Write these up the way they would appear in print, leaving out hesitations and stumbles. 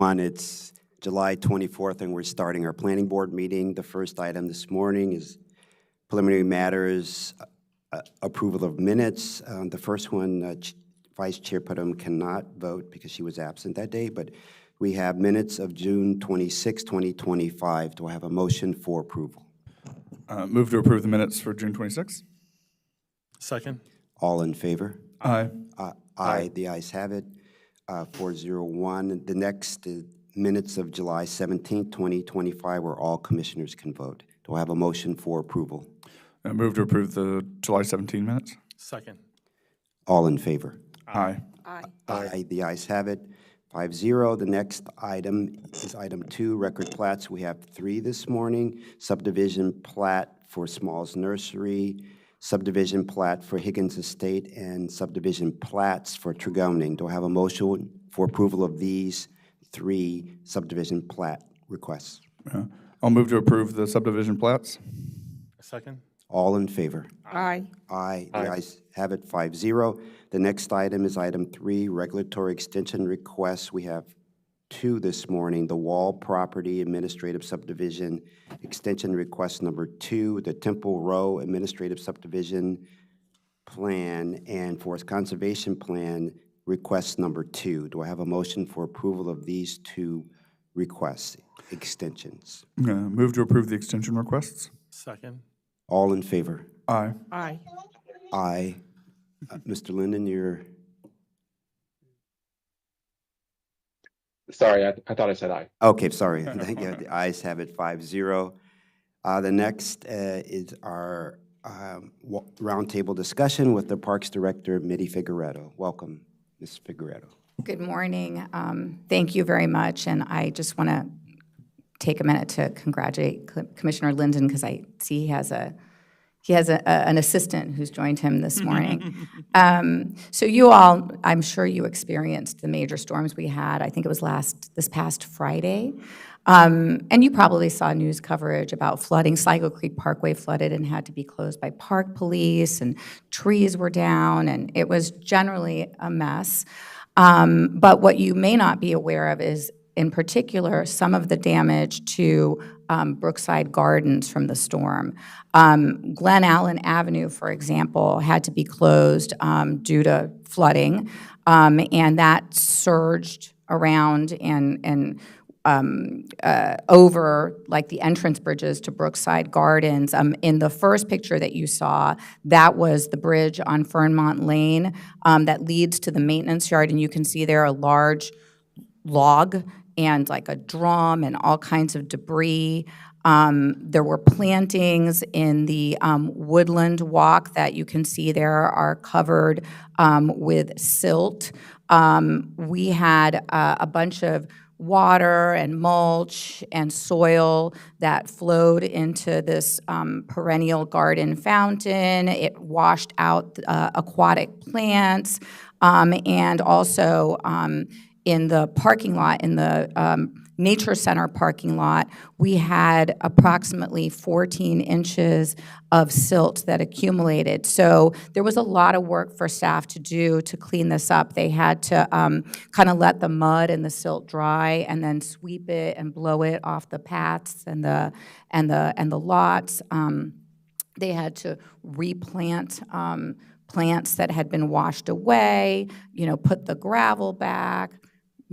It's July 24th, and we're starting our planning board meeting. The first item this morning is preliminary matters, approval of minutes. The first one, Vice Chair Putnam cannot vote because she was absent that day, but we have minutes of June 26, 2025. Do I have a motion for approval? Move to approve the minutes for June 26th. Second. All in favor? Aye. Aye. The ayes have it. 401. The next minutes of July 17, 2025, where all commissioners can vote. Do I have a motion for approval? Move to approve the July 17 minutes. Second. All in favor? Aye. Aye. The ayes have it. 5-0. The next item is item 2, record plats. We have 3 this morning. Subdivision plat for Smalls Nursery, subdivision plat for Higgins Estate, and subdivision plats for Tregoning. Do I have a motion for approval of these 3 subdivision plat requests? I'll move to approve the subdivision plats. Second. All in favor? Aye. Aye. The ayes have it. 5-0. The next item is item 3, regulatory extension requests. We have 2 this morning. The Wall Property Administrative Subdivision Extension Request number 2, the Temple Row Administrative Subdivision Plan, and Forest Conservation Plan Request number 2. Do I have a motion for approval of these 2 requests, extensions? Move to approve the extension requests. Second. All in favor? Aye. Aye. Aye. Mr. Linden, you're... Sorry, I thought I said aye. Okay, sorry. Thank you. The ayes have it. 5-0. The next is our roundtable discussion with the Parks Director, Mitty Figueredo. Welcome, Ms. Figueredo. Good morning. Thank you very much. And I just want to take a minute to congratulate Commissioner Linden because I see he has an assistant who's joined him this morning. So you all, I'm sure you experienced the major storms we had. I think it was this past Friday. And you probably saw news coverage about flooding. Sligo Creek Parkway flooded and had to be closed by park police, and trees were down, and it was generally a mess. But what you may not be aware of is, in particular, some of the damage to Brookside Gardens from the storm. Glen Allen Avenue, for example, had to be closed due to flooding, and that surged around and over like the entrance bridges to Brookside Gardens. In the first picture that you saw, that was the bridge on Fernmont Lane that leads to the maintenance yard, and you can see there a large log and like a drum and all kinds of debris. There were plantings in the woodland walk that you can see there are covered with silt. We had a bunch of water and mulch and soil that flowed into this perennial garden fountain. It washed out aquatic plants, and also in the parking lot, in the Nature Center parking lot, we had approximately 14 inches of silt that accumulated. So there was a lot of work for staff to do to clean this up. They had to kind of let the mud and the silt dry and then sweep it and blow it off the paths and the lots. They had to replant plants that had been washed away, put the gravel back.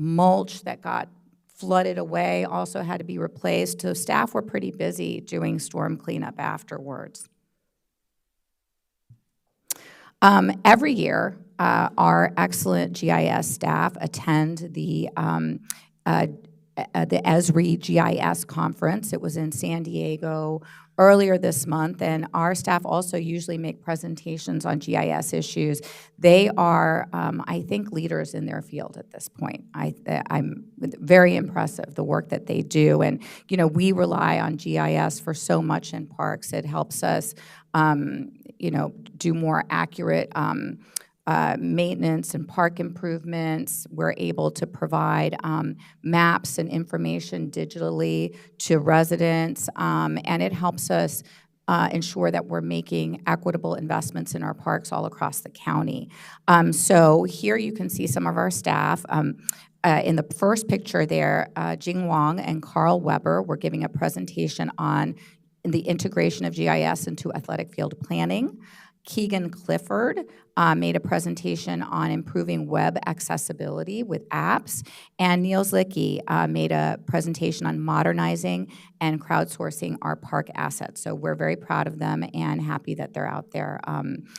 Mulch that got flooded away also had to be replaced. So staff were pretty busy doing storm cleanup afterwards. Every year, our excellent GIS staff attend the ESRI GIS conference. It was in San Diego earlier this month, and our staff also usually make presentations on GIS issues. They are, I think, leaders in their field at this point. I'm very impressive, the work that they do, and we rely on GIS for so much in parks. It helps us, do more accurate maintenance and park improvements. We're able to provide maps and information digitally to residents, and it helps us ensure that we're making equitable investments in our parks all across the county. So here you can see some of our staff. In the first picture there, Jing Wang and Carl Weber were giving a presentation on the integration of GIS into athletic field planning. Keegan Clifford made a presentation on improving web accessibility with apps, and Neil Zlicki made a presentation on modernizing and crowdsourcing our park assets. So we're very proud of them and happy that they're out there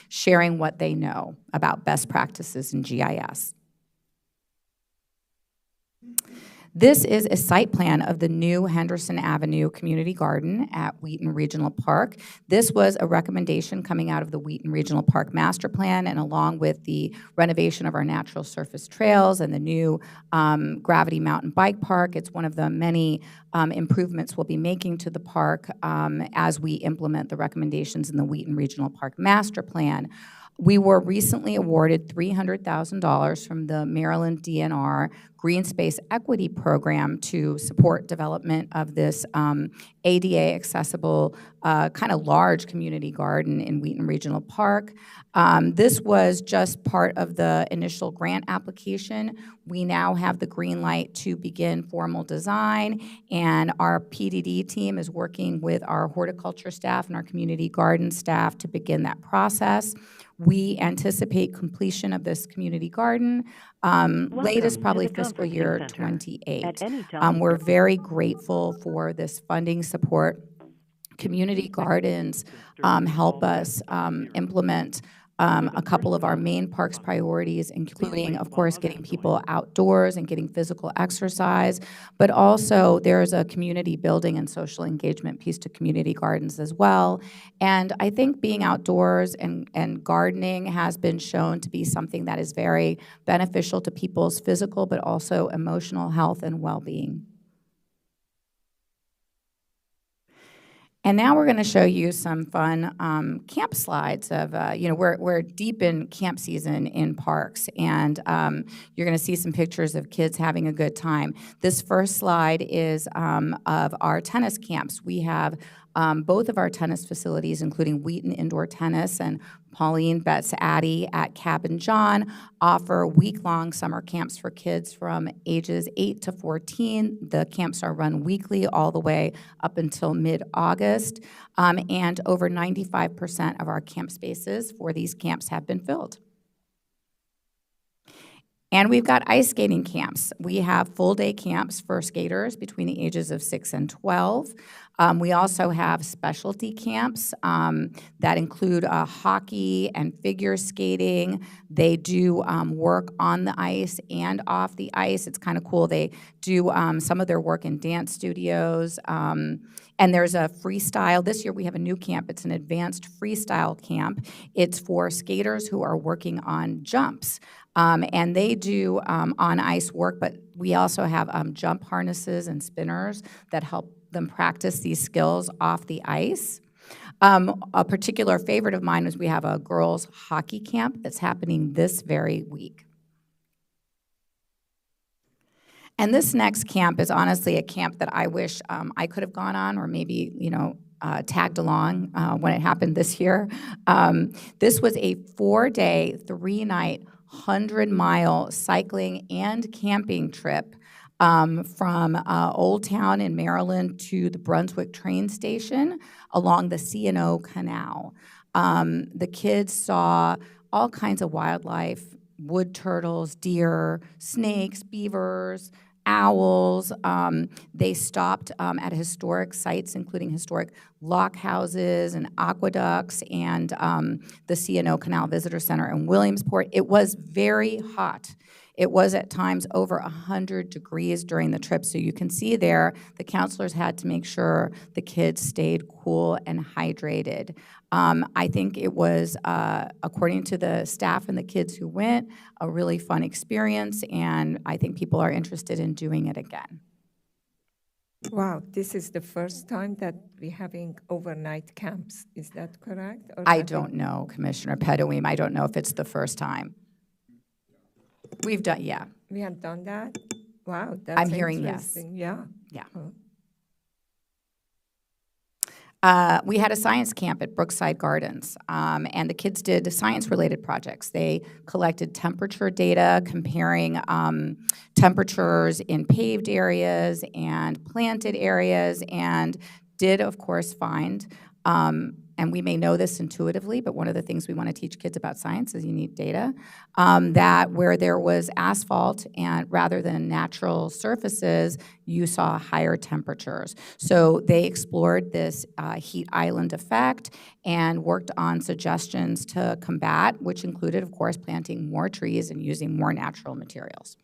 sharing what they know about best practices in GIS. This is a site plan of the new Henderson Avenue Community Garden at Wheaton Regional Park. This was a recommendation coming out of the Wheaton Regional Park Master Plan, and along with the renovation of our natural surface trails and the new Gravity Mountain Bike Park, it's one of the many improvements we'll be making to the park as we implement the recommendations in the Wheaton Regional Park Master Plan. We were recently awarded $300,000 from the Maryland DNR Green Space Equity Program to support development of this ADA accessible, kind of large community garden in Wheaton Regional Park. This was just part of the initial grant application. We now have the green light to begin formal design, and our PDD team is working with our horticulture staff and our community garden staff to begin that process. We anticipate completion of this community garden latest probably fiscal year 28. We're very grateful for this funding support. Community gardens help us implement a couple of our main parks priorities, including, of course, getting people outdoors and getting physical exercise, but also there's a community building and social engagement piece to community gardens as well. And I think being outdoors and gardening has been shown to be something that is very beneficial to people's physical, but also emotional health and well-being. And now we're going to show you some fun camp slides of, we're deep in camp season in parks, and you're going to see some pictures of kids having a good time. This first slide is of our tennis camps. We have both of our tennis facilities, including Wheaton Indoor Tennis and Pauline Betts Addy at Cabin John, offer week-long summer camps for kids from ages 8 to 14. The camps are run weekly all the way up until mid-August, and over 95% of our camp spaces for these camps have been filled. And we've got ice skating camps. We have full-day camps for skaters between the ages of 6 and 12. We also have specialty camps that include hockey and figure skating. They do work on the ice and off the ice. It's kind of cool. They do some of their work in dance studios. And there's a freestyle. This year we have a new camp. It's an advanced freestyle camp. It's for skaters who are working on jumps. And they do on-ice work, but we also have jump harnesses and spinners that help them practice these skills off the ice. A particular favorite of mine is we have a girls' hockey camp that's happening this very week. And this next camp is honestly a camp that I wish I could have gone on, or maybe, tagged along when it happened this year. This was a 4-day, 3-night, 100-mile cycling and camping trip from Old Town in Maryland to the Brunswick train station along the C&O Canal. The kids saw all kinds of wildlife, wood turtles, deer, snakes, beavers, owls. They stopped at historic sites, including historic lock houses and aqueducts and the C&O Canal Visitor Center in Williamsport. It was very hot. It was at times over 100 degrees during the trip. So you can see there, the counselors had to make sure the kids stayed cool and hydrated. I think it was, according to the staff and the kids who went, a really fun experience, and I think people are interested in doing it again. Wow, this is the first time that we're having overnight camps. Is that correct? Or I don't know, Commissioner Pedoeem. I don't know if it's the first time. We've done, yeah. We have done that? Wow, that's I'm hearing yes. interesting. Yeah. Yeah. Oh. We had a science camp at Brookside Gardens, and the kids did science-related projects. They collected temperature data, comparing temperatures in paved areas and planted areas, and did, of course, find, and we may know this intuitively, but one of the things we want to teach kids about science is you need data, that where there was asphalt and rather than natural surfaces, you saw higher temperatures. So they explored this heat island effect and worked on suggestions to combat, which included, of course, planting more trees and using more natural materials.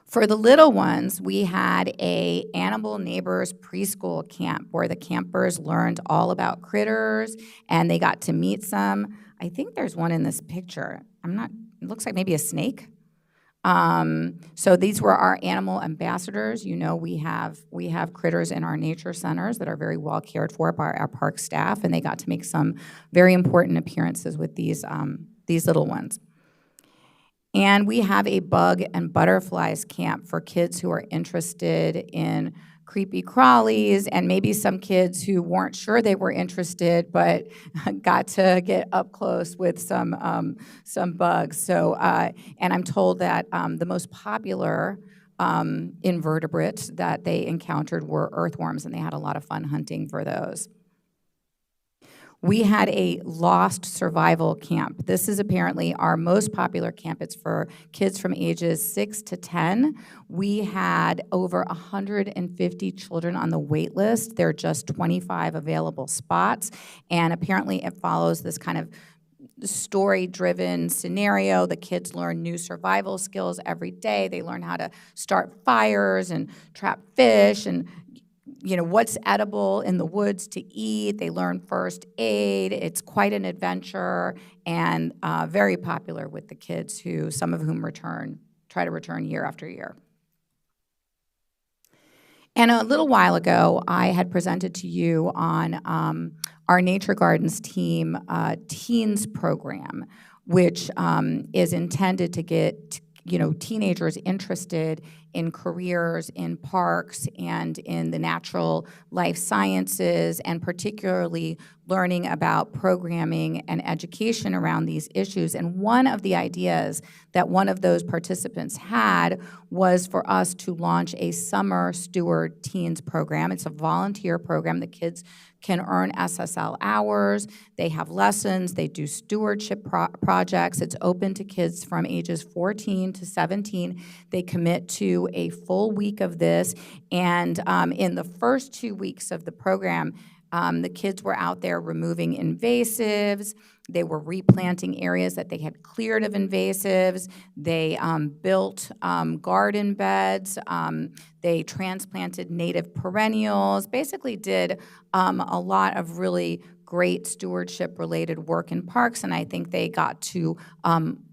For the little ones, we had a Animal Neighbors preschool camp where the campers learned all about critters and they got to meet some. I think there's one in this picture. It looks like maybe a snake. So these were our animal ambassadors. You know, we have critters in our nature centers that are very well cared for by our park staff, and they got to make some very important appearances with these little ones. And we have a bug and butterflies camp for kids who are interested in creepy crawlies, and maybe some kids who weren't sure they were interested but got to get up close with some bugs. So, and I'm told that the most popular invertebrates that they encountered were earthworms, and they had a lot of fun hunting for those. We had a lost survival camp. This is apparently our most popular camp. It's for kids from ages 6 to 10. We had over 150 children on the wait list. There are just 25 available spots, and apparently it follows this kind of story-driven scenario. The kids learn new survival skills every day. They learn how to start fires and trap fish and what's edible in the woods to eat. They learn first aid. It's quite an adventure and very popular with the kids some of whom try to return year after year. And a little while ago, I had presented to you on our Nature Gardens team teens program, which is intended to get teenagers interested in careers in parks and in the natural life sciences, and particularly learning about programming and education around these issues. And one of the ideas that one of those participants had was for us to launch a Summer Steward Teens program. It's a volunteer program. The kids can earn SSL hours. They have lessons. They do stewardship projects. It's open to kids from ages 14 to 17. They commit to a full week of this. And in the first 2 weeks of the program, the kids were out there removing invasives. They were replanting areas that they had cleared of invasives. They built garden beds. They transplanted native perennials, basically did a lot of really great stewardship-related work in parks, and I think they got to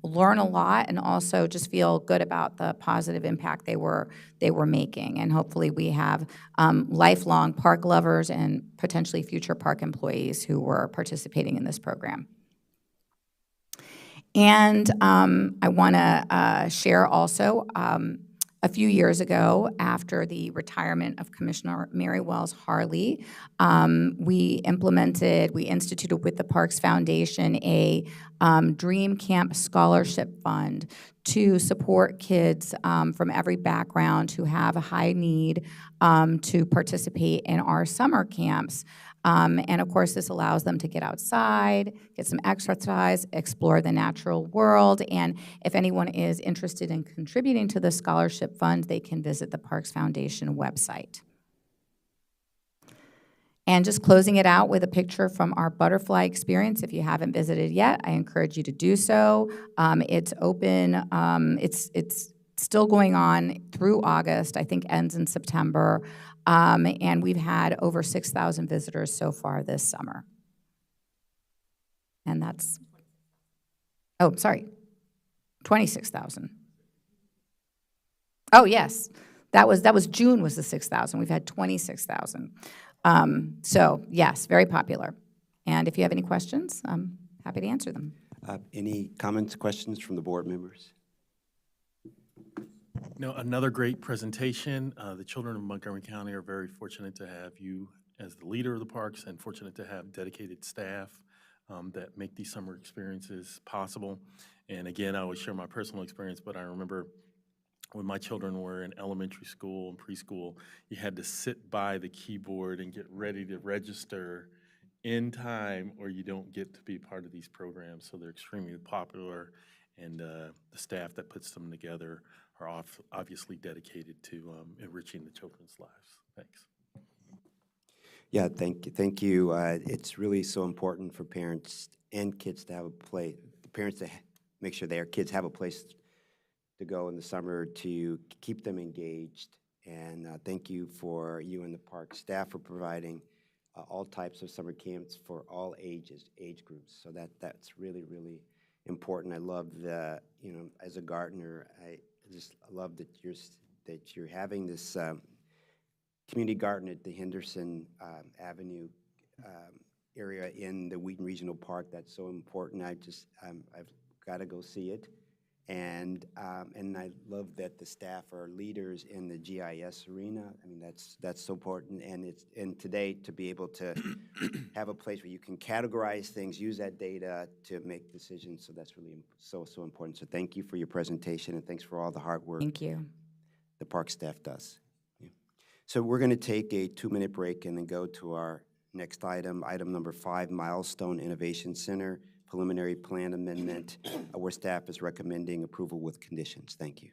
learn a lot and also just feel good about the positive impact they were making. And hopefully we have lifelong park lovers and potentially future park employees who were participating in this program. And I want to share also, a few years ago, after the retirement of Commissioner Mary Wells Harley, we instituted with the Parks Foundation a Dream Camp Scholarship Fund to support kids from every background who have a high need to participate in our summer camps. And of course, this allows them to get outside, get some exercise, explore the natural world. And if anyone is interested in contributing to the scholarship fund, they can visit the Parks Foundation website. And just closing it out with a picture from our butterfly experience. If you haven't visited yet, I encourage you to do so. It's open. It's still going on through August, I think ends in September. And we've had over 6,000 visitors so far this summer. And that's, 26,000. Oh, yes. That was June was the 6,000. We've had 26,000. So, yes, very popular. And if you have any questions, I'm happy to answer them. Any comments, questions from the board members? No, another great presentation. The children of Montgomery County are very fortunate to have you as the leader of the parks and fortunate to have dedicated staff that make these summer experiences possible. And again, I always share my personal experience, but I remember when my children were in elementary school and preschool, you had to sit by the keyboard and get ready to register in time or you don't get to be part of these programs. So they're extremely popular, and the staff that puts them together are obviously dedicated to enriching the children's lives. Thanks. Yeah, thank you. Thank you. It's really so important for parents and kids to have a place, the parents to make sure their kids have a place to go in the summer to keep them engaged. And thank you for you and the park staff for providing all types of summer camps for all ages, age groups. So that's really, really important. I love the, you know, as a gardener, I just love that you're having this community garden at the Henderson Avenue area in the Wheaton Regional Park. That's so important. I've got to go see it. And I love that the staff are leaders in the GIS arena. I mean, that's so important. And today to be able to have a place where you can categorize things, use that data to make decisions. So that's really so important. So thank you for your presentation, and thanks for all the hard work Thank you. the park staff does. Yeah. So we're going to take a 2-minute break and then go to our next item, item number 5, Milestone Innovation Center, preliminary plan amendment, where staff is recommending approval with conditions. Thank you.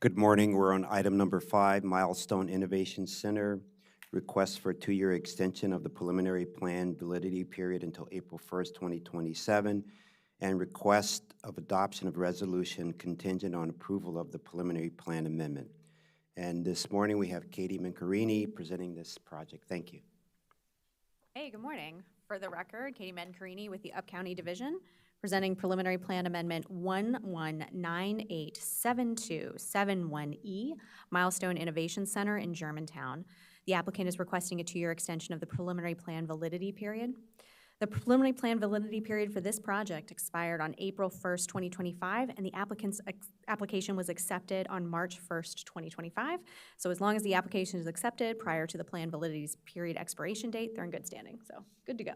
Good morning. We're on item number 5, Milestone Innovation Center. Request for a 2-year extension of the preliminary plan validity period until April 1st, 2027, and request of adoption of resolution contingent on approval of the preliminary plan amendment. And this morning, we have Katie Mancarini presenting this project. Thank you. Hey, good morning. For the record, Katie Mancarini with the Up-County Division, presenting preliminary plan amendment 11987271E, Milestone Innovation Center in Germantown. The applicant is requesting a 2-year extension of the preliminary plan validity period. The preliminary plan validity period for this project expired on April 1st, 2025, and the applicant's application was accepted on March 1st, 2025. So as long as the application is accepted prior to the plan validity period expiration date, they're in good standing. So good to go.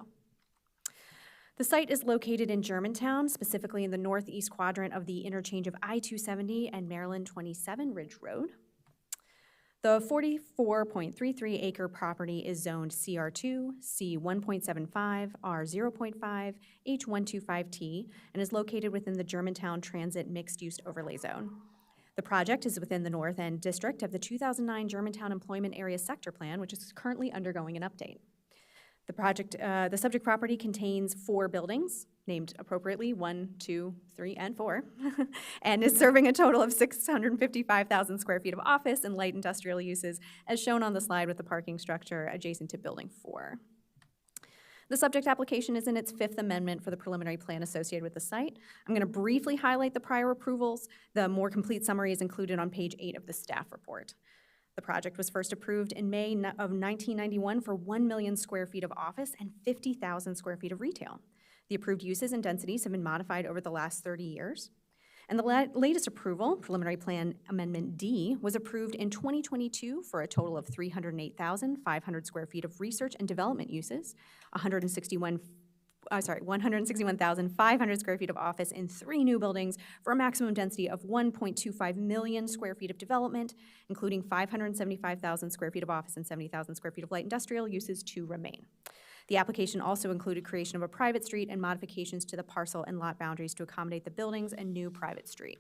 The site is located in Germantown, specifically in the northeast quadrant of the interchange of I-270 and Maryland 27 Ridge Road. The 44.33 acre property is zoned CR2, C1.75, R0.5, H125T, and is located within the Germantown Transit Mixed-Use Overlay Zone. The project is within the North End District of the 2009 Germantown Employment Area Sector Plan, which is currently undergoing an update. The subject property contains 4 buildings, named appropriately 1, 2, 3, and 4, and is serving a total of 655,000 square feet of office and light industrial uses, as shown on the slide with the parking structure adjacent to Building 4. The subject application is in its 5th amendment for the preliminary plan associated with the site. I'm going to briefly highlight the prior approvals. The more complete summary is included on page 8 of the staff report. The project was first approved in May of 1991 for 1 million square feet of office and 50,000 square feet of retail. The approved uses and densities have been modified over the last 30 years. And the latest approval, Preliminary Plan Amendment D, was approved in 2022 for a total of 308,500 square feet of research and development uses, 161,500 square feet of office in 3 new buildings for a maximum density of 1.25 million square feet of development, including 575,000 square feet of office and 70,000 square feet of light industrial uses to remain. The application also included creation of a private street and modifications to the parcel and lot boundaries to accommodate the buildings and new private street.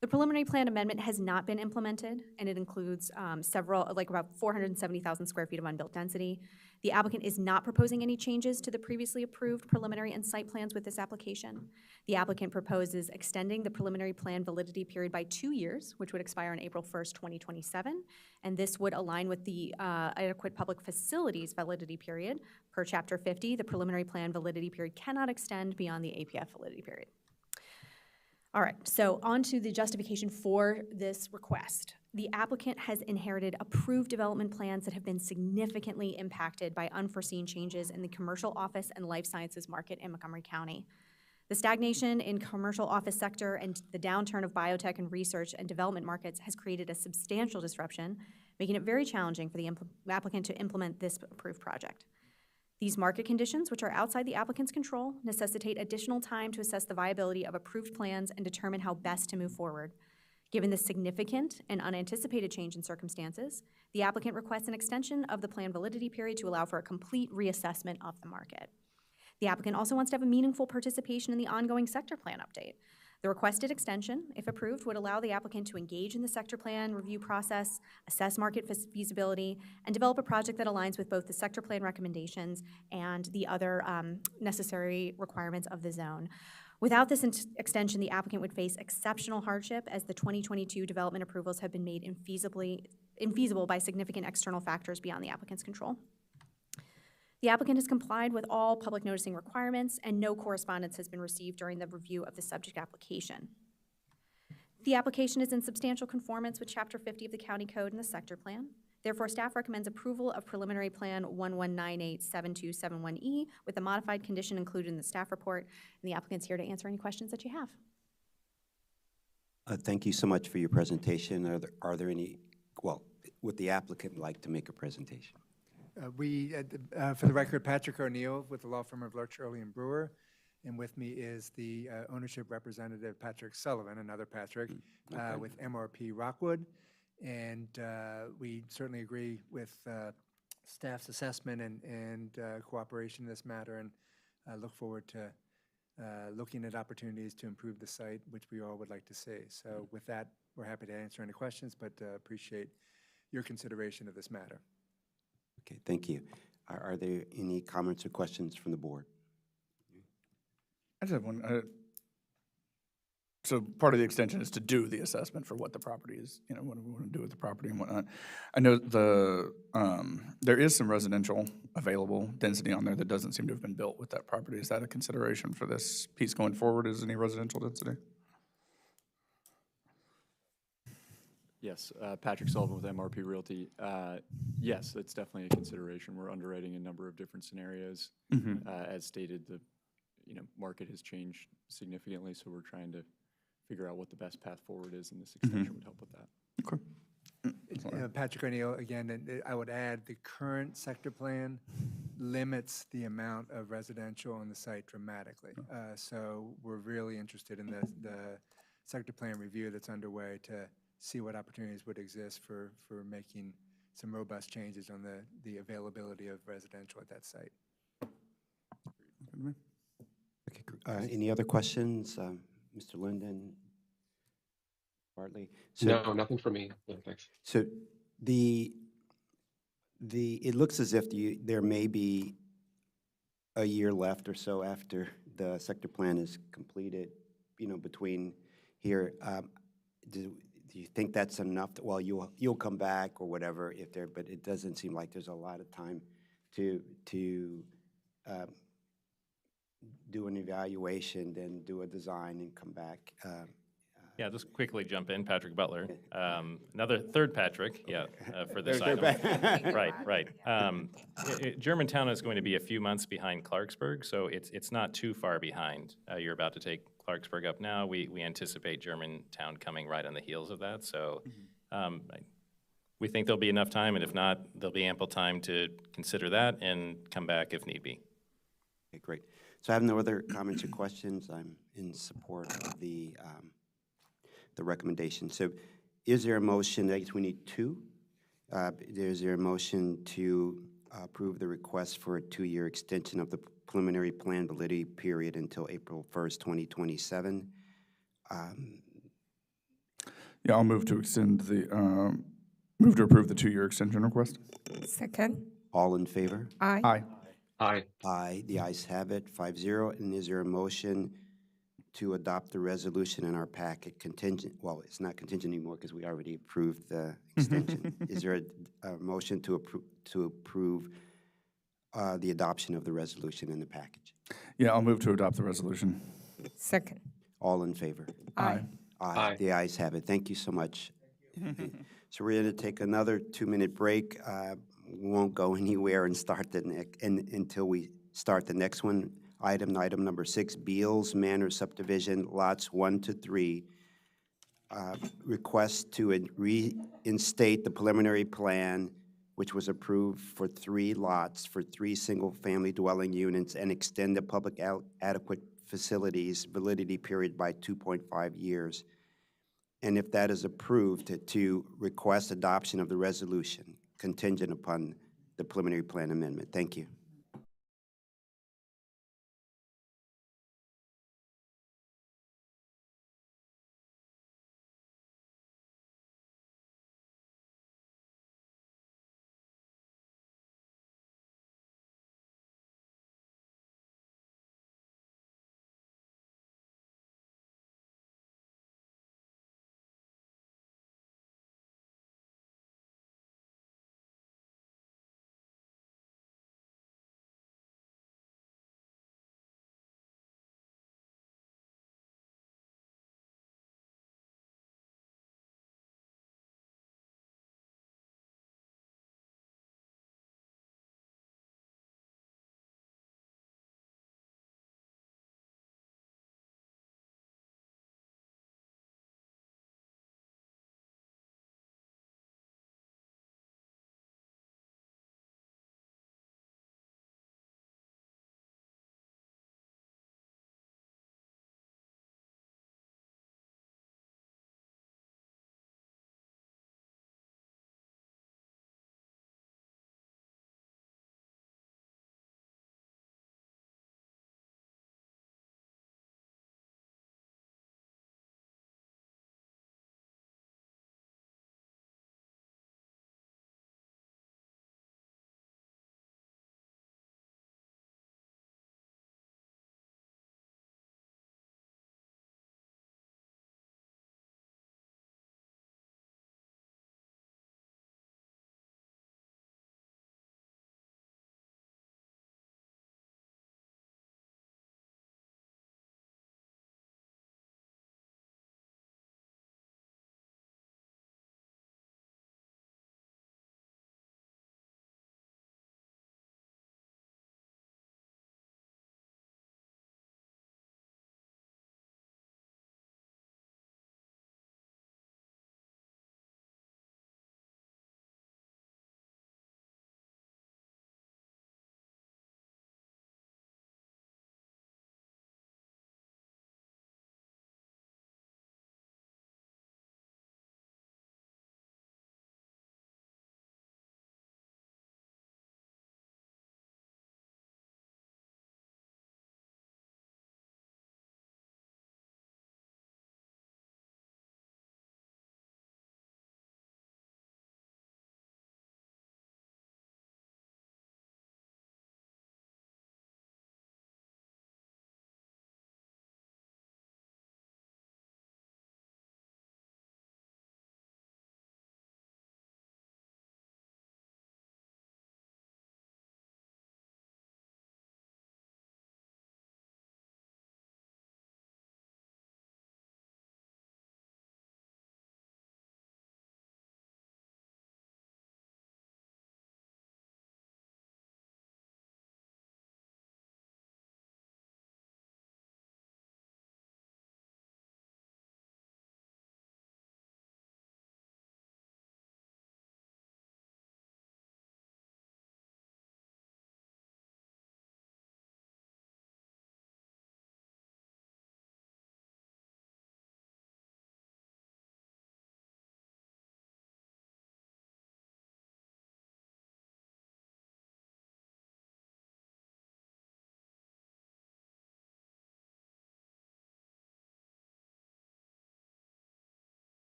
The preliminary plan amendment has not been implemented, and it includes about 470,000 square feet of unbuilt density. The applicant is not proposing any changes to the previously approved preliminary and site plans with this application. The applicant proposes extending the preliminary plan validity period by 2 years, which would expire on April 1st, 2027, and this would align with the adequate public facilities validity period. Per Chapter 50, the preliminary plan validity period cannot extend beyond the APF validity period. All right, so on to the justification for this request. The applicant has inherited approved development plans that have been significantly impacted by unforeseen changes in the commercial office and life sciences market in Montgomery County. The stagnation in commercial office sector and the downturn of biotech and research and development markets has created a substantial disruption, making it very challenging for the applicant to implement this approved project. These market conditions, which are outside the applicant's control, necessitate additional time to assess the viability of approved plans and determine how best to move forward. Given this significant and unanticipated change in circumstances, the applicant requests an extension of the plan validity period to allow for a complete reassessment of the market. The applicant also wants to have a meaningful participation in the ongoing sector plan update. The requested extension, if approved, would allow the applicant to engage in the sector plan review process, assess market feasibility, and develop a project that aligns with both the sector plan recommendations and the other necessary requirements of the zone. Without this extension, the applicant would face exceptional hardship as the 2022 development approvals have been made infeasible by significant external factors beyond the applicant's control. The applicant has complied with all public noticing requirements, and no correspondence has been received during the review of the subject application. The application is in substantial conformance with Chapter 50 of the County Code and the Sector Plan. Therefore, staff recommends approval of Preliminary Plan 11987271E with the modified condition included in the staff report, and the applicant's here to answer any questions that you have. Thank you so much for your presentation. Are there any, would the applicant like to make a presentation? For the record, Patrick O'Neill with the law firm of Lurch, Early and Brewer, and with me is the ownership representative, Patrick Sullivan, another Patrick, with MRP Rockwood. And we certainly agree with staff's assessment and cooperation in this matter, and look forward to looking at opportunities to improve the site, which we all would like to see. So with that, we're happy to answer any questions, but appreciate your consideration of this matter. Okay, thank you. Are there any comments or questions from the board? I just have one. So part of the extension is to do the assessment for what the property is, you know, what we want to do with the property and whatnot. I know there is some residential available density on there that doesn't seem to have been built with that property. Is that a consideration for this piece going forward? Is any residential density? Yes, Patrick Sullivan with MRP Realty. Yes, that's definitely a consideration. We're underwriting a number of different scenarios. As stated, the market has changed significantly, so we're trying to figure out what the best path forward is, and this extension would help with that. Okay. Patrick O'Neill, again, and I would add the current sector plan limits the amount of residential on the site dramatically. So we're really interested in the sector plan review that's underway to see what opportunities would exist for making some robust changes on the availability of residential at that site. Okay, any other questions? Mr. Linden, Bartley? No, nothing for me. No, thanks. So it looks as if there may be a year left or so after the sector plan is completed, between here. Do you think that's enough? Well, you'll come back or whatever but it doesn't seem like there's a lot of time to do an evaluation, then do a design and come back. Yeah, just quickly jump in, Patrick Butler. Another third Patrick, for this item. Right. Germantown is going to be a few months behind Clarksburg, so it's not too far behind. You're about to take Clarksburg up now. We anticipate Germantown coming right on the heels of that, so we think there'll be enough time, and if not, there'll be ample time to consider that and come back if need be. Okay, great. So I have no other comments or questions. I'm in support of the recommendation. So is there a motion? I guess we need two. Is there a motion to approve the request for a 2-year extension of the preliminary plan validity period until April 1st, 2027? Yeah, I'll move to move to approve the 2-year extension request. Second? All in favor? Aye. Aye. Aye. Aye. The ayes have it, 5-0. And is there a motion to adopt the resolution in our packet contingent? Well, it's not contingent anymore because we already approved the extension. Is there a motion to approve the adoption of the resolution in the package? Yeah, I'll move to adopt the resolution. Second? All in favor? Aye. Aye. The ayes have it. Thank you so much. So we're going to take another 2-minute break. We won't go anywhere and start until we start the next one. Item number 6, Beals Manor Subdivision, lots 1 to 3. Request to reinstate the preliminary plan, which was approved for 3 lots for 3 single-family dwelling units, and extend the public adequate facilities validity period by 2.5 years. And if that is approved, to request adoption of the resolution contingent upon the preliminary plan amendment. Thank you.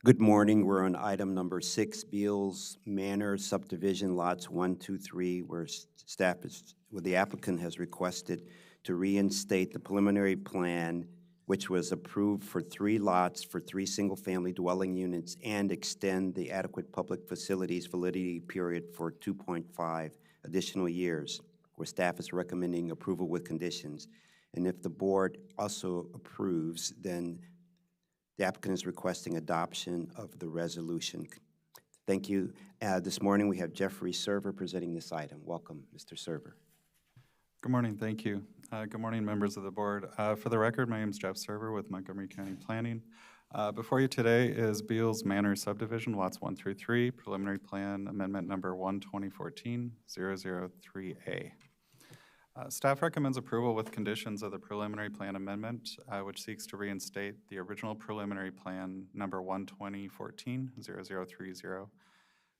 Good morning. We're on item number 6, Beals Manor subdivision lots 1, 2, 3, where where the applicant has requested to reinstate the preliminary plan, which was approved for 3 lots for 3 single-family dwelling units, and extend the adequate public facilities validity period for 2.5 additional years, where staff is recommending approval with conditions. And if the board also approves, then the applicant is requesting adoption of the resolution. Thank you. This morning, we have Jeffrey Server presenting this item. Welcome, Mr. Server. Good morning, thank you. Good morning, members of the board. For the record, my name is Jeff Server with Montgomery County Planning. Before you today is Beals Manor subdivision, lots 1 through 3, preliminary plan amendment number 1/2014-003A. Staff recommends approval with conditions of the preliminary plan amendment, which seeks to reinstate the original preliminary plan number 1/2014-0030,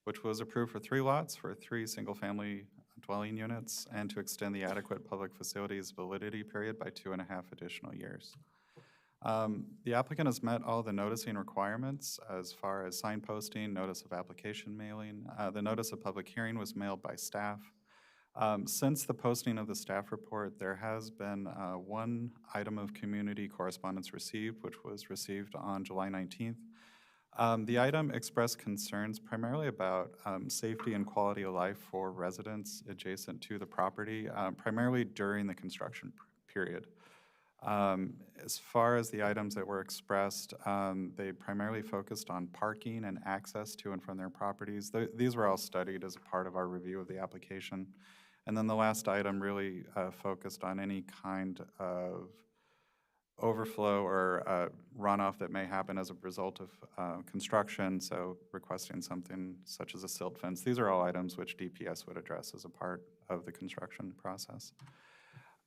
which was approved for 3 lots for 3 single-family dwelling units, and to extend the adequate public facilities validity period by 2.5 additional years. The applicant has met all the noticing requirements as far as signposting, notice of application mailing. The notice of public hearing was mailed by staff. Since the posting of the staff report, there has been 1 item of community correspondence received, which was received on July 19th. The item expressed concerns primarily about safety and quality of life for residents adjacent to the property, primarily during the construction period. As far as the items that were expressed, they primarily focused on parking and access to and from their properties. These were all studied as a part of our review of the application. And then the last item really focused on any kind of overflow or runoff that may happen as a result of construction, so requesting something such as a silt fence. These are all items which DPS would address as a part of the construction process.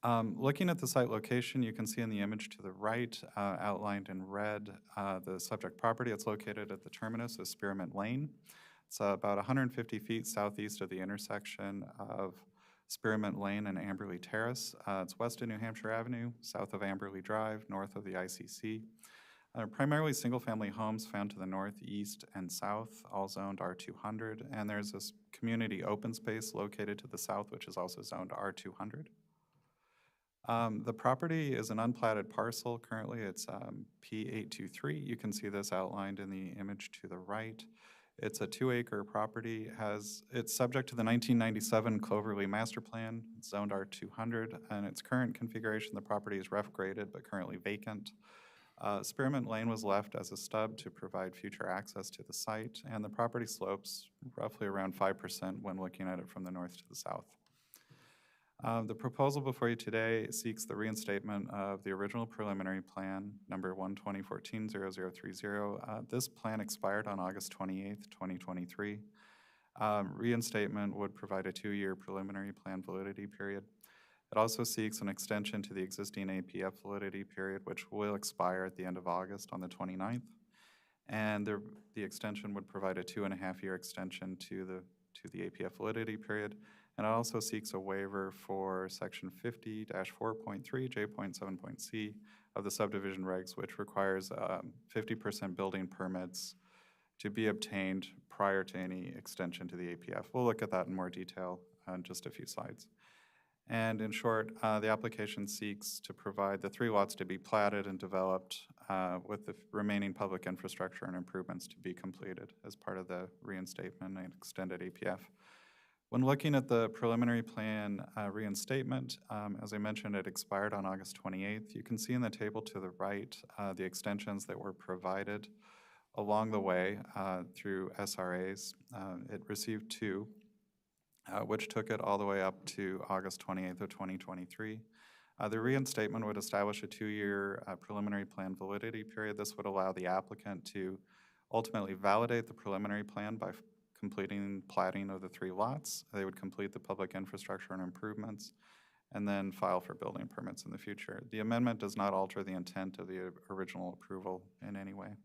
Looking at the site location, you can see in the image to the right, outlined in red, the subject property. It's located at the terminus of Spearmint Lane. It's about 150 feet southeast of the intersection of Spearmint Lane and Amberley Terrace. It's west of New Hampshire Avenue, south of Amberley Drive, north of the ICC. Primarily single-family homes found to the north, east, and south, all zoned R200. And there's this community open space located to the south, which is also zoned R200. The property is an unplatted parcel. Currently, it's P823. You can see this outlined in the image to the right. It's a 2-acre property. It's subject to the 1997 Cloverleaf Master Plan. It's zoned R200, and its current configuration, the property is rough graded but currently vacant. Spearmint Lane was left as a stub to provide future access to the site, and the property slopes roughly around 5% when looking at it from the north to the south. The proposal before you today seeks the reinstatement of the original preliminary plan, number 1/2014-0030. This plan expired on August 28th, 2023. Reinstatement would provide a 2-year preliminary plan validity period. It also seeks an extension to the existing APF validity period, which will expire at the end of August on the 29th. And the extension would provide a 2.5-year extension to the APF validity period. And it also seeks a waiver for section 50-4.3, J.7.c of the subdivision regs, which requires 50% building permits to be obtained prior to any extension to the APF. We'll look at that in more detail in just a few slides. And in short, the application seeks to provide the 3 lots to be platted and developed with the remaining public infrastructure and improvements to be completed as part of the reinstatement and extended APF. When looking at the preliminary plan reinstatement, as I mentioned, it expired on August 28th. You can see in the table to the right the extensions that were provided along the way through SRAs. It received 2, which took it all the way up to August 28th of 2023. The reinstatement would establish a 2-year preliminary plan validity period. This would allow the applicant to ultimately validate the preliminary plan by completing platting of the 3 lots. They would complete the public infrastructure and improvements, and then file for building permits in the future. The amendment does not alter the intent of the original approval in any way.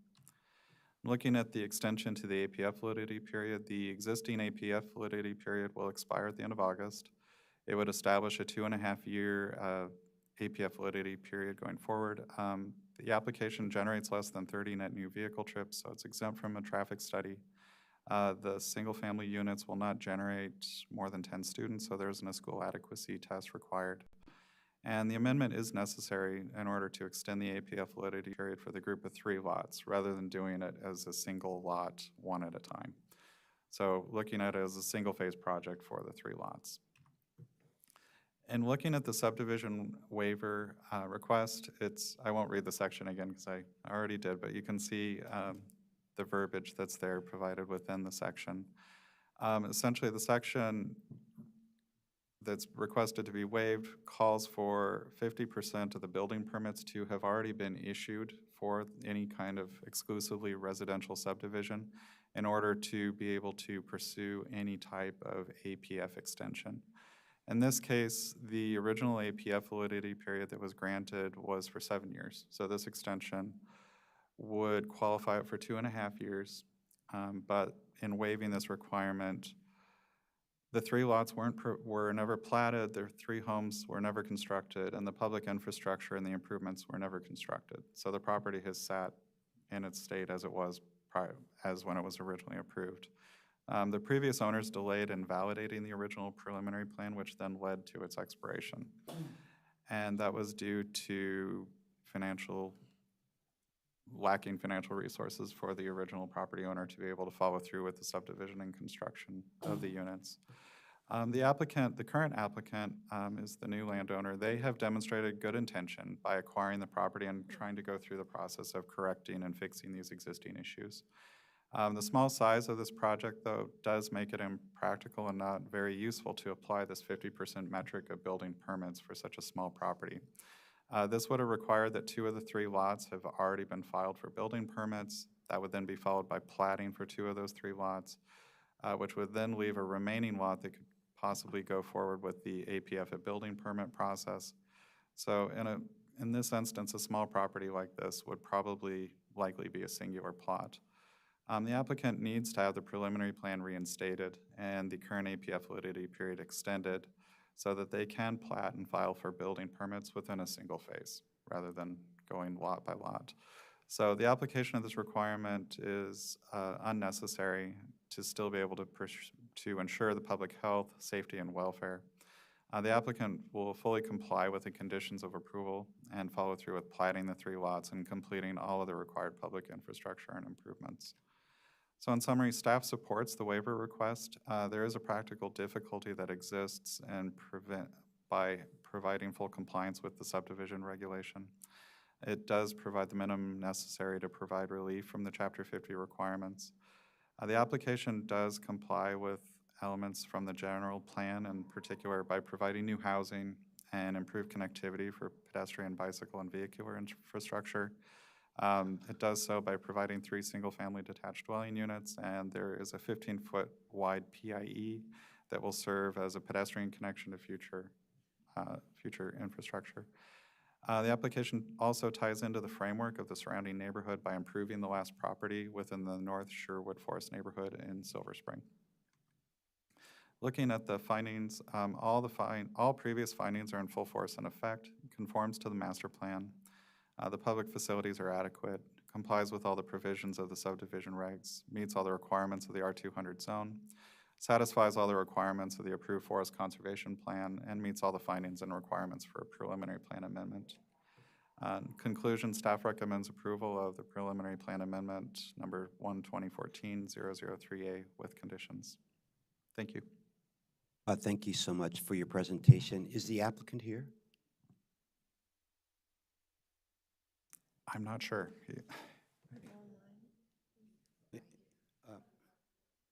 Looking at the extension to the APF validity period, the existing APF validity period will expire at the end of August. It would establish a 2.5-year APF validity period going forward. The application generates less than 30 net new vehicle trips, so it's exempt from a traffic study. The single-family units will not generate more than 10 students, so there isn't a school adequacy test required. And the amendment is necessary in order to extend the APF validity period for the group of 3 lots, rather than doing it as a single lot, one at a time. So looking at it as a single-phase project for the 3 lots. And looking at the subdivision waiver request, I won't read the section again because I already did, but you can see the verbiage that's there provided within the section. Essentially, the section that's requested to be waived calls for 50% of the building permits to have already been issued for any kind of exclusively residential subdivision in order to be able to pursue any type of APF extension. In this case, the original APF validity period that was granted was for 7 years. So this extension would qualify it for 2.5 years, but in waiving this requirement, the 3 lots were never platted, their 3 homes were never constructed, and the public infrastructure and the improvements were never constructed. So the property has sat in its state as it was as when it was originally approved. The previous owners delayed in validating the original preliminary plan, which then led to its expiration. And that was due to lacking financial resources for the original property owner to be able to follow through with the subdivision and construction of the units. The current applicant is the new landowner. They have demonstrated good intention by acquiring the property and trying to go through the process of correcting and fixing these existing issues. The small size of this project, though, does make it impractical and not very useful to apply this 50% metric of building permits for such a small property. This would have required that 2 of the 3 lots have already been filed for building permits. That would then be followed by platting for 2 of those 3 lots, which would then leave a remaining lot that could possibly go forward with the APF at building permit process. So in this instance, a small property like this would likely be a singular plot. The applicant needs to have the preliminary plan reinstated and the current APF validity period extended so that they can plat and file for building permits within a single phase rather than going lot by lot. So the application of this requirement is unnecessary to still be able to ensure the public health, safety, and welfare. The applicant will fully comply with the conditions of approval and follow through with platting the 3 lots and completing all of the required public infrastructure and improvements. So in summary, staff supports the waiver request. There is a practical difficulty that exists by providing full compliance with the subdivision regulation. It does provide the minimum necessary to provide relief from the Chapter 50 requirements. The application does comply with elements from the general plan, in particular by providing new housing and improved connectivity for pedestrian, bicycle, and vehicular infrastructure. It does so by providing 3 single-family detached dwelling units, and there is a 15-foot wide PIE that will serve as a pedestrian connection to future infrastructure. The application also ties into the framework of the surrounding neighborhood by improving the last property within the North Sherwood Forest neighborhood in Silver Spring. Looking at the findings, all previous findings are in full force and effect, conforms to the master plan. The public facilities are adequate, complies with all the provisions of the subdivision regs, meets all the requirements of the R200 zone, satisfies all the requirements of the approved forest conservation plan, and meets all the findings and requirements for a preliminary plan amendment. In conclusion, staff recommends approval of the preliminary plan amendment number 1/2014-003A with conditions. Thank you. Thank you so much for your presentation. Is the applicant here? I'm not sure.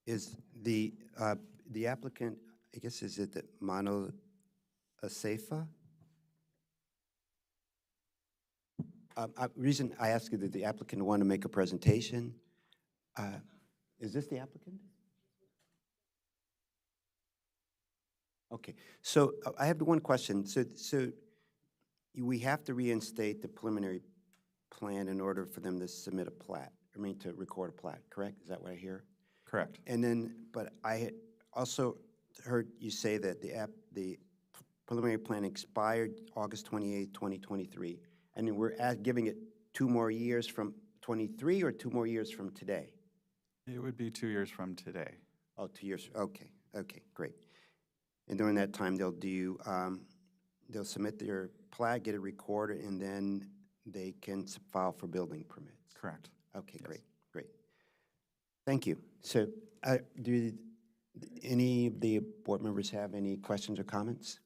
Is the applicant, I guess, is it the Mano Asefa? Reason I ask you that the applicant want to make a presentation. Is this the applicant? Okay, so I have one question. So we have to reinstate the preliminary plan in order for them to submit a plat, to record a plat, correct? Is that what I hear? Correct. And then, but I had also heard you say that the preliminary plan expired August 28, 2023, and then we're giving it 2 more years from 23 or 2 more years from today? It would be 2 years from today. Oh, 2 years, okay, great. And during that time, they'll submit their plat, get it recorded, and then they can file for building permits? Correct. Okay, Yes. great. Thank you. So, do any of the board members have any questions or comments?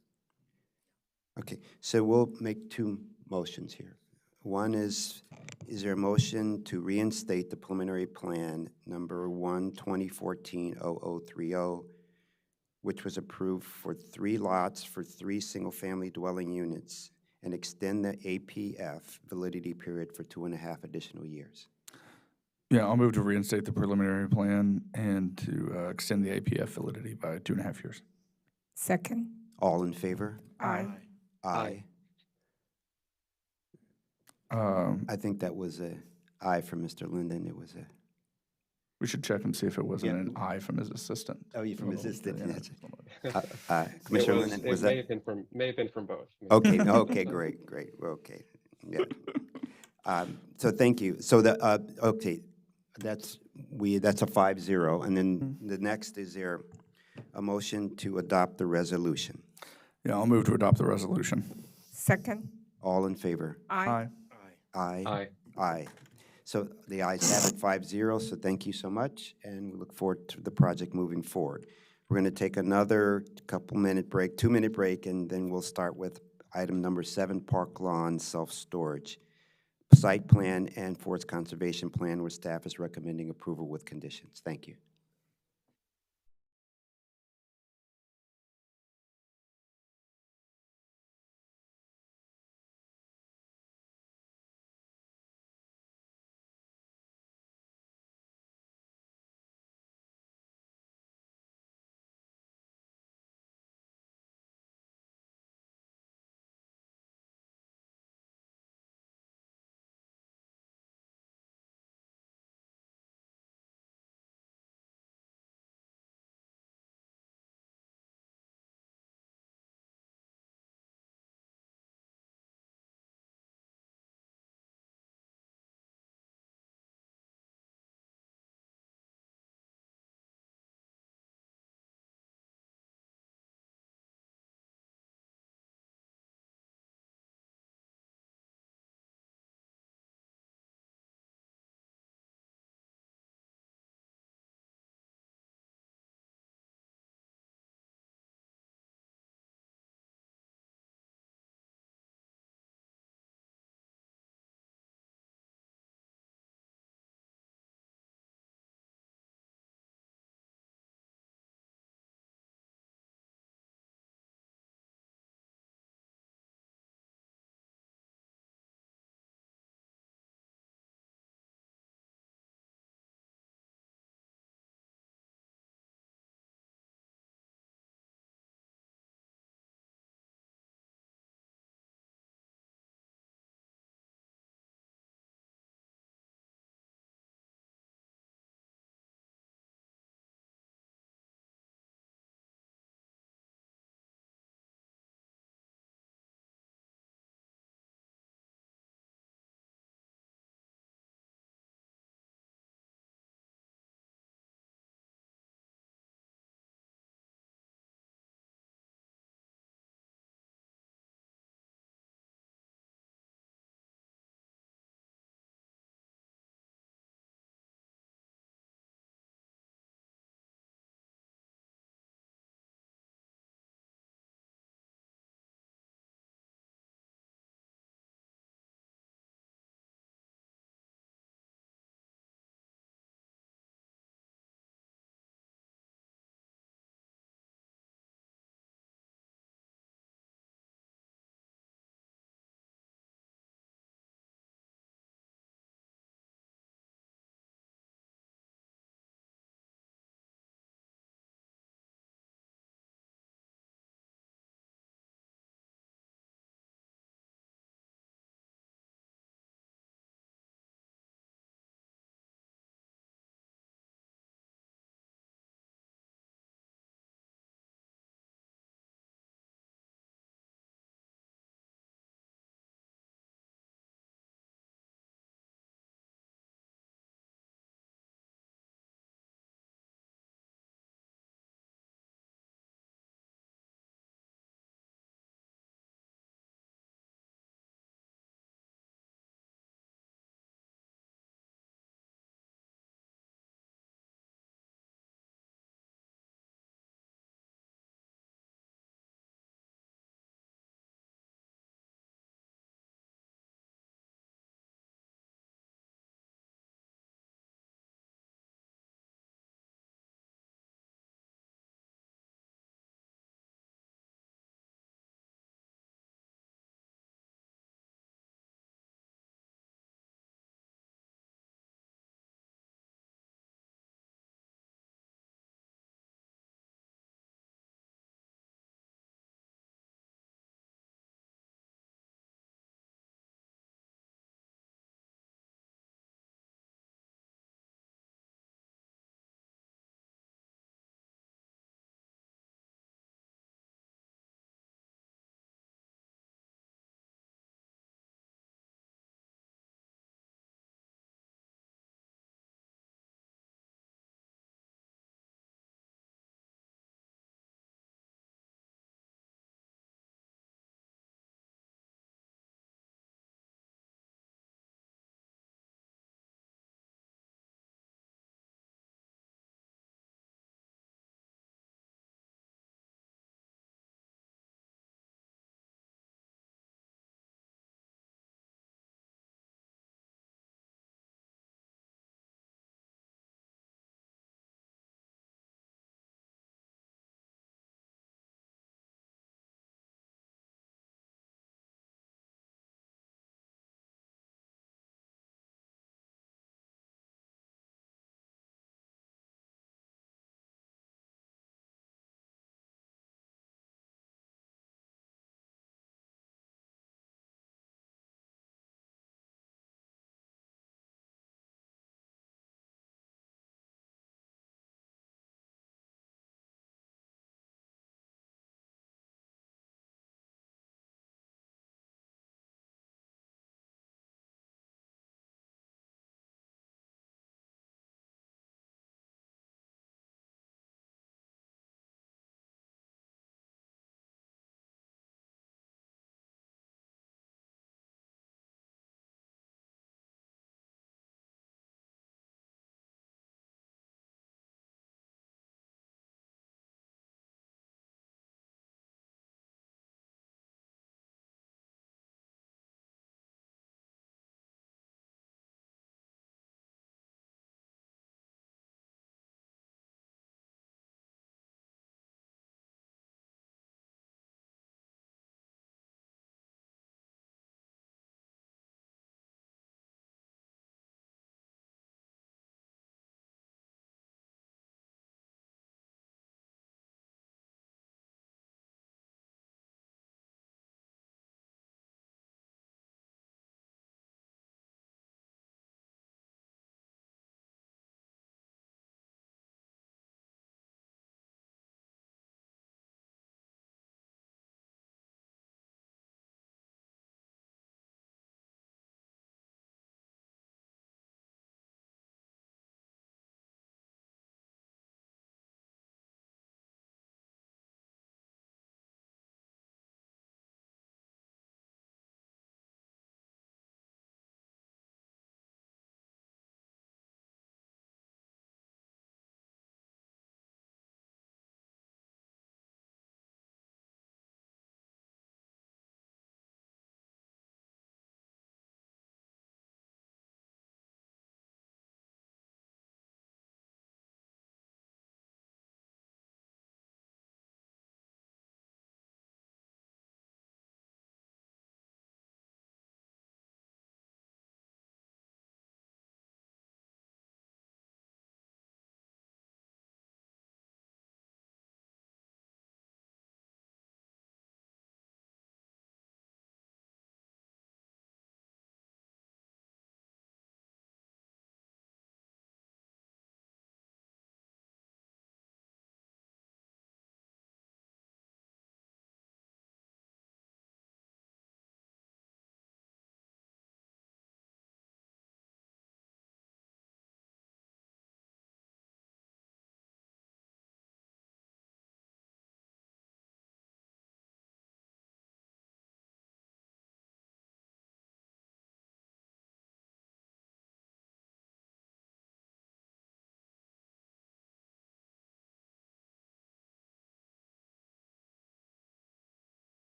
Okay, so we'll make 2 motions here. One is there a motion to reinstate the preliminary plan number 1/2014-0030, which was approved for 3 lots for 3 single-family dwelling units, and extend the APF validity period for 2.5 additional years? Yeah, I'll move to reinstate the preliminary plan and to extend the APF validity by 2.5 years. Second? All in favor? Aye. Aye. I think that was a aye from Mr. Linden. It was a, We should check and see if it wasn't Yeah. an aye from his assistant. oh, you from A little bit, assistant? yeah. That's- Commissioner Linden, was It may that? have been from both. Okay, okay, great, okay, yeah. So thank you. So okay, that's a 5-0, and then the next, is there a motion to adopt the resolution? Yeah, I'll move to adopt the resolution. Second? All in favor? Aye. Aye. Aye. Aye. So the ayes have it 5-0, so thank you so much, and we look forward to the project moving forward. We're going to take another 2-minute break, and then we'll start with item number 7, Park Lawn Self-Storage Site Plan and Forest Conservation Plan, where staff is recommending approval with conditions. Thank you.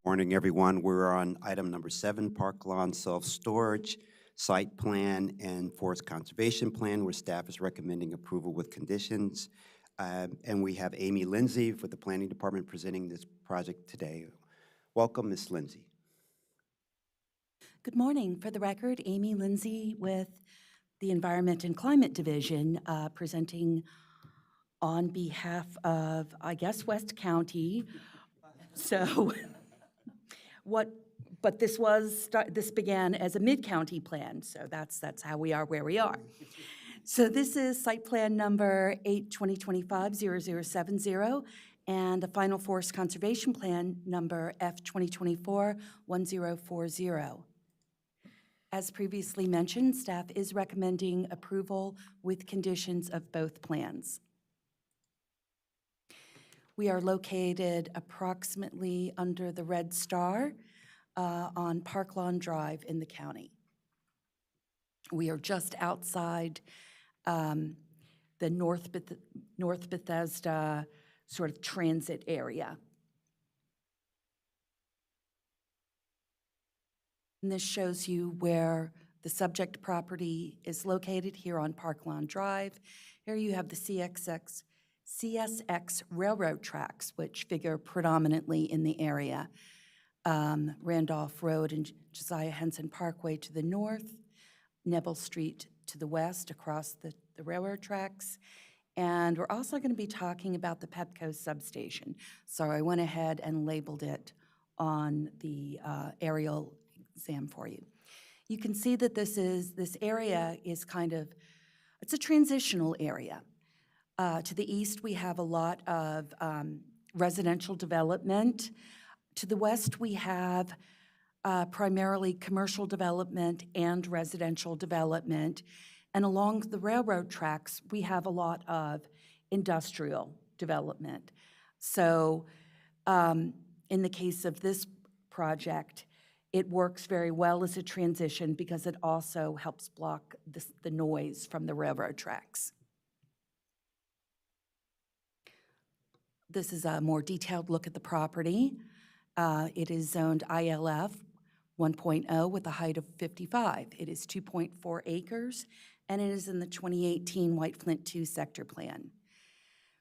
Morning, everyone. We're on item number 7, Park Lawn Self-Storage Site Plan and Forest Conservation Plan, where staff is recommending approval with conditions. And we have Amy Lindsay with the Planning Department presenting this project today. Welcome, Ms. Lindsay. Good morning. For the record, Amy Lindsay with the Environment and Climate Division, presenting on behalf of, I guess, West County. So but this began as a mid-county plan, so that's how we are where we are. So this is site plan number 8/2025-0070 and the final forest conservation plan number F/2024-1040. As previously mentioned, staff is recommending approval with conditions of both plans. We are located approximately under the red star on Park Lawn Drive in the county. We are just outside the North Bethesda sort of transit area. And this shows you where the subject property is located here on Park Lawn Drive. Here you have the CSX railroad tracks, which figure predominantly in the area. Randolph Road and Josiah Henson Parkway to the north, Neville Street to the west across the railroad tracks. And we're also going to be talking about the Pepco substation. So I went ahead and labeled it on the aerial exam for you. You can see that this area is it's a transitional area. To the east, we have a lot of residential development. To the west, we have primarily commercial development and residential development. And along the railroad tracks, we have a lot of industrial development. So in the case of this project, it works very well as a transition because it also helps block the noise from the railroad tracks. This is a more detailed look at the property. It is zoned ILF 1.0 with a height of 55. It is 2.4 acres, and it is in the 2018 White Flint 2 sector plan.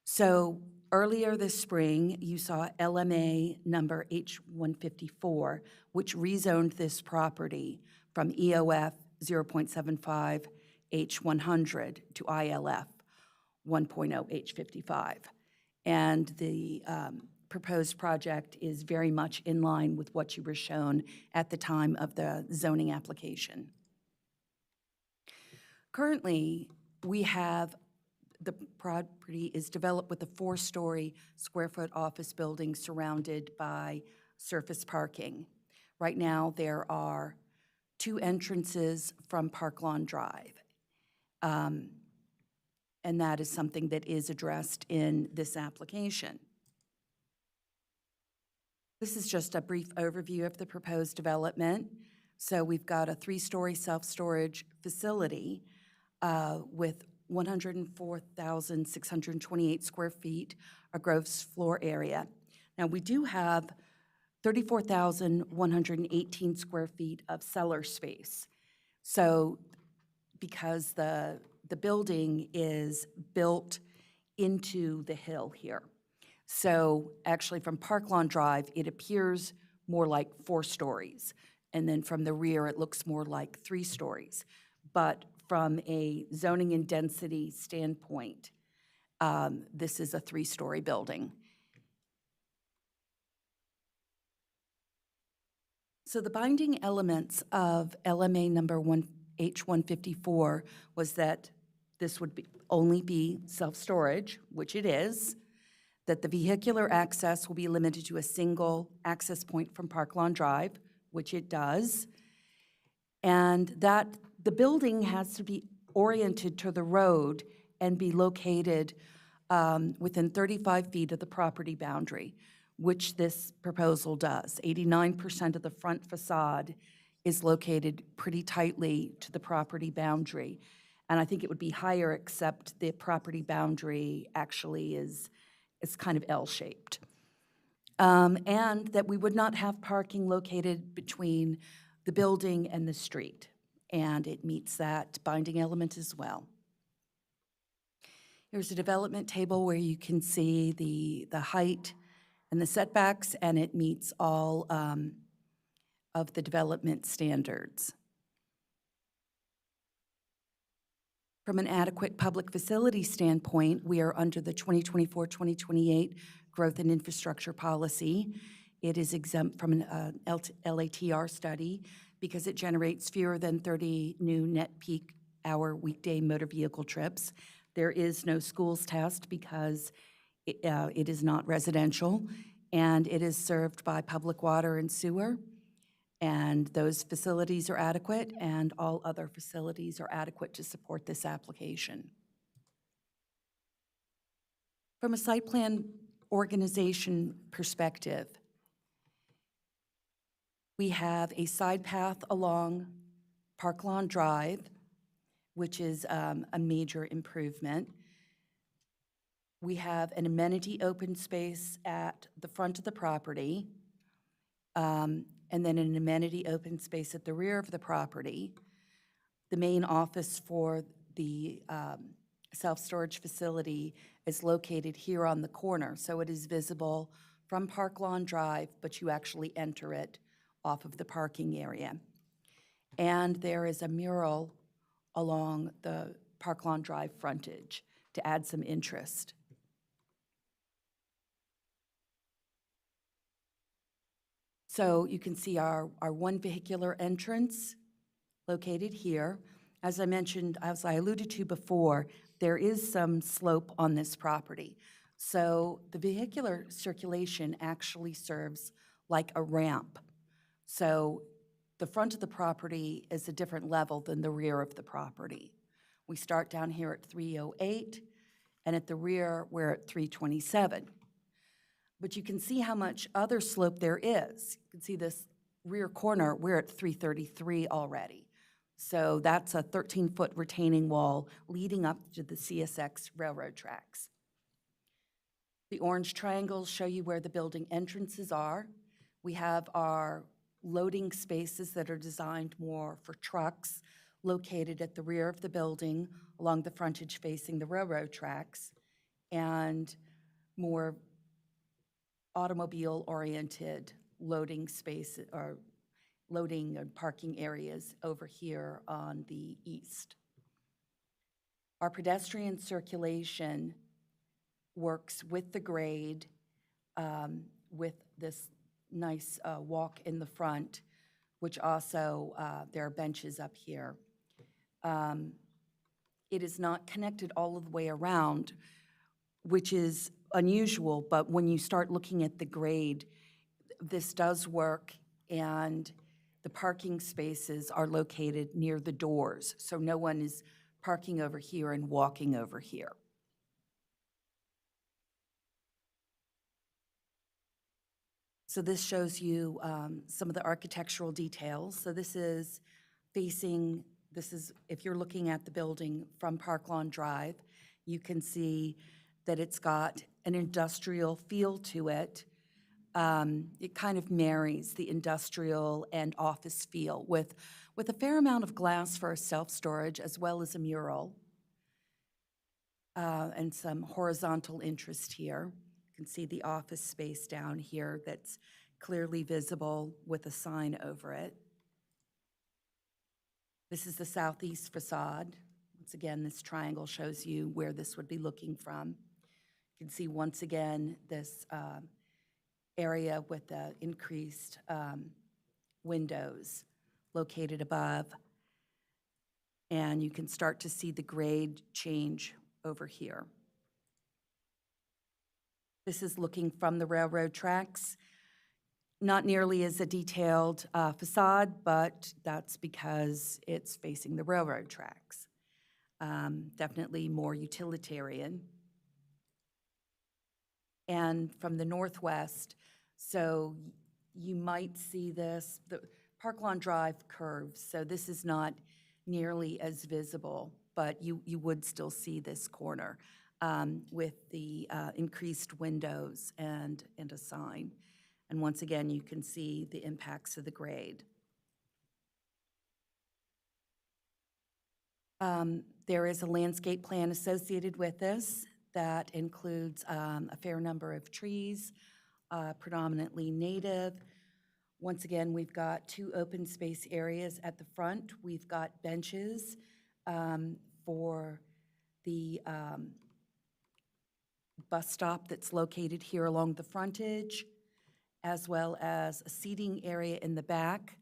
So earlier this spring, you saw LMA number H154, which rezoned this property from EOF 0.75 H100 to ILF 1.0 H55. And the proposed project is very much in line with what you were shown at the time of the zoning application. Currently, the property is developed with a 4-story square foot office building surrounded by surface parking. Right now, there are 2 entrances from Park Lawn Drive. And that is something that is addressed in this application. This is just a brief overview of the proposed development. So we've got a 3-story self-storage facility with 104,628 square feet of gross floor area. Now, we do have 34,118 square feet of cellar space. So because the building is built into the hill here. So actually from Park Lawn Drive, it appears more like 4 stories. And then from the rear, it looks more like 3 stories. But from a zoning and density standpoint, this is a 3-story building. So the binding elements of LMA number H154 was that this would only be self-storage, which it is, that the vehicular access will be limited to a single access point from Park Lawn Drive, which it does, and that the building has to be oriented to the road and be located within 35 feet of the property boundary, which this proposal does. 89% of the front facade is located pretty tightly to the property boundary. And I think it would be higher, except the property boundary actually is kind of L-shaped. and that we would not have parking located between the building and the street. And it meets that binding element as well. Here's a development table where you can see the height and the setbacks, and it meets all of the development standards. From an adequate public facility standpoint, we are under the 2024-2028 Growth and Infrastructure Policy. It is exempt from an LATR study because it generates fewer than 30 new net peak hour weekday motor vehicle trips. There is no schools test because it is not residential, and it is served by public water and sewer. And those facilities are adequate, and all other facilities are adequate to support this application. From a site plan organization perspective, we have a side path along Park Lawn Drive, which is a major improvement. We have an amenity open space at the front of the property, and then an amenity open space at the rear of the property. The main office for the self-storage facility is located here on the corner, so it is visible from Park Lawn Drive, but you actually enter it off of the parking area. And there is a mural along the Park Lawn Drive frontage to add some interest. So you can see our one vehicular entrance located here. As I mentioned, as I alluded to before, there is some slope on this property. So the vehicular circulation actually serves like a ramp. So the front of the property is a different level than the rear of the property. We start down here at 308, and at the rear, we're at 327. But you can see how much other slope there is. You can see this rear corner, we're at 333 already. So that's a 13-foot retaining wall leading up to the CSX railroad tracks. The orange triangles show you where the building entrances are. We have our loading spaces that are designed more for trucks located at the rear of the building along the frontage facing the railroad tracks, and more automobile-oriented loading space or loading and parking areas over here on the east. Our pedestrian circulation works with the grade, with this nice walk in the front, which also, there are benches up here. It is not connected all of the way around, which is unusual, but when you start looking at the grade, this does work, and the parking spaces are located near the doors, so no one is parking over here and walking over here. So this shows you some of the architectural details. So this is facing, if you're looking at the building from Park Lawn Drive, you can see that it's got an industrial feel to it. It kind of marries the industrial and office feel with a fair amount of glass for self-storage as well as a mural and some horizontal interest here. You can see the office space down here that's clearly visible with a sign over it. This is the southeast facade. Once again, this triangle shows you where this would be looking from. You can see once again this area with the increased windows located above. And you can start to see the grade change over here. This is looking from the railroad tracks. Not nearly as a detailed facade, but that's because it's facing the railroad tracks. Definitely more utilitarian. And from the northwest, so you might see this, the Park Lawn Drive curves, so this is not nearly as visible, but you would still see this corner. with the increased windows and a sign. And once again, you can see the impacts of the grade. There is a landscape plan associated with this that includes a fair number of trees, predominantly native. Once again, we've got 2 open space areas at the front. We've got benches for the bus stop that's located here along the frontage, as well as a seating area in the back,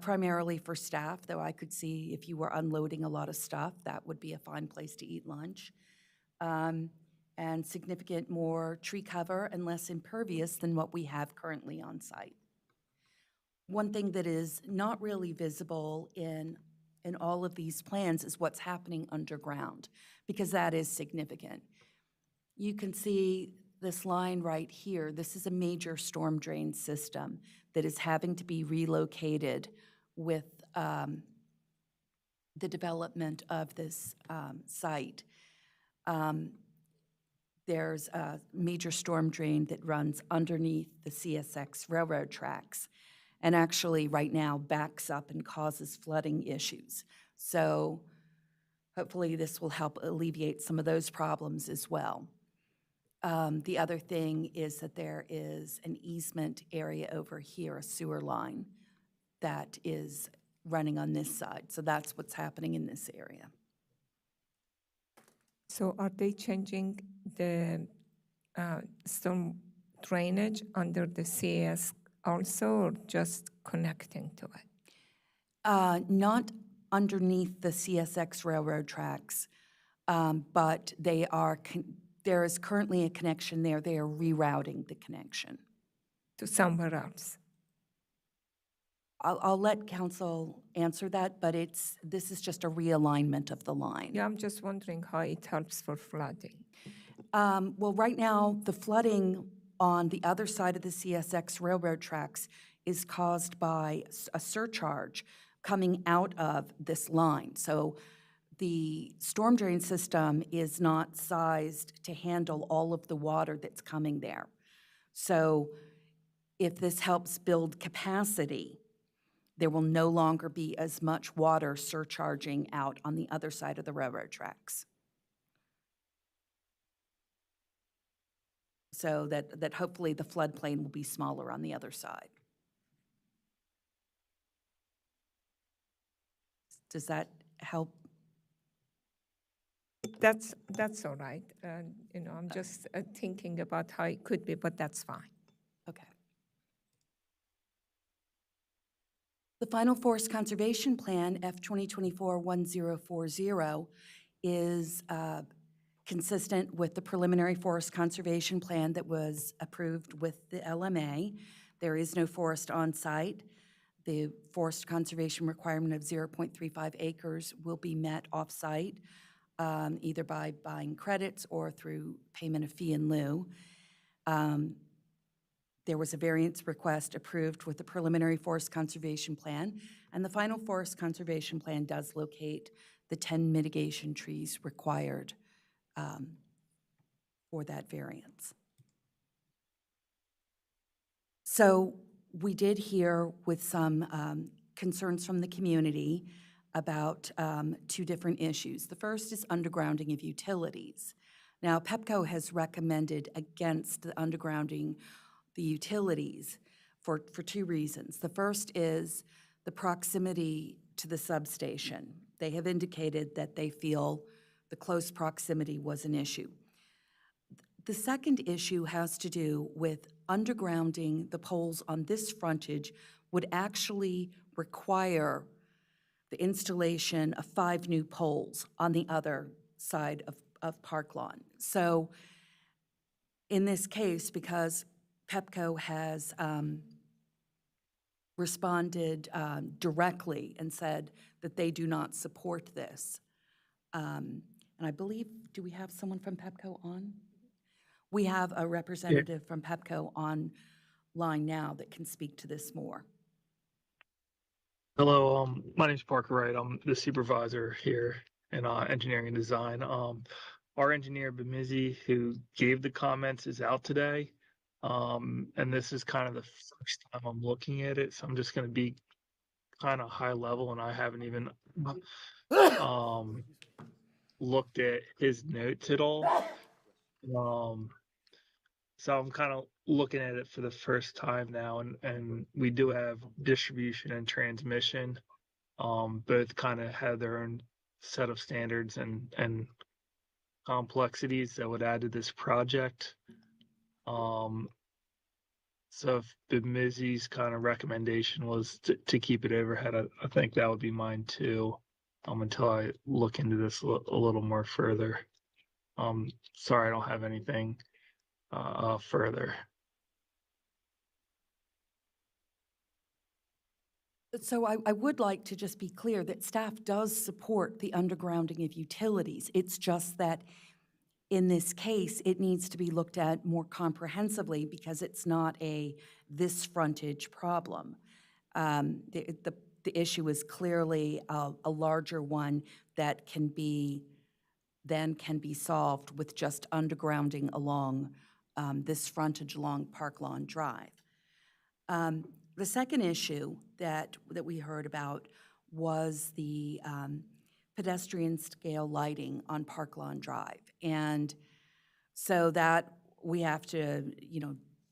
primarily for staff, though I could see if you were unloading a lot of stuff, that would be a fine place to eat lunch. And significant more tree cover and less impervious than what we have currently on site. One thing that is not really visible in all of these plans is what's happening underground, because that is significant. You can see this line right here. This is a major storm drain system that is having to be relocated with the development of this site. There's a major storm drain that runs underneath the CSX railroad tracks, and actually right now backs up and causes flooding issues. So hopefully this will help alleviate some of those problems as well. The other thing is that there is an easement area over here, a sewer line, that is running on this side. So that's what's happening in this area. So are they changing the storm drainage under the CS also, or just connecting to it? Not underneath the CSX railroad tracks, but they are, there is currently a connection there. They are rerouting the connection. To somewhere else? I'll let council answer that, but this is just a realignment of the line. Yeah, I'm just wondering how it helps for flooding. Well, right now, the flooding on the other side of the CSX railroad tracks is caused by a surcharge coming out of this line. So the storm drain system is not sized to handle all of the water that's coming there. So if this helps build capacity, there will no longer be as much water surcharging out on the other side of the railroad tracks. So that hopefully the floodplain will be smaller on the other side. Does that help? That's all right. I'm just thinking about how it could be, but that's fine. Okay. The final Forest Conservation Plan, F 2024-1040, is consistent with the preliminary forest conservation plan that was approved with the LMA. There is no forest on site. The forest conservation requirement of 0.35 acres will be met off-site, either by buying credits or through payment of fee in lieu. There was a variance request approved with the preliminary forest conservation plan, and the final forest conservation plan does locate the 10 mitigation trees required for that variance. So we did hear with some concerns from the community about 2 different issues. The first is undergrounding of utilities. Now, PEPCO has recommended against the undergrounding the utilities for 2 reasons. The first is the proximity to the substation. They have indicated that they feel the close proximity was an issue. The second issue has to do with undergrounding the poles on this frontage would actually require the installation of 5 new poles on the other side of Park Lawn. So in this case, because PEPCO has responded directly and said that they do not support this. And I believe, do we have someone from PEPCO on? We have a representative from PEPCO online now that can speak to this more. Hello, my name's Parker Wright. I'm the supervisor here in engineering and design. our engineer Bemizzi, who gave the comments, is out today. And this is kind of the first time I'm looking at it, so I'm just going to be kind of high level, and I haven't even um, looked at his notes at all. So I'm kind of looking at it for the first time now, and we do have distribution and transmission. Both kind of have their own set of standards and complexities that would add to this project. So if Bemizzi's kind of recommendation was to keep it overhead, I think that would be mine too. Until I look into this a little more further. Sorry, I don't have anything further. So I would like to just be clear that staff does support the undergrounding of utilities. It's just that in this case, it needs to be looked at more comprehensively because it's not this frontage problem. The issue is clearly a larger one that can be solved with just undergrounding along this frontage along Park Lawn Drive. The second issue that we heard about was the pedestrian scale lighting on Park Lawn Drive. And so that we have to,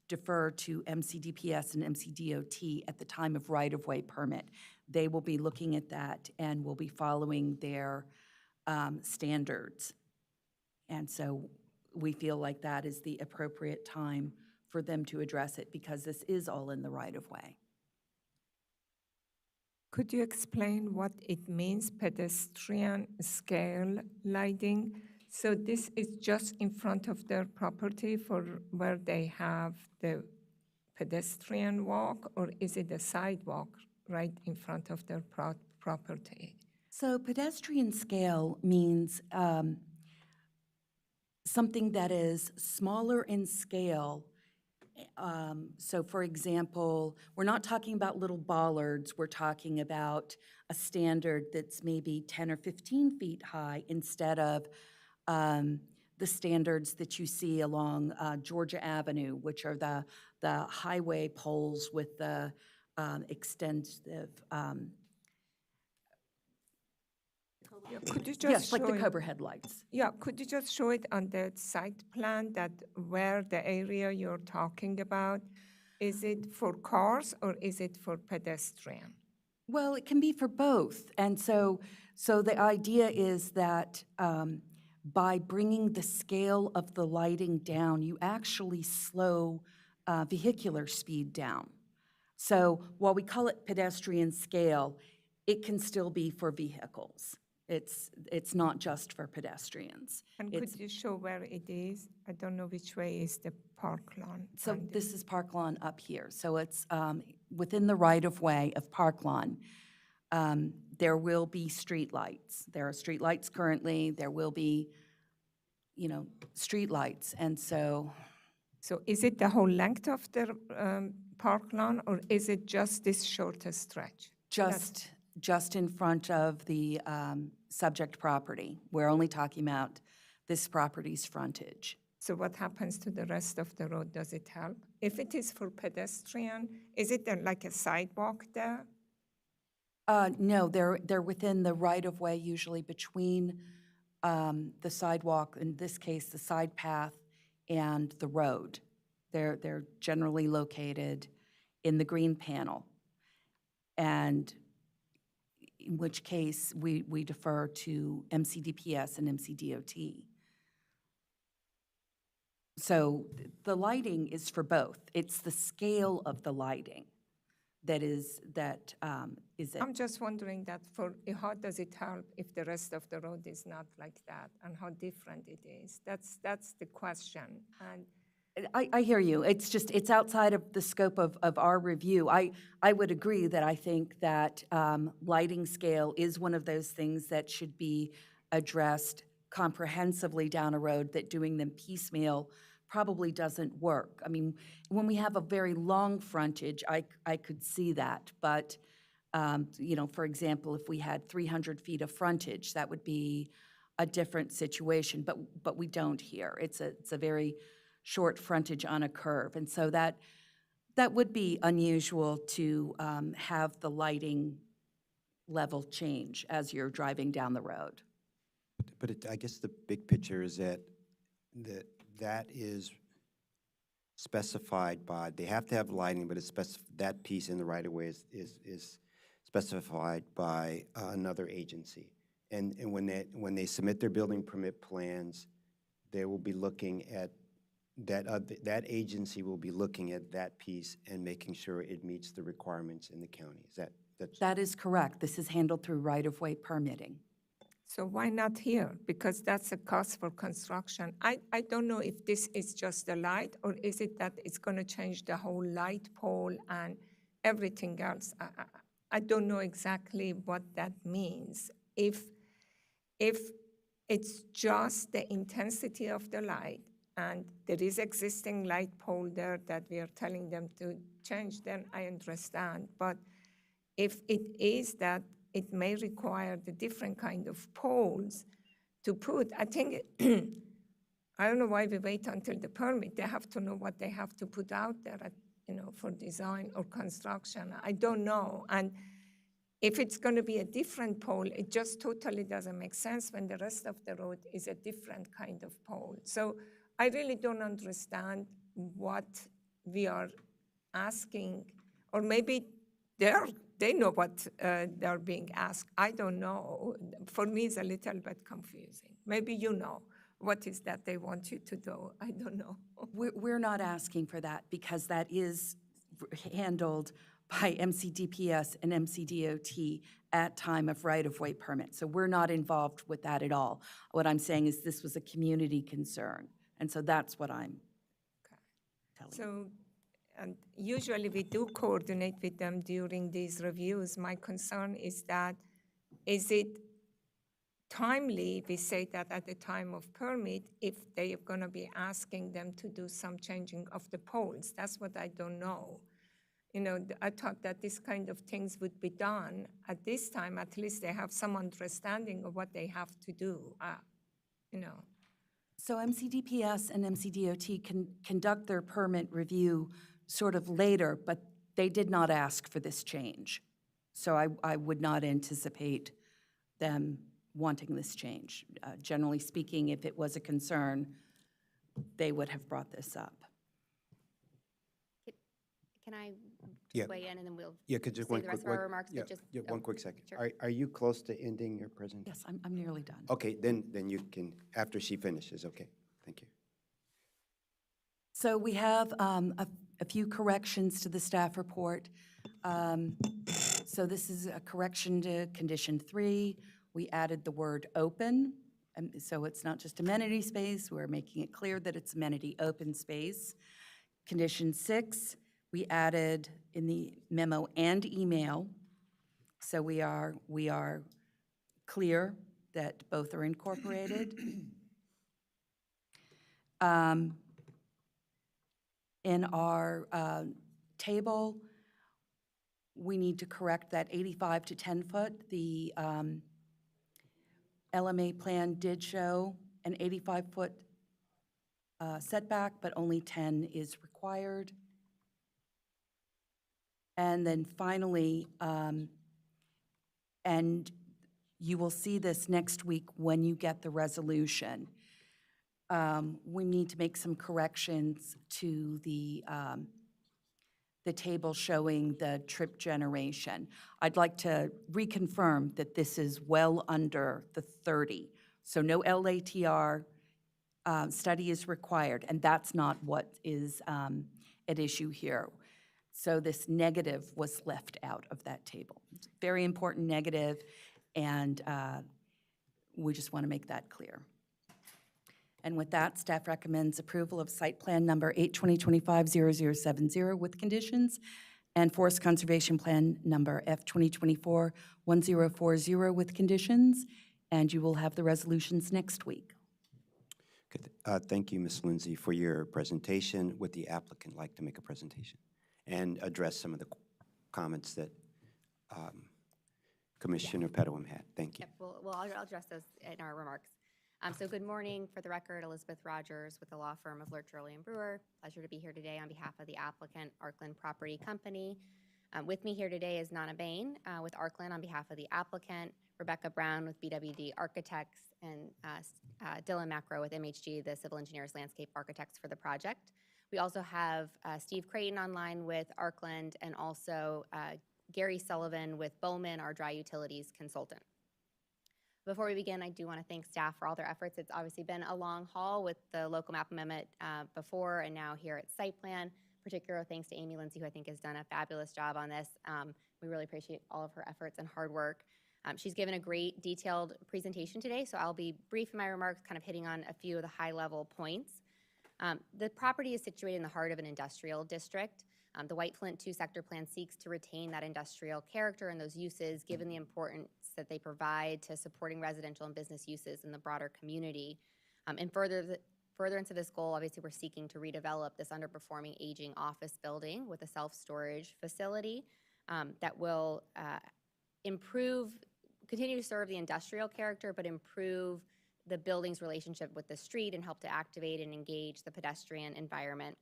defer to MCDPS and MCDOT at the time of right-of-way permit. They will be looking at that and will be following their standards. And so we feel like that is the appropriate time for them to address it because this is all in the right-of-way. Could you explain what it means, pedestrian scale lighting? So this is just in front of their property for where they have the pedestrian walk, or is it a sidewalk right in front of their property? So pedestrian scale means something that is smaller in scale. So for example, we're not talking about little bollards, we're talking about a standard that's maybe 10 or 15 feet high instead of the standards that you see along Georgia Avenue, which are the highway poles with the extensive, Could you just yes, like show the it? Cobra headlights. Yeah, could you just show it on the site plan that where the area you're talking about, is it for cars or is it for pedestrian? Well, it can be for both. And so the idea is that by bringing the scale of the lighting down, you actually slow vehicular speed down. So while we call it pedestrian scale, it can still be for vehicles. It's not just for pedestrians. And could you show where it is? I don't know which way is the park lawn. So on this is Park Lawn up here. So it's within the right-of-way of Park Lawn. There will be streetlights. There are streetlights currently. There will be, streetlights. And so So is it the whole length of the park lawn, or is it just this shorter stretch? just in front of the subject property. We're only talking about this property's frontage. So what happens to the rest of the road? Does it help? If it is for pedestrian, is it like a sidewalk there? No, they're within the right-of-way, usually between the sidewalk, in this case, the side path, and the road. They're generally located in the green panel. And in which case, we defer to MCDPS and MCDOT. So the lighting is for both. It's the scale of the lighting that is it. I'm just wondering that how does it help if the rest of the road is not like that, and how different it is? That's the question. And I hear you. It's outside of the scope of our review. I would agree that I think that lighting scale is one of those things that should be addressed comprehensively down a road, that doing them piecemeal probably doesn't work. I mean, when we have a very long frontage, I could see that. But, for example, if we had 300 feet of frontage, that would be a different situation, but we don't here. It's a very short frontage on a curve, and so that would be unusual to have the lighting level change as you're driving down the road. But I guess the big picture is that that is specified by, they have to have lighting, but it's that piece in the right-of-way is specified by another agency. And when they submit their building permit plans, they will be looking at, that agency will be looking at that piece and making sure it meets the requirements in the county. That is correct. This is handled through right-of-way permitting. So why not here? Because that's a cost for construction. I don't know if this is just the light, or is it that it's going to change the whole light pole and everything else? I don't know exactly what that means. If it's just the intensity of the light and there is existing light pole there that we are telling them to change, then I understand. But if it is that it may require the different kind of poles to put, I think, I don't know why we wait until the permit. They have to know what they have to put out there, for design or construction. I don't know. And if it's going to be a different pole, it just totally doesn't make sense when the rest of the road is a different kind of pole. So I really don't understand what we are asking, or maybe they know what they're being asked. I don't know. For me, it's a little bit confusing. Maybe you know. What is that they want you to do? I don't know. We're not asking for that because that is handled by MCDPS and MCDOT at time of right-of-way permit. So we're not involved with that at all. What I'm saying is this was a community concern, and so that's what I'm telling you. So, and usually we do coordinate with them during these reviews. My concern is that, is it timely, we say that at the time of permit, if they are going to be asking them to do some changing of the poles? That's what I don't know. I thought that this kind of things would be done at this time. At least they have some understanding of what they have to do, So MCDPS and MCDOT can conduct their permit review sort of later, but they did not ask for this change. So I would not anticipate them wanting this change. Generally speaking, if it was a concern, they would have brought this up. Can I Yeah. just weigh in and then we'll Yeah, could just say one the rest quick, of our remarks? yeah, But just yeah, one quick second. Sure. Are you close to ending your presentation? Yes, I'm nearly done. Okay, then you can, after she finishes, okay. Thank you. So we have a few corrections to the staff report. So this is a correction to condition 3. We added the word open, and so it's not just amenity space. We're making it clear that it's amenity open space. Condition 6, we added in the memo and email. So we are clear that both are incorporated. In our table, we need to correct that 85 to 10 foot. The LMA plan did show an 85-foot setback, but only 10 is required. And then finally, and you will see this next week when you get the resolution, we need to make some corrections to the table showing the trip generation. I'd like to reconfirm that this is well under the 30. So no LATR study is required, and that's not what is at issue here. So this negative was left out of that table. Very important negative, and we just want to make that clear. And with that, staff recommends approval of site plan number 8/2025-0070 with conditions, and forest conservation plan number F/2024-1040 with conditions, and you will have the resolutions next week. Good. Thank you, Ms. Lindsay, for your presentation. Would the applicant like to make a presentation and address some of the comments that Commissioner Pedawam had? Thank you. Yep, well, I'll address those in our remarks. So good morning. For the record, Elizabeth Rogers with the law firm of Lurch, Early and Brewer. Pleasure to be here today on behalf of the applicant, Arkland Property Company. With me here today is Nana Bain with Arkland on behalf of the applicant, Rebecca Brown with BWD Architects, and Dylan Macro with MHG, the civil engineers, landscape architects for the project. We also have Steve Creighton online with Arkland, and also Gary Sullivan with Bowman, our dry utilities consultant. Before we begin, I do want to thank staff for all their efforts. It's obviously been a long haul with the local map amendment before and now here at site plan. Particular thanks to Amy Lindsay, who I think has done a fabulous job on this. We really appreciate all of her efforts and hard work. She's given a great detailed presentation today, so I'll be brief in my remarks, kind of hitting on a few of the high-level points. The property is situated in the heart of an industrial district. The White Flint 2 sector plan seeks to retain that industrial character and those uses, given the importance that they provide to supporting residential and business uses in the broader community. And furtherance of this goal, obviously, we're seeking to redevelop this underperforming aging office building with a self-storage facility that will continue to serve the industrial character, but improve the building's relationship with the street and help to activate and engage the pedestrian environment.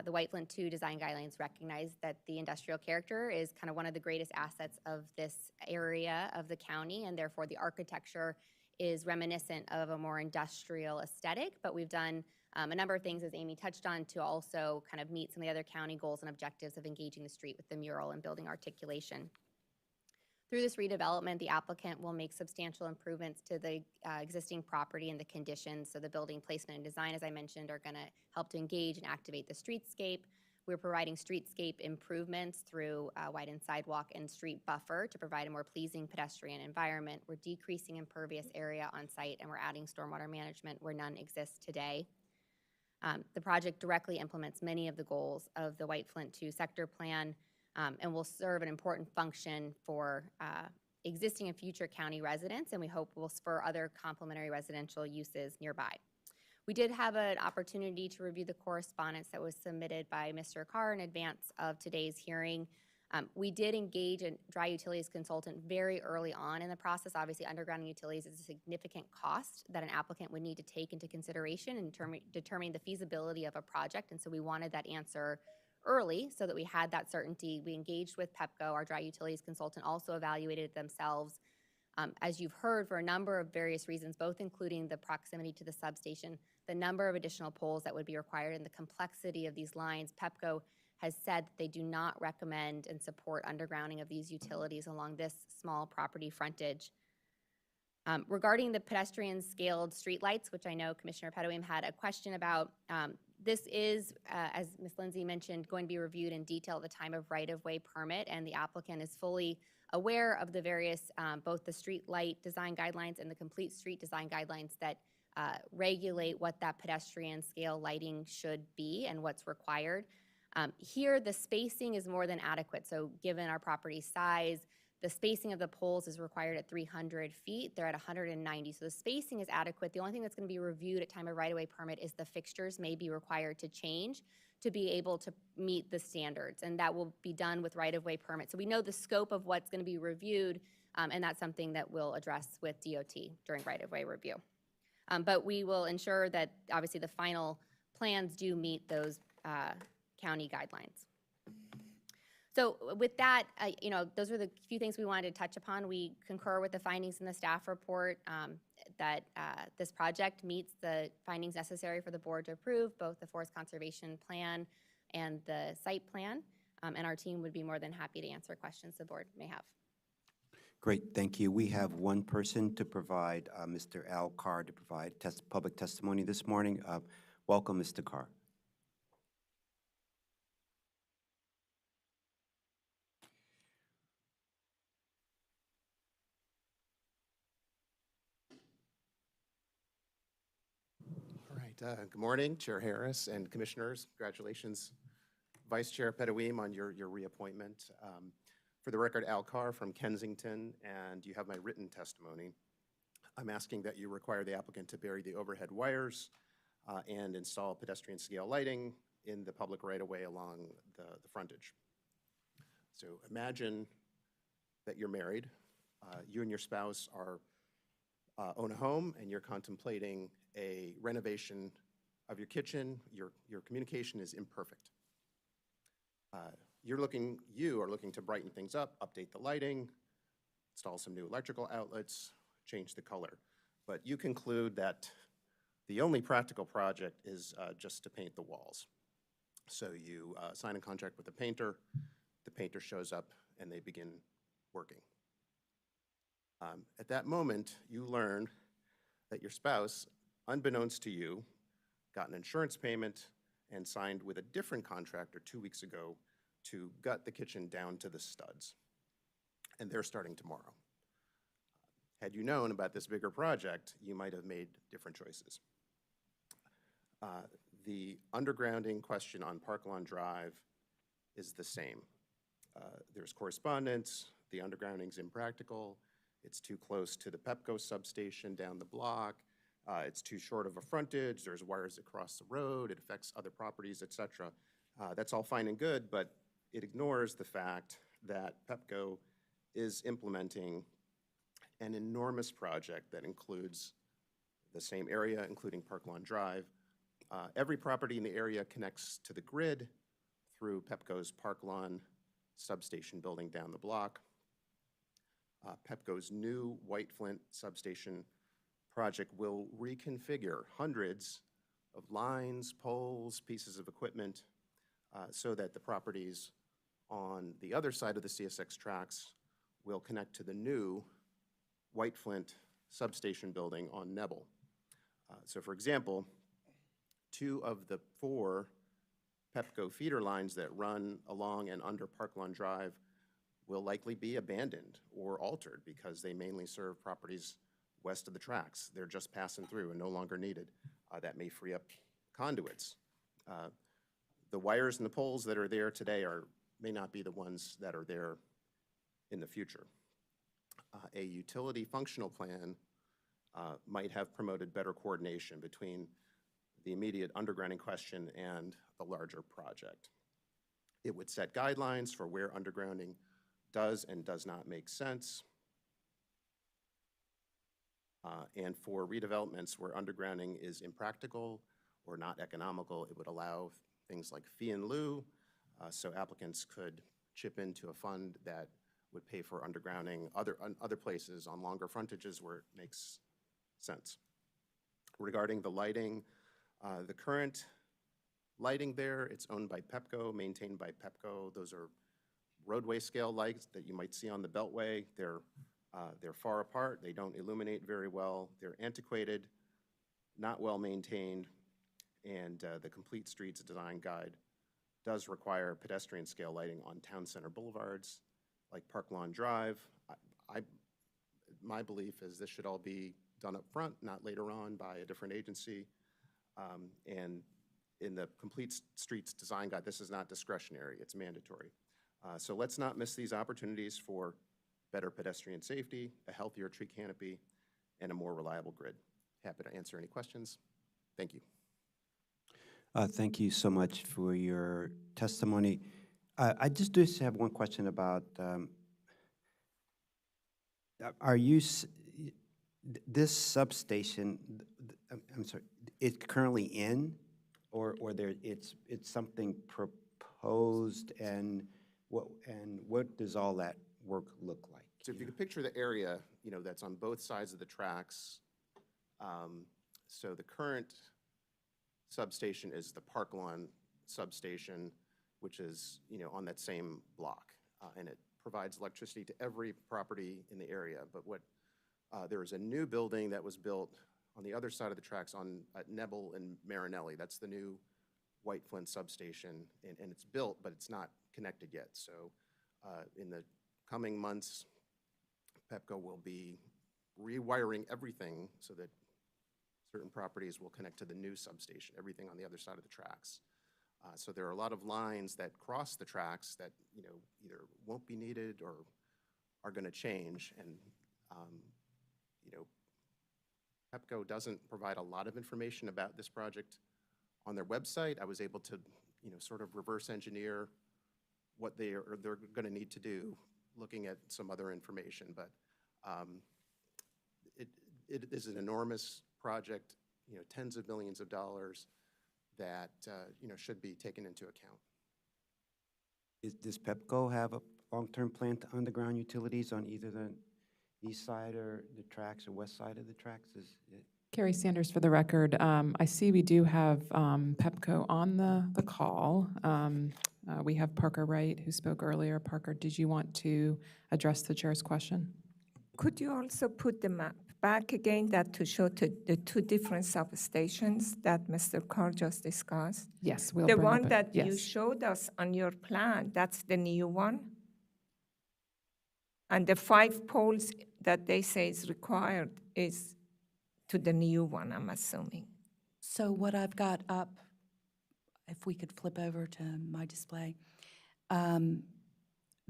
The White Flint 2 design guidelines recognize that the industrial character is kind of one of the greatest assets of this area of the county, and therefore the architecture is reminiscent of a more industrial aesthetic, but we've done a number of things, as Amy touched on, to also kind of meet some of the other county goals and objectives of engaging the street with the mural and building articulation. Through this redevelopment, the applicant will make substantial improvements to the existing property and the conditions. So the building placement and design, as I mentioned, are going to help to engage and activate the streetscape. We're providing streetscape improvements through widened sidewalk and street buffer to provide a more pleasing pedestrian environment. We're decreasing impervious area on site, and we're adding stormwater management where none exists today. The project directly implements many of the goals of the White Flint 2 sector plan, and will serve an important function for existing and future county residents, and we hope will spur other complementary residential uses nearby. We did have an opportunity to review the correspondence that was submitted by Mr. Carr in advance of today's hearing. We did engage a dry utilities consultant very early on in the process. Obviously, undergrounding utilities is a significant cost that an applicant would need to take into consideration in determining the feasibility of a project, and so we wanted that answer early so that we had that certainty. We engaged with PEPCO, our dry utilities consultant, also evaluated it themselves. As you've heard, for a number of various reasons, both including the proximity to the substation, the number of additional poles that would be required, and the complexity of these lines, PEPCO has said that they do not recommend and support undergrounding of these utilities along this small property frontage. Regarding the pedestrian scaled streetlights, which I know Commissioner Pedoeem had a question about, this is, as Ms. Lindsay mentioned, going to be reviewed in detail at the time of right-of-way permit, and the applicant is fully aware of the various, both the street light design guidelines and the complete street design guidelines that regulate what that pedestrian scale lighting should be and what's required. Here, the spacing is more than adequate. So given our property size, the spacing of the poles is required at 300 feet. They're at 190, so the spacing is adequate. The only thing that's going to be reviewed at time of right-of-way permit is the fixtures may be required to change to be able to meet the standards, and that will be done with right-of-way permit. So we know the scope of what's going to be reviewed, and that's something that we'll address with DOT during right-of-way review. But we will ensure that, obviously, the final plans do meet those county guidelines. So with that, those are the few things we wanted to touch upon. We concur with the findings in the staff report that this project meets the findings necessary for the board to approve, both the forest conservation plan and the site plan. And our team would be more than happy to answer questions the board may have. Great, thank you. We have one person to provide, Mr. Al Carr, to provide public testimony this morning. Welcome, Mr. Carr. Good morning, Chair Harris and Commissioners. Congratulations, Vice Chair Pedoeem, on your reappointment. For the record, Al Carr from Kensington, and you have my written testimony. I'm asking that you require the applicant to bury the overhead wires and install pedestrian scale lighting in the public right-of-way along the frontage. So imagine that you're married. You and your spouse are own a home and you're contemplating a renovation of your kitchen, your communication is imperfect. You are looking to brighten things up, update the lighting, install some new electrical outlets, change the color. But you conclude that the only practical project is just to paint the walls. So you sign a contract with the painter shows up, and they begin working. At that moment, you learn that your spouse, unbeknownst to you, got an insurance payment and signed with a different contractor 2 weeks ago to gut the kitchen down to the studs. And they're starting tomorrow. Had you known about this bigger project, you might have made different choices. The undergrounding question on Park Lawn Drive is the same. There's correspondence, the undergrounding's impractical, it's too close to the Pepco substation down the block, it's too short of a frontage, there's wires across the road, it affects other properties, et cetera. That's all fine and good, but it ignores the fact that Pepco is implementing an enormous project that includes the same area, including Park Lawn Drive. Every property in the area connects to the grid through Pepco's Park Lawn substation building down the block. Pepco's new White Flint substation project will reconfigure hundreds of lines, poles, pieces of equipment so that the properties on the other side of the CSX tracks will connect to the new White Flint substation building on Nebel. So for example, 2 of the 4 Pepco feeder lines that run along and under Park Lawn Drive will likely be abandoned or altered because they mainly serve properties west of the tracks. They're just passing through and no longer needed. That may free up conduits. The wires and the poles that are there today may not be the ones that are there in the future. A utility functional plan might have promoted better coordination between the immediate undergrounding question and the larger project. It would set guidelines for where undergrounding does and does not make sense. And for redevelopments where undergrounding is impractical or not economical, it would allow things like fee in lieu, so applicants could chip into a fund that would pay for undergrounding other places on longer frontages where it makes sense. Regarding the lighting, the current lighting there, it's owned by Pepco, maintained by Pepco. Those are roadway scale lights that you might see on the Beltway. They're far apart. They don't illuminate very well. They're antiquated, not well maintained, and the Complete Streets Design Guide does require pedestrian scale lighting on town center boulevards like Park Lawn Drive. My belief is this should all be done up front, not later on by a different agency. And in the Complete Streets Design Guide, this is not discretionary, it's mandatory. So let's not miss these opportunities for better pedestrian safety, a healthier tree canopy, and a more reliable grid. Happy to answer any questions. Thank you. Thank you so much for your testimony. I just do have one question about, are you, this substation, I'm sorry, it's currently in, or it's something proposed, and what does all that work look like? So if you could picture the area, that's on both sides of the tracks. So the current substation is the Park Lawn substation, which is, on that same block, and it provides electricity to every property in the area. But there is a new building that was built on the other side of the tracks at Nebel and Marinelli. That's the new White Flint substation, and it's built, but it's not connected yet. So in the coming months, Pepco will be rewiring everything so that certain properties will connect to the new substation, everything on the other side of the tracks. So there are a lot of lines that cross the tracks that either won't be needed or are going to change. And Pepco doesn't provide a lot of information about this project on their website. I was able to sort of reverse engineer what they're going to need to do, looking at some other information. But it is an enormous project, tens of millions of dollars that, should be taken into account. Does Pepco have a long-term plan to underground utilities on either the east side or the tracks or west side of the tracks? Carrie Sanders for the record. I see we do have Pepco on the call. We have Parker Wright, who spoke earlier. Parker, did you want to address the chair's question? Could you also put the map back again, that to show the two different substations that Mr. Carr just discussed? Yes, we'll The bring up one a- that you yes. showed us on your plan, that's the new one? And the 5 poles that they say is required is to the new one, I'm assuming. So what I've got up, if we could flip over to my display,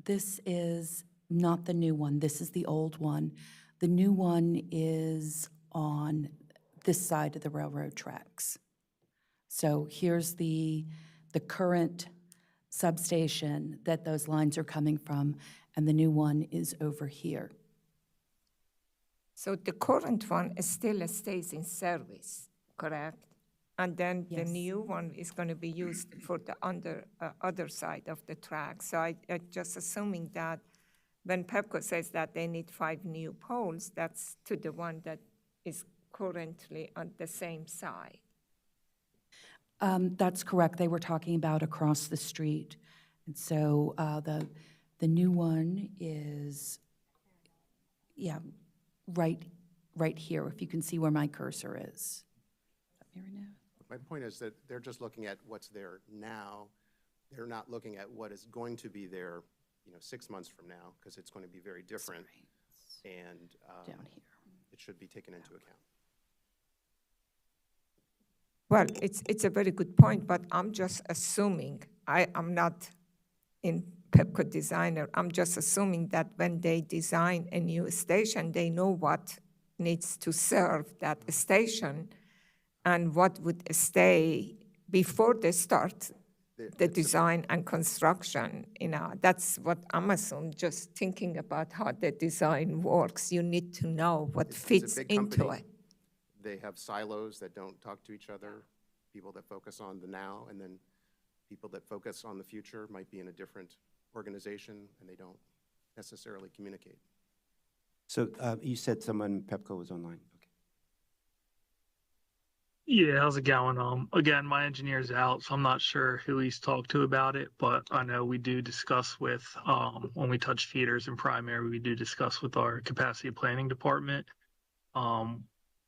this is not the new one. This is the old one. The new one is on this side of the railroad tracks. So here's the current substation that those lines are coming from, and the new one is over here. So the current one still stays in service, correct? And then the Yes. new one is going to be used for the other side of the track. So I just assuming that when Pepco says that they need 5 new poles, that's to the one that is currently on the same side. That's correct. They were talking about across the street. And so the new one is, yeah, right here, if you can see where my cursor is. My point is that they're just looking at what's there now. They're not looking at what is going to be there, 6 months from now, because it's going to be very different. And Down here. it should be taken into account. Well, it's a very good point, but I'm just assuming, I'm not in Pepco designer, I'm just assuming that when they design a new station, they know what needs to serve that station and what would stay before they start the design and construction. That's what I'm assuming, just thinking about how the design works. You need to know what It's a fits big into company. it. They have silos that don't talk to each other, people that focus on the now, and then people that focus on the future might be in a different organization, and they don't necessarily communicate. So you said someone, Pepco was online. Okay. Yeah, how's it going? Again, my engineer's out, so I'm not sure who he's talked to about it, but I know we do discuss with, when we touch feeders in primary, we do discuss with our capacity planning department,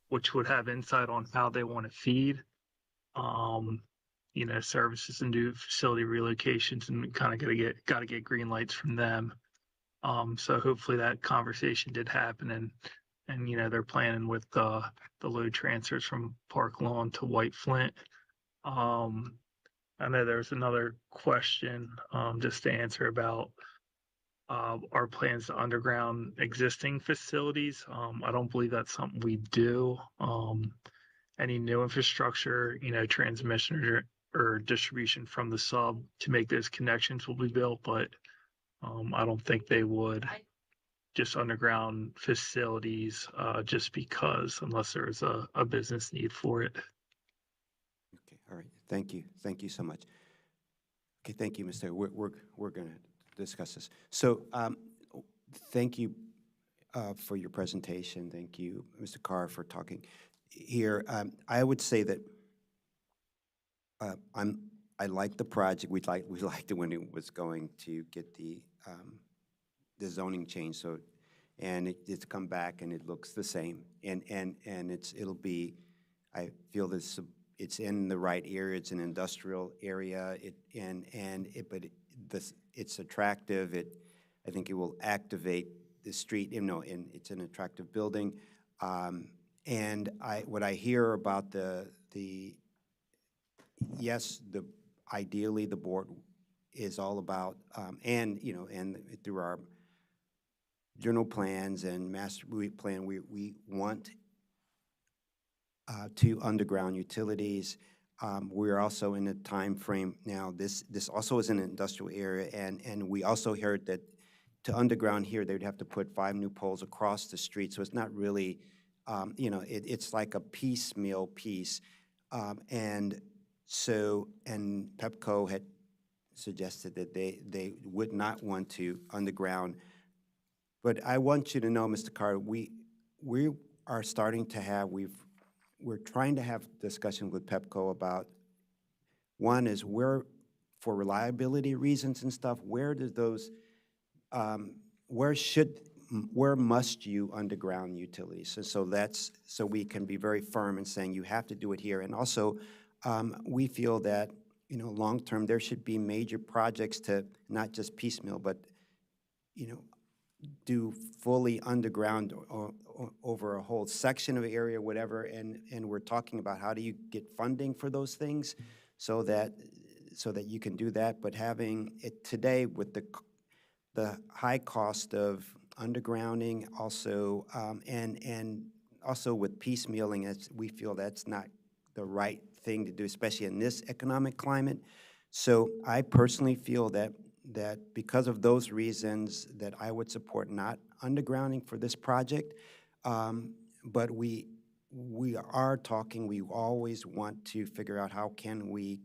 which would have insight on how they want to feed, services and do facility relocations, and kind of got to get green lights from them. So hopefully that conversation did happen, and they're planning with the load transfers from Park Lawn to White Flint. I know there's another question just to answer about our plans to underground existing facilities. I don't believe that's something we do. Any new infrastructure, transmission or distribution from the sub to make those connections will be built, but I don't think they would just underground facilities just because, unless there's a business need for it. Okay, all right. Thank you. Thank you so much. Okay, thank you, Mr. We're going to discuss this. So thank you for your presentation. Thank you, Mr. Carr, for talking here. I would say that I like the project. We liked it when it was going to get the zoning change. So, and it's come back and it looks the same. And it'll be. I feel this. It's in the right area. It's an industrial area. It's attractive. I think it will activate the street. And it's an attractive building. And what I hear about ideally the board is all about, and through our general plans and master plan, we want to underground utilities. We're also in a time frame now. This also is an industrial area, and we also heard that to underground here, they'd have to put 5 new poles across the street. So it's not really You know, it's like a piecemeal piece. And so, and Pepco had suggested that they would not want to underground. But I want you to know, Mr. Carter, we are starting to have, we're trying to have discussion with Pepco about, one is where, for reliability reasons and stuff, where does those, where should, where must you underground utilities? And so that's, so we can be very firm in saying you have to do it here. And also, we feel that, you know, long-term, there should be major projects to not just piecemeal, but, you know, do fully underground or over a whole section of area, whatever, and we're talking about how do you get funding for those things so that you can do that. But having it today with the high cost of undergrounding, also and also with piecemealing, we feel that's not the right thing to do, especially in this economic climate. So I personally feel that because of those reasons, that I would support not undergrounding for this project. But we are talking, we always want to figure out how can we,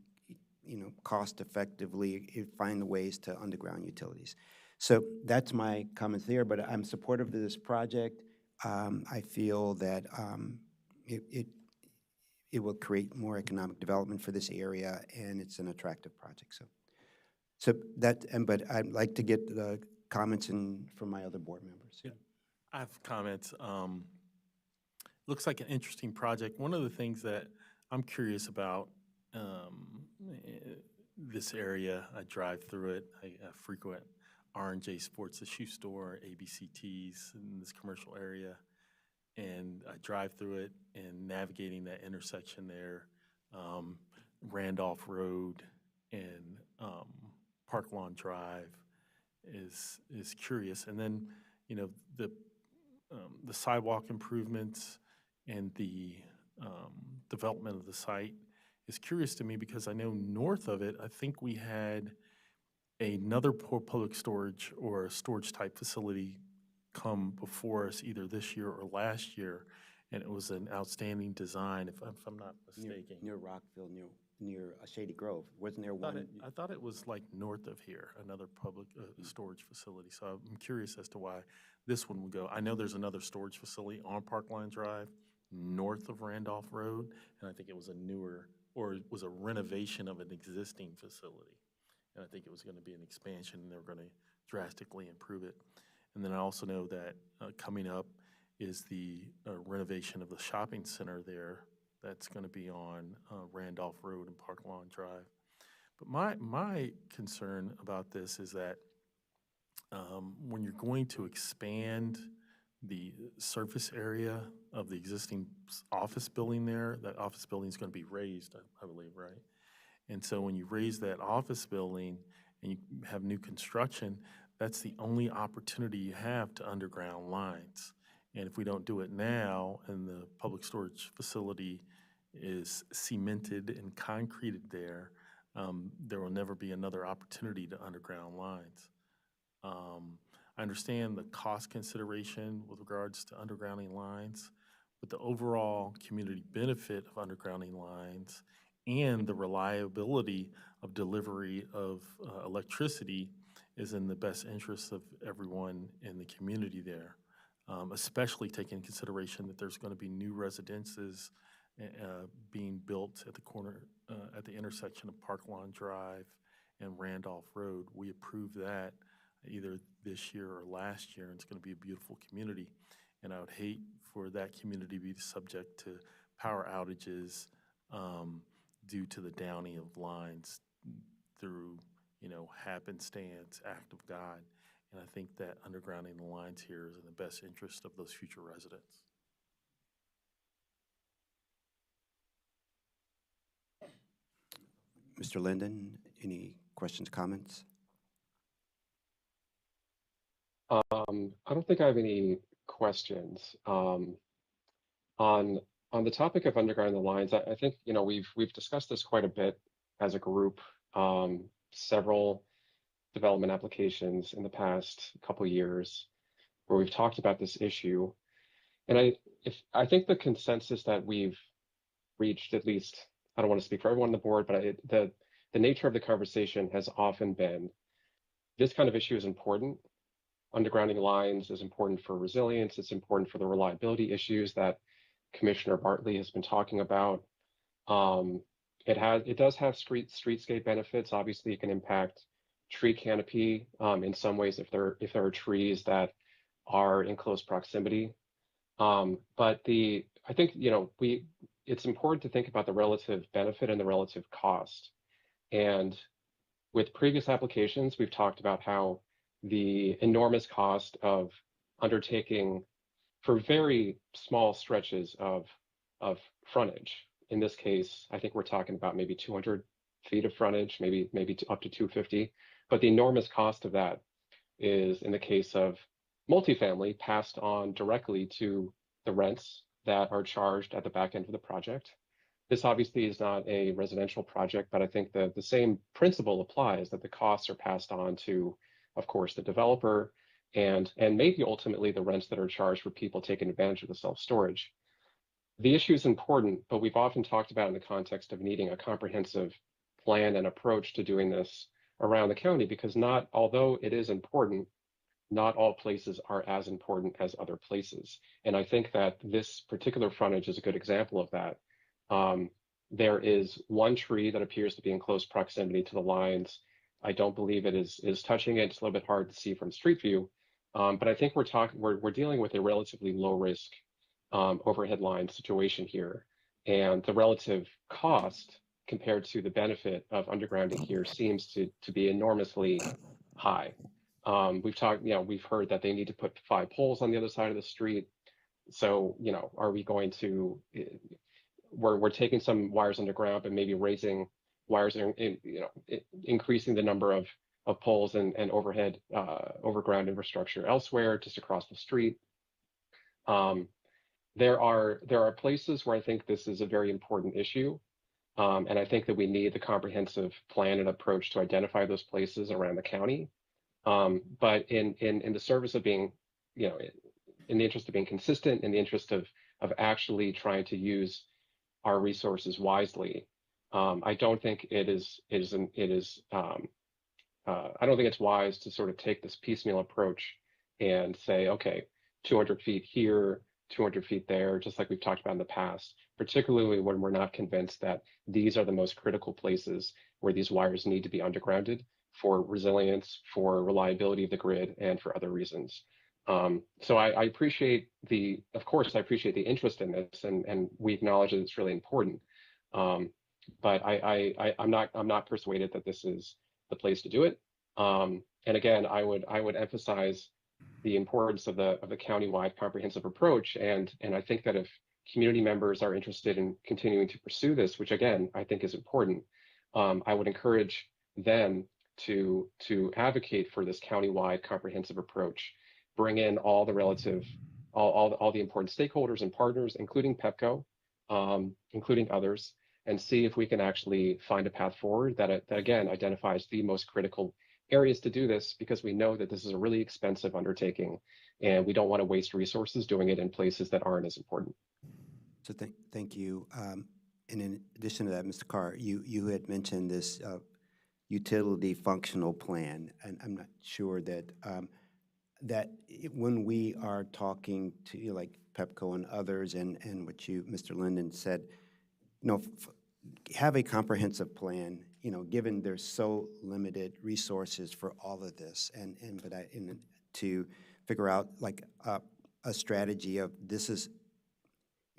you know, cost effectively find ways to underground utilities. So that's my comments there, but I'm supportive of this project. I feel that it will create more economic development for this area, and it's an attractive project. So that, but I'd like to get the comments from my other board members. Yeah, I have comments. Looks like an interesting project. One of the things that I'm curious about this area, I drive through it. I frequent R&J Sports, the shoe store, ABCTs in this commercial area, and I drive through it and navigating that intersection there, Randolph Road and Park Lawn Drive is curious. And then, you know, the sidewalk improvements and the development of the site is curious to me because I know north of it, I think we had another public storage or a storage type facility come before us either this year or last year, and it was an outstanding design, if I'm not mistaken. Near Rockville, near Shady Grove. Wasn't there one? I thought it was like north of here, another public storage facility. So I'm curious as to why this one would go. I know there's another storage facility on Parkline Drive, north of Randolph Road, and I think it was a newer, or it was a renovation of an existing facility. And I think it was going to be an expansion, and they were going to drastically improve it. And then I also know that coming up is the renovation of the shopping center there. That's going to be on Randolph Road and Park Lawn Drive. But my concern about this is that when you're going to expand the surface area of the existing office building there, that office building is going to be raised, I believe, right? And so when you raise that office building and you have new construction, that's the only opportunity you have to underground lines. And if we don't do it now and the public storage facility is cemented and concreted there, there will never be another opportunity to underground lines. I understand the cost consideration with regards to undergrounding lines, but the overall community benefit of undergrounding lines and the reliability of delivery of electricity is in the best interest of everyone in the community there, especially taking into consideration that there's going to be new residences being built at the corner, at the intersection of Park Lawn Drive and Randolph Road. We approved that either this year or last year, and it's going to be a beautiful community. And I would hate for that community to be subject to power outages due to the downing of lines through, you know, happenstance, act of God. And I think that undergrounding the lines here is in the best interest of those future residents. Mr. Linden, any questions, comments? I don't think I have any questions. On the topic of undergrounding the lines, I think, you know, we've discussed this quite a bit as a group. Several development applications in the past couple years where we've talked about this issue. And I think the consensus that we've reached, at least, I don't want to speak for everyone on the board, but the nature of the conversation has often been this kind of issue is important. Undergrounding lines is important for resilience. It's important for the reliability issues that Commissioner Bartley has been talking about. It does have streetscape benefits. Obviously, it can impact tree canopy in some ways if there are trees that are in close proximity. But I think it's important to think about the relative benefit and the relative cost. And with previous applications, we've talked about how the enormous cost of undertaking for very small stretches of frontage. In this case, I think we're talking about maybe 200 feet of frontage, maybe up to 250. But the enormous cost of that is, in the case of multifamily, passed on directly to the rents that are charged at the back end of the project. This obviously is not a residential project, but I think the same principle applies, that the costs are passed on to, of course, the developer and maybe ultimately the rents that are charged for people taking advantage of the self-storage. The issue is important, but we've often talked about in the context of needing a comprehensive plan and approach to doing this around the county, because although it is important, not all places are as important as other places. And I think that this particular frontage is a good example of that. There is one tree that appears to be in close proximity to the lines. I don't believe it is touching it. It's a little bit hard to see from street view. But I think we're dealing with a relatively low risk overhead line situation here. And the relative cost compared to the benefit of undergrounding here seems to be enormously high. We've heard that they need to put 5 poles on the other side of the street. So, are we going to, we're taking some wires underground, but maybe raising wires, increasing the number of poles and overground infrastructure elsewhere, just across the street. There are places where I think this is a very important issue. And I think that we need the comprehensive plan and approach to identify those places around the county. But in the service of being, in the interest of being consistent, in the interest of actually trying to use our resources wisely, I don't think I don't think it's wise to sort of take this piecemeal approach and say, okay, 200 feet here, 200 feet there, just like we've talked about in the past, particularly when we're not convinced that these are the most critical places where these wires need to be undergrounded for resilience, for reliability of the grid, and for other reasons. So I appreciate of course, I appreciate the interest in this, and we acknowledge that it's really important. But I'm not persuaded that this is the place to do it. And again, I would emphasize the importance of the countywide comprehensive approach. And I think that if community members are interested in continuing to pursue this, which again, I think is important, I would encourage them to advocate for this countywide comprehensive approach, bring in all the important stakeholders and partners, including PEPCO, including others, and see if we can actually find a path forward that again identifies the most critical areas to do this, because we know that this is a really expensive undertaking and we don't want to waste resources doing it in places that aren't as important. So thank you. And in addition to that, Mr. Carr, you had mentioned this utility functional plan, and I'm not sure that when we are talking to like PEPCO and others, and what Mr. Linden said, have a comprehensive plan. Given there's so limited resources for all of this, but to figure out like a strategy of this is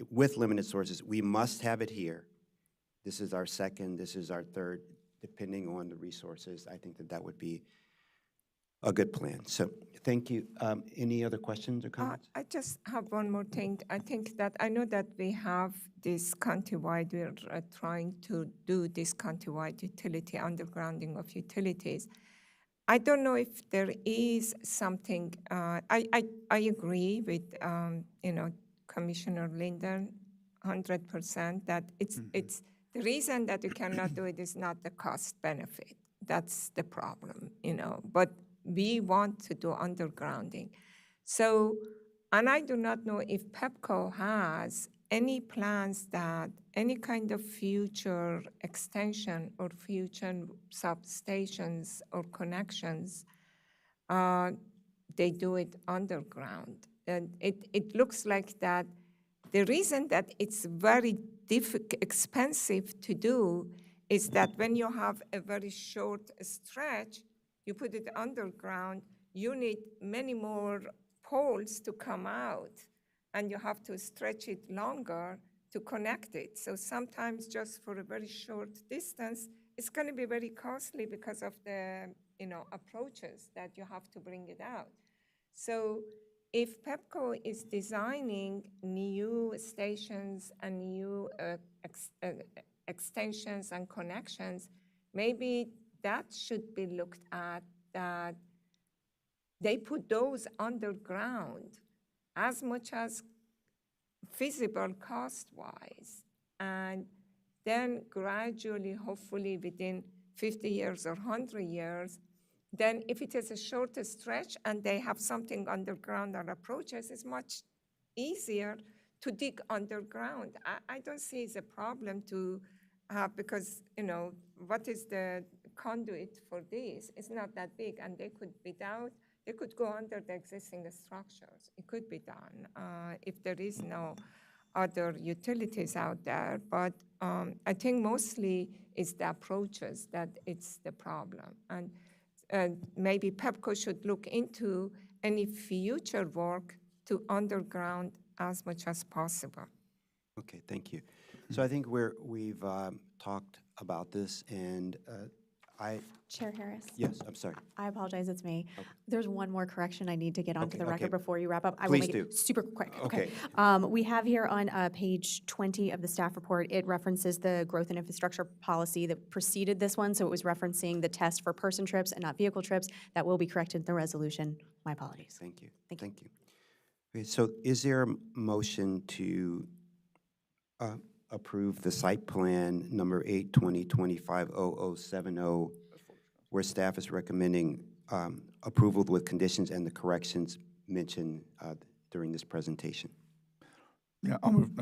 with limited sources, we must have it here. This is our second, this is our third, depending on the resources. I think that would be a good plan. So thank you. Any other questions or comments? I just have one more thing. I know that we have this countywide, we're trying to do this countywide utility, undergrounding of utilities. I don't know if there is something, I agree with, Commissioner Linden, 100%, that it's the reason that you cannot do it is not the cost benefit. That's the problem, but we want to do undergrounding. So And I do not know if Pepco has any plans that any kind of future extension or future substations or connections, they do it underground. And it looks like that the reason that it's very expensive to do is that when you have a very short stretch, you put it underground, you need many more poles to come out, and you have to stretch it longer to connect it. So sometimes just for a very short distance, it's going to be very costly because of the approaches that you have to bring it out. So if Pepco is designing new stations and new extensions and connections, maybe that should be looked at, that they put those underground as much as feasible cost-wise, and then gradually, hopefully within 50 years or 100 years, then if it is a shorter stretch and they have something underground or approaches, it's much easier to dig underground. I don't see it's a problem to have, because, what is the conduit for this? It's not that big, and they could go under the existing structures. It could be done if there is no other utilities out there. But I think mostly it's the approaches that it's the problem. And maybe Pepco should look into any future work to underground as much as possible. Okay, thank you. So I think we've talked about this, and Chair Harris? yes, I'm sorry. I apologize, it's me. There's one more correction I need to get onto Okay, the record okay. before you wrap up. I will Please make do. it super quick. Okay. We have here on page 20 of the staff report, it references the growth and infrastructure policy that preceded this one, so it was referencing the test for person trips and not vehicle trips. That will be corrected in the resolution. My apologies. Thank you. Thank you. Okay, so is there a motion to approve the site plan number 8/2025-0070, where staff is recommending approval with conditions and the corrections mentioned during this presentation? Yeah, I'll move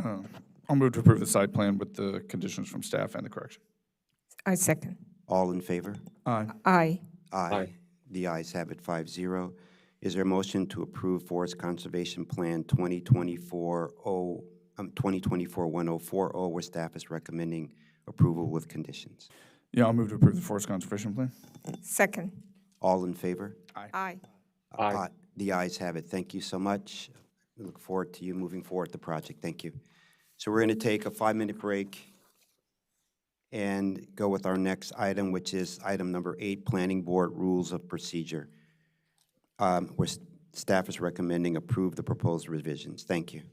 to approve the site plan with the conditions from staff and the correction. I second. All in favor? Aye. Aye. Aye. The ayes have it 5-0. Is there a motion to approve Forest Conservation Plan 2024-1040, where staff is recommending approval with conditions? Yeah, I'll move to approve the forest conservation plan. Second. All in favor? Aye. Aye. The ayes have it. Thank you so much. We look forward to you moving forward with the project. Thank you. So we're going to take a 5-minute break and go with our next item, which is item number 8, Planning Board Rules of Procedure, where staff is recommending approve the proposed revisions. Thank you.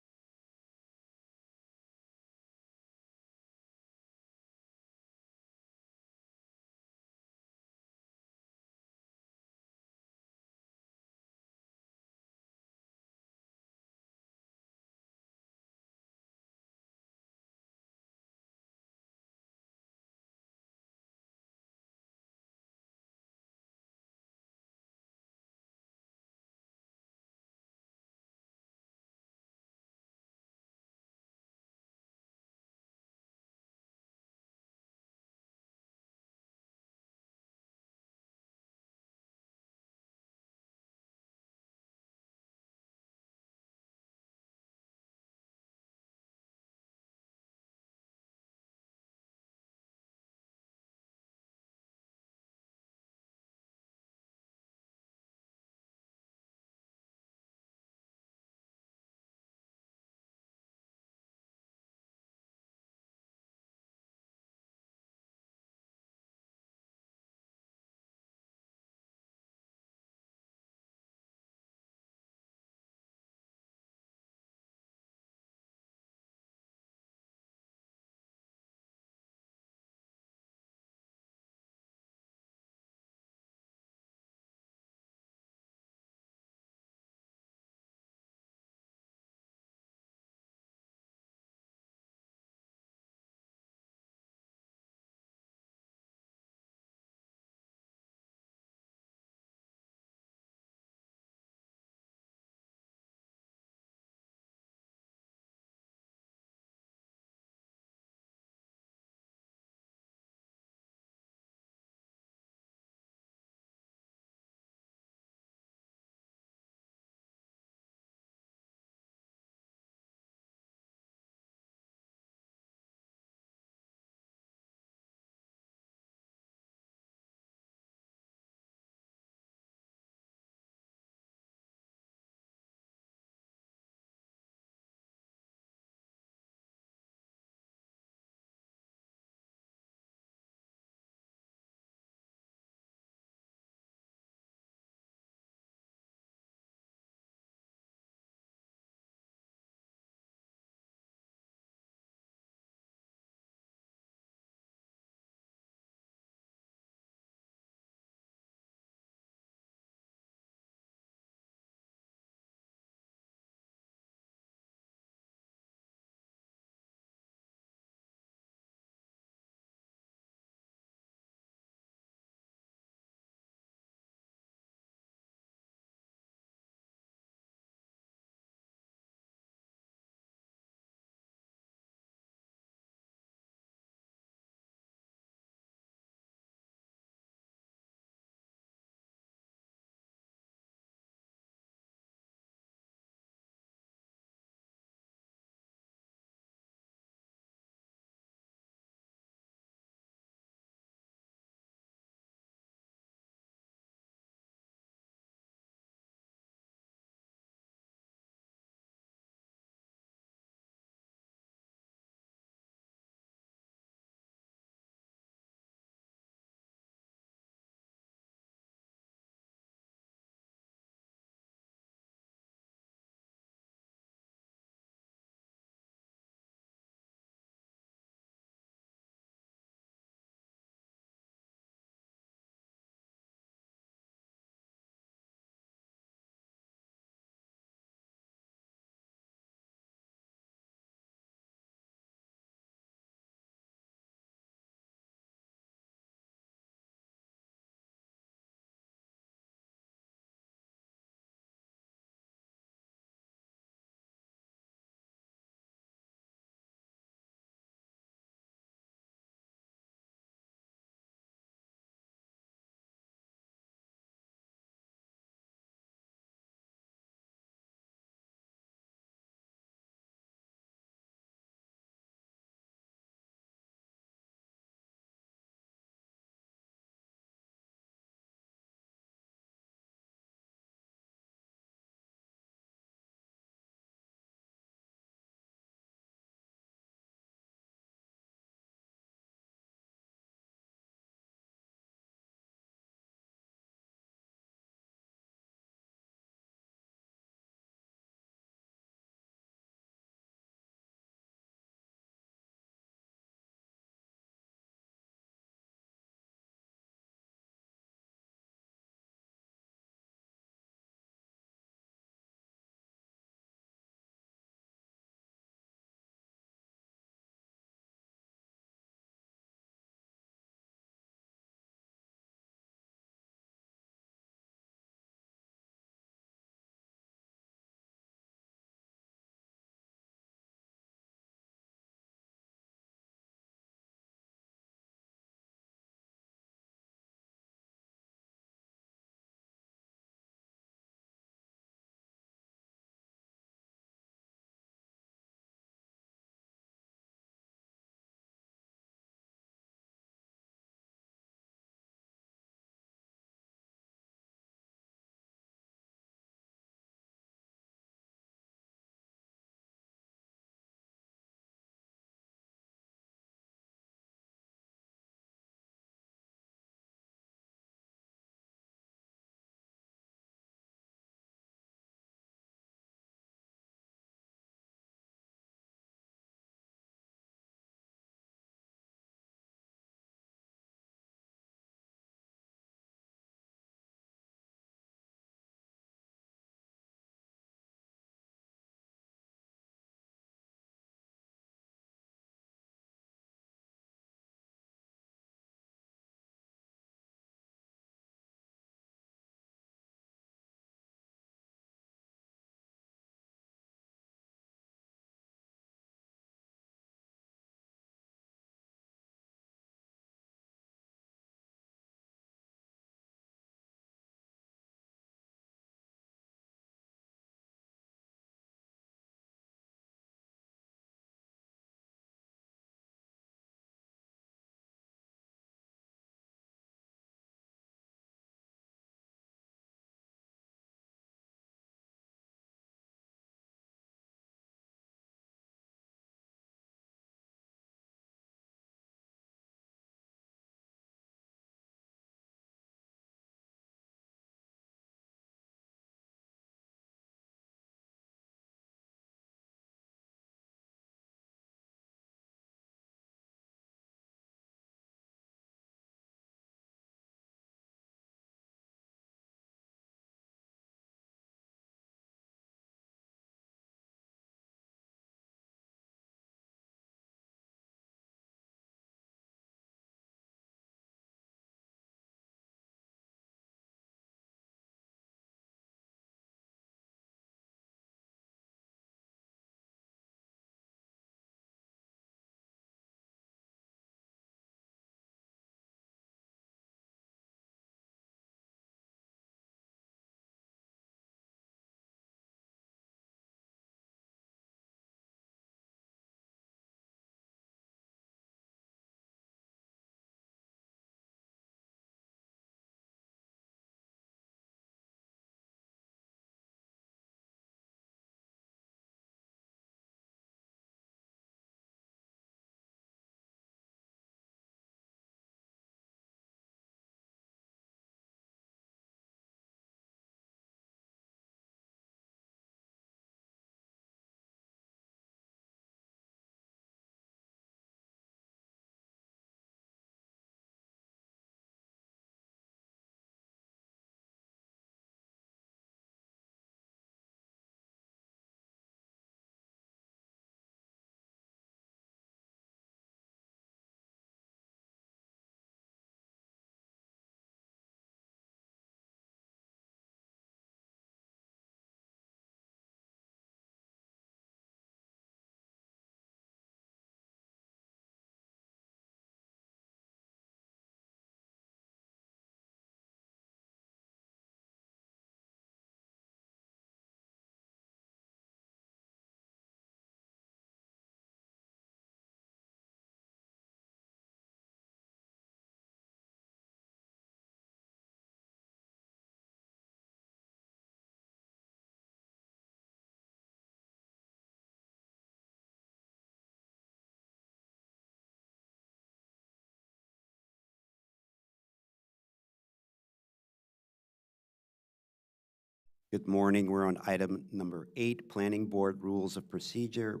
Good morning. We're on item number 8, Planning Board Rules of Procedure,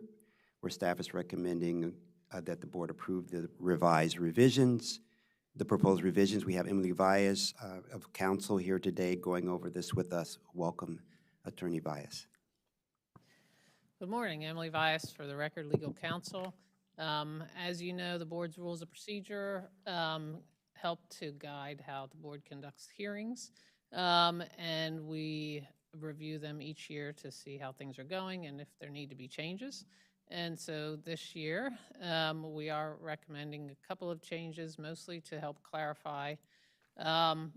where staff is recommending that the board approve the revised revisions. The proposed revisions, we have Emily Valles of council here today going over this with us. Welcome, Attorney Valles. Good morning, Emily Vyas for the Record Legal Counsel. As you know, the board's rules of procedure help to guide how the board conducts hearings, and we review them each year to see how things are going and if there need to be changes. And so this year, we are recommending a couple of changes, mostly to help clarify some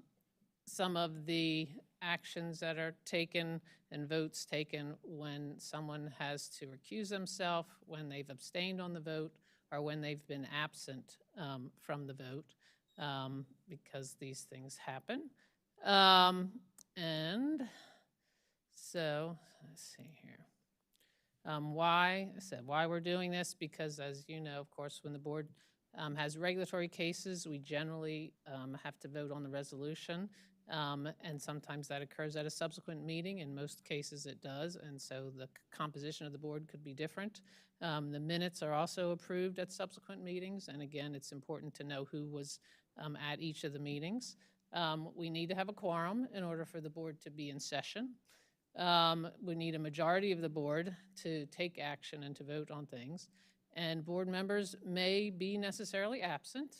of the actions that are taken and votes taken when someone has to recuse themselves, when they've abstained on the vote, or when they've been absent from the vote, because these things happen. And so, let's see here. Why we're doing this, because as you know, of course, when the board has regulatory cases, we generally have to vote on the resolution. And sometimes that occurs at a subsequent meeting. In most cases it does, and so the composition of the board could be different. The minutes are also approved at subsequent meetings, and again, it's important to know who was at each of the meetings. We need to have a quorum in order for the board to be in session. We need a majority of the board to take action and to vote on things. And board members may be necessarily absent,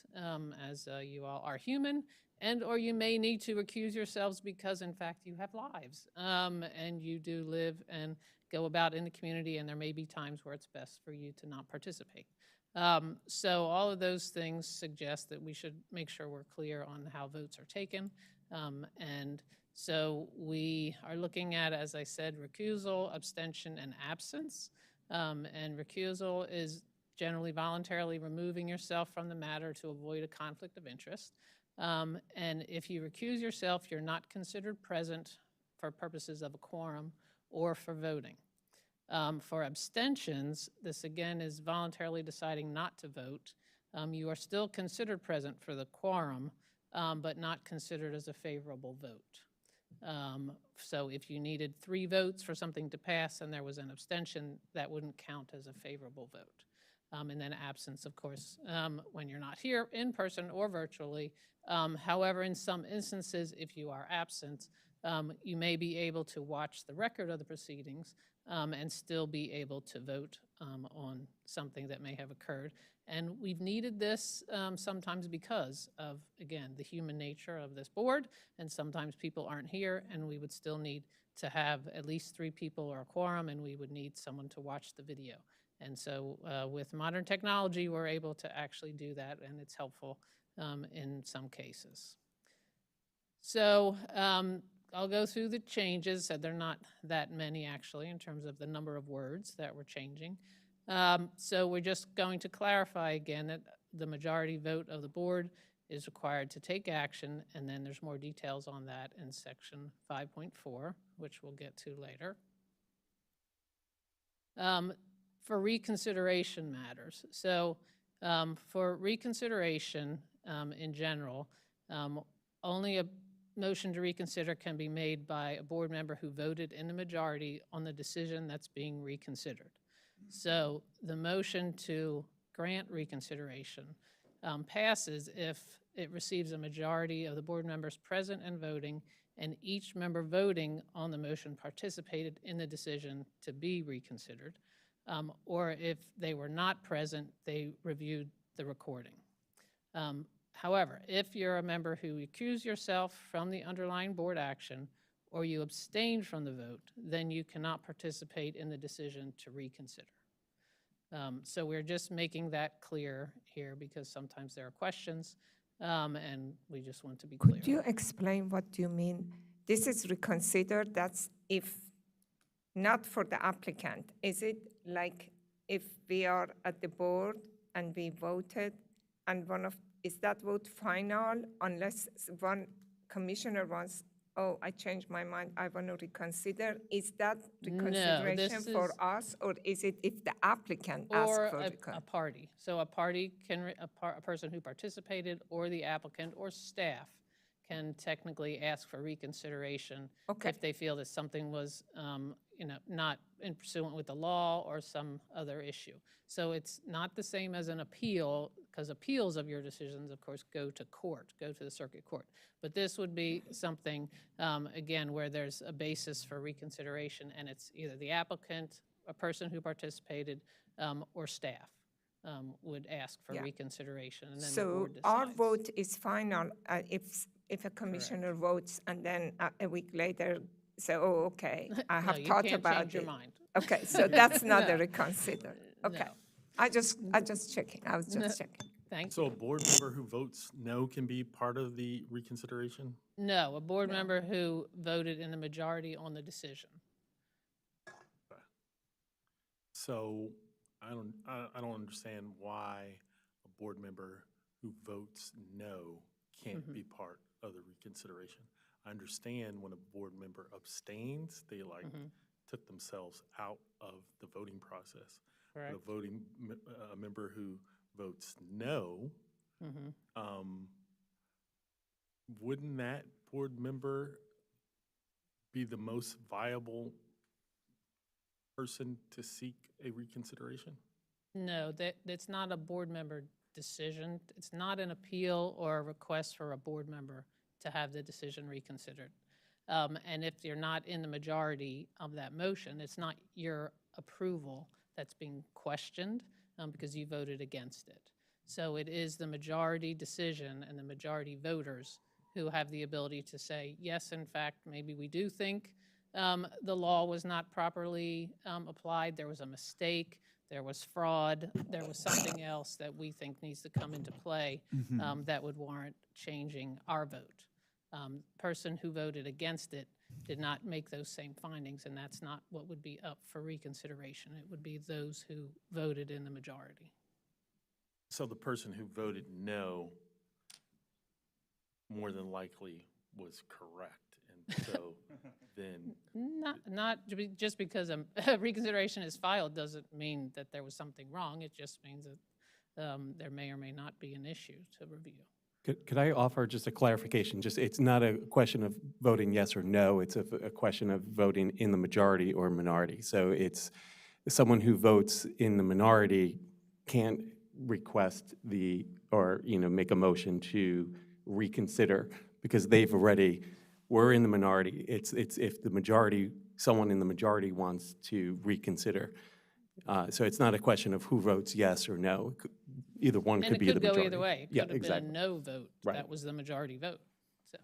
as you all are human, and or you may need to recuse yourselves because, in fact, you have lives, and you do live and go about in the community, and there may be times where it's best for you to not participate. So all of those things suggest that we should make sure we're clear on how votes are taken. And so we are looking at, as I said, recusal, abstention, and absence. And recusal is generally voluntarily removing yourself from the matter to avoid a conflict of interest. And if you recuse yourself, you're not considered present for purposes of a quorum or for voting. For abstentions, this again is voluntarily deciding not to vote. You are still considered present for the quorum, but not considered as a favorable vote. So if you needed 3 votes for something to pass and there was an abstention, that wouldn't count as a favorable vote. And then absence, of course, when you're not here in person or virtually. However, in some instances, if you are absent, you may be able to watch the record of the proceedings and still be able to vote on something that may have occurred. And we've needed this sometimes because of, again, the human nature of this board, and sometimes people aren't here, and we would still need to have at least 3 people or a quorum, and we would need someone to watch the video. And so with modern technology, we're able to actually do that, and it's helpful in some cases. So I'll go through the changes. They're not that many, actually, in terms of the number of words that we're changing. So we're just going to clarify again that the majority vote of the board is required to take action, and then there's more details on that in section 5.4, which we'll get to later. For reconsideration matters. So for reconsideration in general, only a motion to reconsider can be made by a board member who voted in the majority on the decision that's being reconsidered. So the motion to grant reconsideration passes if it receives a majority of the board members present and voting, and each member voting on the motion participated in the decision to be reconsidered. Or if they were not present, they reviewed the recording. However, if you're a member who recused yourself from the underlying board action or you abstained from the vote, then you cannot participate in the decision to reconsider. So we're just making that clear here because sometimes there are questions, and we just want to be clear. Could you explain what you mean? This is reconsidered, that's if not for the applicant. Is it like if we are at the board and we voted and is that vote final unless one commissioner wants, oh, I changed my mind, I want to reconsider? Is that reconsideration for us, or is it if the applicant asks for Or a party. So a party can, a person who participated or the applicant or staff can technically ask for reconsideration Okay. if they feel that something was, not in pursuant with the law or some other issue. So it's not the same as an appeal, because appeals of your decisions, of course, go to court, go to the circuit court. But this would be something, again, where there's a basis for reconsideration, and it's either the applicant, a person who participated, or staff would ask for Yeah. reconsideration, and then the So board our decides. vote is final if a commissioner votes and then a week later say, oh, okay, I have thought No, you about can't change your it. mind. Okay, so that's not a No. reconsider. Okay. No. I just checking. I was just checking. Thank So you. a board member who votes no can be part of the reconsideration? No, a board member who voted in the majority on the decision. So I don't understand why a board member who votes no can't be part of the reconsideration. I understand when a board member abstains, they took themselves out of the voting process. Correct. But a member who votes no, wouldn't that board member be the most viable person to seek a reconsideration? No, that's not a board member decision. It's not an appeal or a request for a board member to have the decision reconsidered. And if you're not in the majority of that motion, it's not your approval that's being questioned because you voted against it. So it is the majority decision and the majority voters who have the ability to say, yes, in fact, maybe we do think the law was not properly applied, there was a mistake, there was fraud, there was something else that we think needs to come into play that would warrant changing our vote. Person who voted against it did not make those same findings, and that's not what would be up for reconsideration. It would be those who voted in the majority. So the person who voted no more than likely was correct, and so then... Not just because a reconsideration is filed doesn't mean that there was something wrong. It just means that there may or may not be an issue to review. Could I offer just a clarification? Just, it's not a question of voting yes or no, it's a question of voting in the majority or minority. So it's someone who votes in the minority can't request make a motion to reconsider because they've already, we're in the minority. It's if the majority, someone in the majority wants to reconsider. So it's not a question of who votes yes or no. Either one could be the majority. And it could go either way. It Yeah, could have exactly. been a no vote. Right. That was the majority vote. So,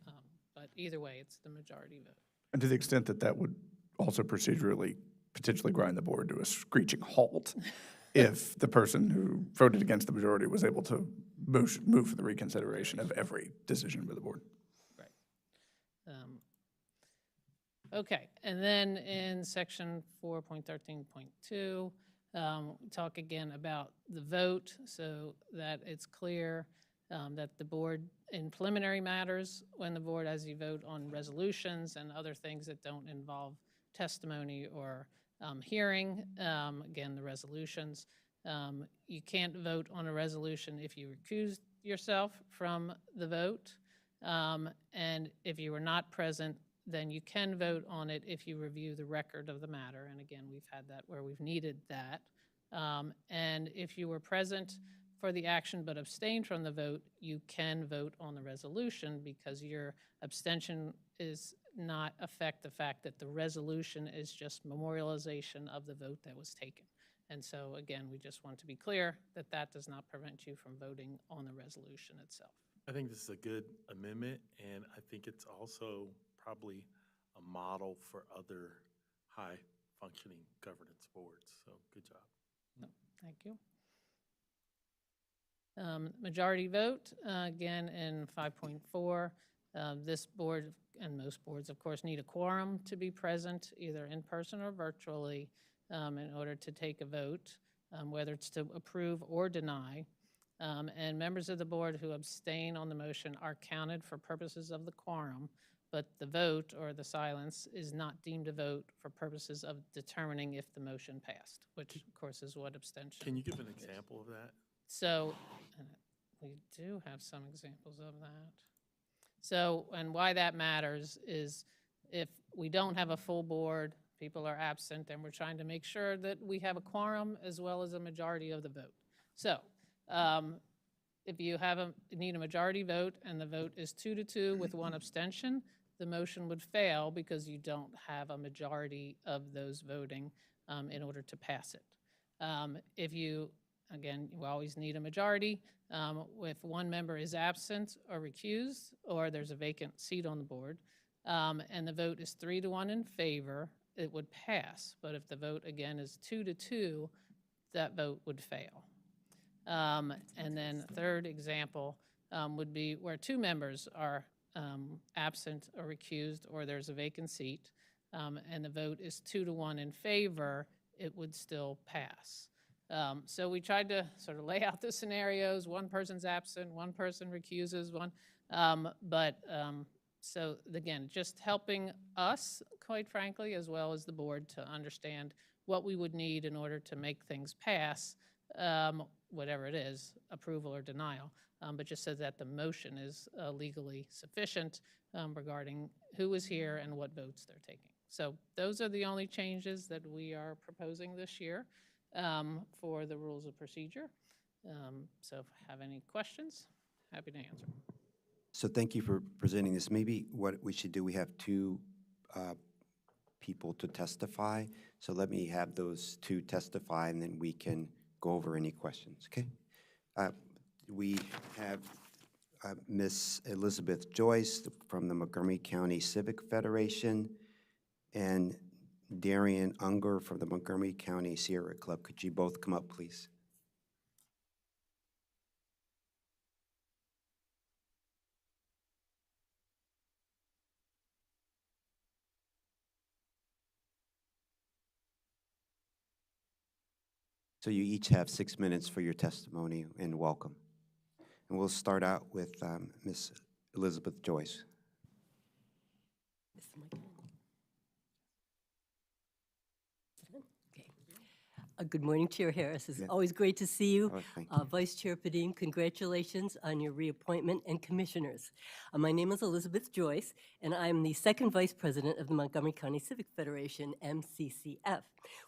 but either way, it's the majority vote. And to the extent that that would also procedurally potentially grind the board to a screeching halt if the person who voted against the majority was able to move for the reconsideration of every decision by the board. Right. Okay, and then in section 4.13.2, talk again about the vote so that it's clear that the board, in preliminary matters, when the board, as you vote on resolutions and other things that don't involve testimony or hearing, again, the resolutions, you can't vote on a resolution if you recuse yourself from the vote. And if you were not present, then you can vote on it if you review the record of the matter. And again, we've had that where we've needed that. And if you were present for the action but abstained from the vote, you can vote on the resolution because your abstention is not affect the fact that the resolution is just memorialization of the vote that was taken. And so again, we just want to be clear that that does not prevent you from voting on the resolution itself. I think this is a good amendment, and I think it's also probably a model for other high-functioning governance boards. So good job. Thank you. Majority vote, again, in 5.4. This board, and most boards, of course, need a quorum to be present, either in person or virtually, in order to take a vote, whether it's to approve or deny. And members of the board who abstain on the motion are counted for purposes of the quorum, but the vote or the silence is not deemed a vote for purposes of determining if the motion passed, which of course is what abstention is. Can you give an example of that? So we do have some examples of that. So, and why that matters is if we don't have a full board, people are absent, and we're trying to make sure that we have a quorum as well as a majority of the vote. So, if you need a majority vote and the vote is 2-2 with one abstention, the motion would fail because you don't have a majority of those voting in order to pass it. If you, again, you always need a majority. If one member is absent or recused, or there's a vacant seat on the board, and the vote is 3-1 in favor, it would pass. But if the vote, again, is 2-2, that vote would fail. And then third example would be where two members are absent or recused, or there's a vacant seat, and the vote is 2-1 in favor, it would still pass. So we tried to sort of lay out the scenarios. One person's absent, one person recuses, so again, just helping us, quite frankly, as well as the board, to understand what we would need in order to make things pass, whatever it is, approval or denial, but just so that the motion is legally sufficient regarding who is here and what votes they're taking. So those are the only changes that we are proposing this year for the rules of procedure. So if you have any questions, happy to answer. So thank you for presenting this. Maybe what we should do, we have two people to testify. So let me have those two testify, and then we can go over any questions, okay? We have Ms. Elizabeth Joyce from the Montgomery County Civic Federation and Darian Unger from the Montgomery County Sierra Club. Could you both come up, please? So you each have 6 minutes for your testimony, and welcome. And we'll start out with Ms. Elizabeth Joyce. Good morning, Chair Harris. It's always great to see you. Oh, thank you. Vice Chair Padine, congratulations on your reappointment, and commissioners. My name is Elizabeth Joyce, and I'm the second Vice President of the Montgomery County Civic Federation, MCCF,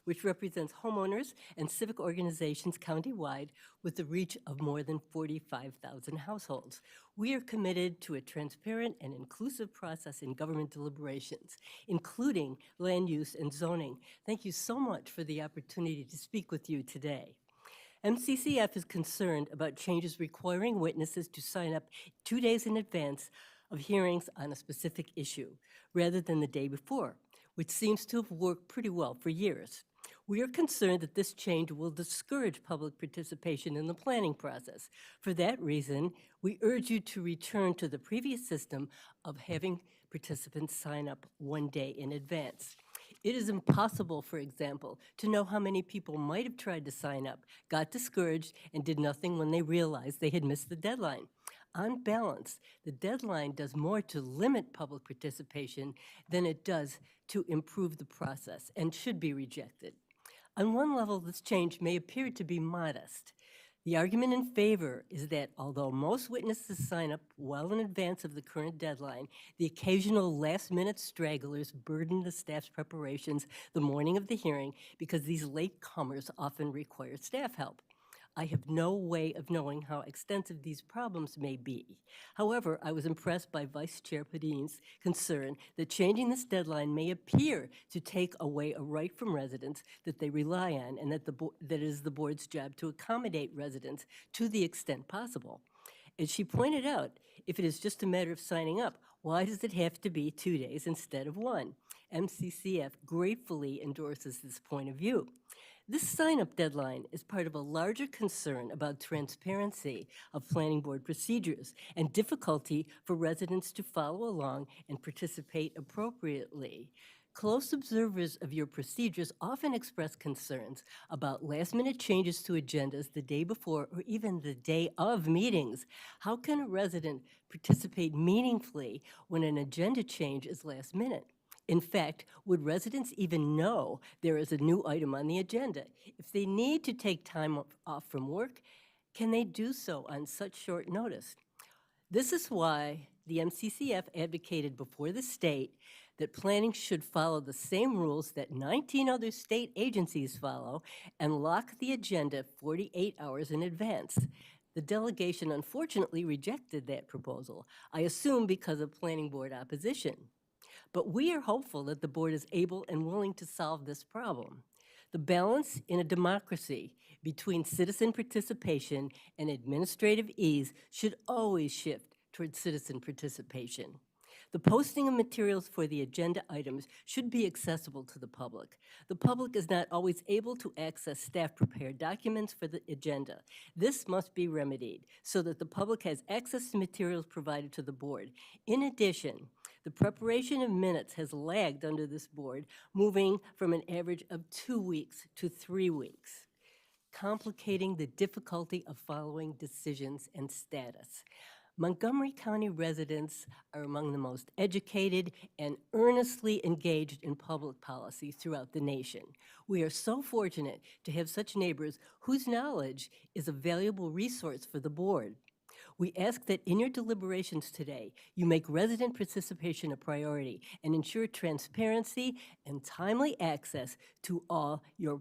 which represents homeowners and civic organizations countywide with the reach of more than 45,000 households. We are committed to a transparent and inclusive process in government deliberations, including land use and zoning. Thank you so much for the opportunity to speak with you today. MCCF is concerned about changes requiring witnesses to sign up 2 days in advance of hearings on a specific issue, rather than the day before, which seems to have worked pretty well for years. We are concerned that this change will discourage public participation in the planning process. For that reason, we urge you to return to the previous system of having participants sign up 1 day in advance. It is impossible, for example, to know how many people might have tried to sign up, got discouraged, and did nothing when they realized they had missed the deadline. On balance, the deadline does more to limit public participation than it does to improve the process, and should be rejected. On one level, this change may appear to be modest. The argument in favor is that although most witnesses sign up well in advance of the current deadline, the occasional last-minute stragglers burden the staff's preparations the morning of the hearing because these latecomers often require staff help. I have no way of knowing how extensive these problems may be. However, I was impressed by Vice Chair Padine's concern that changing this deadline may appear to take away a right from residents that they rely on, and that it is the board's job to accommodate residents to the extent possible. As she pointed out, if it is just a matter of signing up, why does it have to be 2 days instead of 1? MCCF gratefully endorses this point of view. This sign-up deadline is part of a larger concern about transparency of planning board procedures and difficulty for residents to follow along and participate appropriately. Close observers of your procedures often express concerns about last-minute changes to agendas the day before or even the day of meetings. How can a resident participate meaningfully when an agenda change is last minute? In fact, would residents even know there is a new item on the agenda? If they need to take time off from work, can they do so on such short notice? This is why The MCCF advocated before the state that planning should follow the same rules that 19 other state agencies follow and lock the agenda 48 hours in advance. The delegation unfortunately rejected that proposal, I assume because of planning board opposition. But we are hopeful that the board is able and willing to solve this problem. The balance in a democracy between citizen participation and administrative ease should always shift toward citizen participation. The posting of materials for the agenda items should be accessible to the public. The public is not always able to access staff-prepared documents for the agenda. This must be remedied so that the public has access to materials provided to the board. In addition, the preparation of minutes has lagged under this board, moving from an average of 2 weeks to 3 weeks, complicating the difficulty of following decisions and status. Montgomery County residents are among the most educated and earnestly engaged in public policy throughout the nation. We are so fortunate to have such neighbors whose knowledge is a valuable resource for the board. We ask that in your deliberations today, you make resident participation a priority and ensure transparency and timely access to all your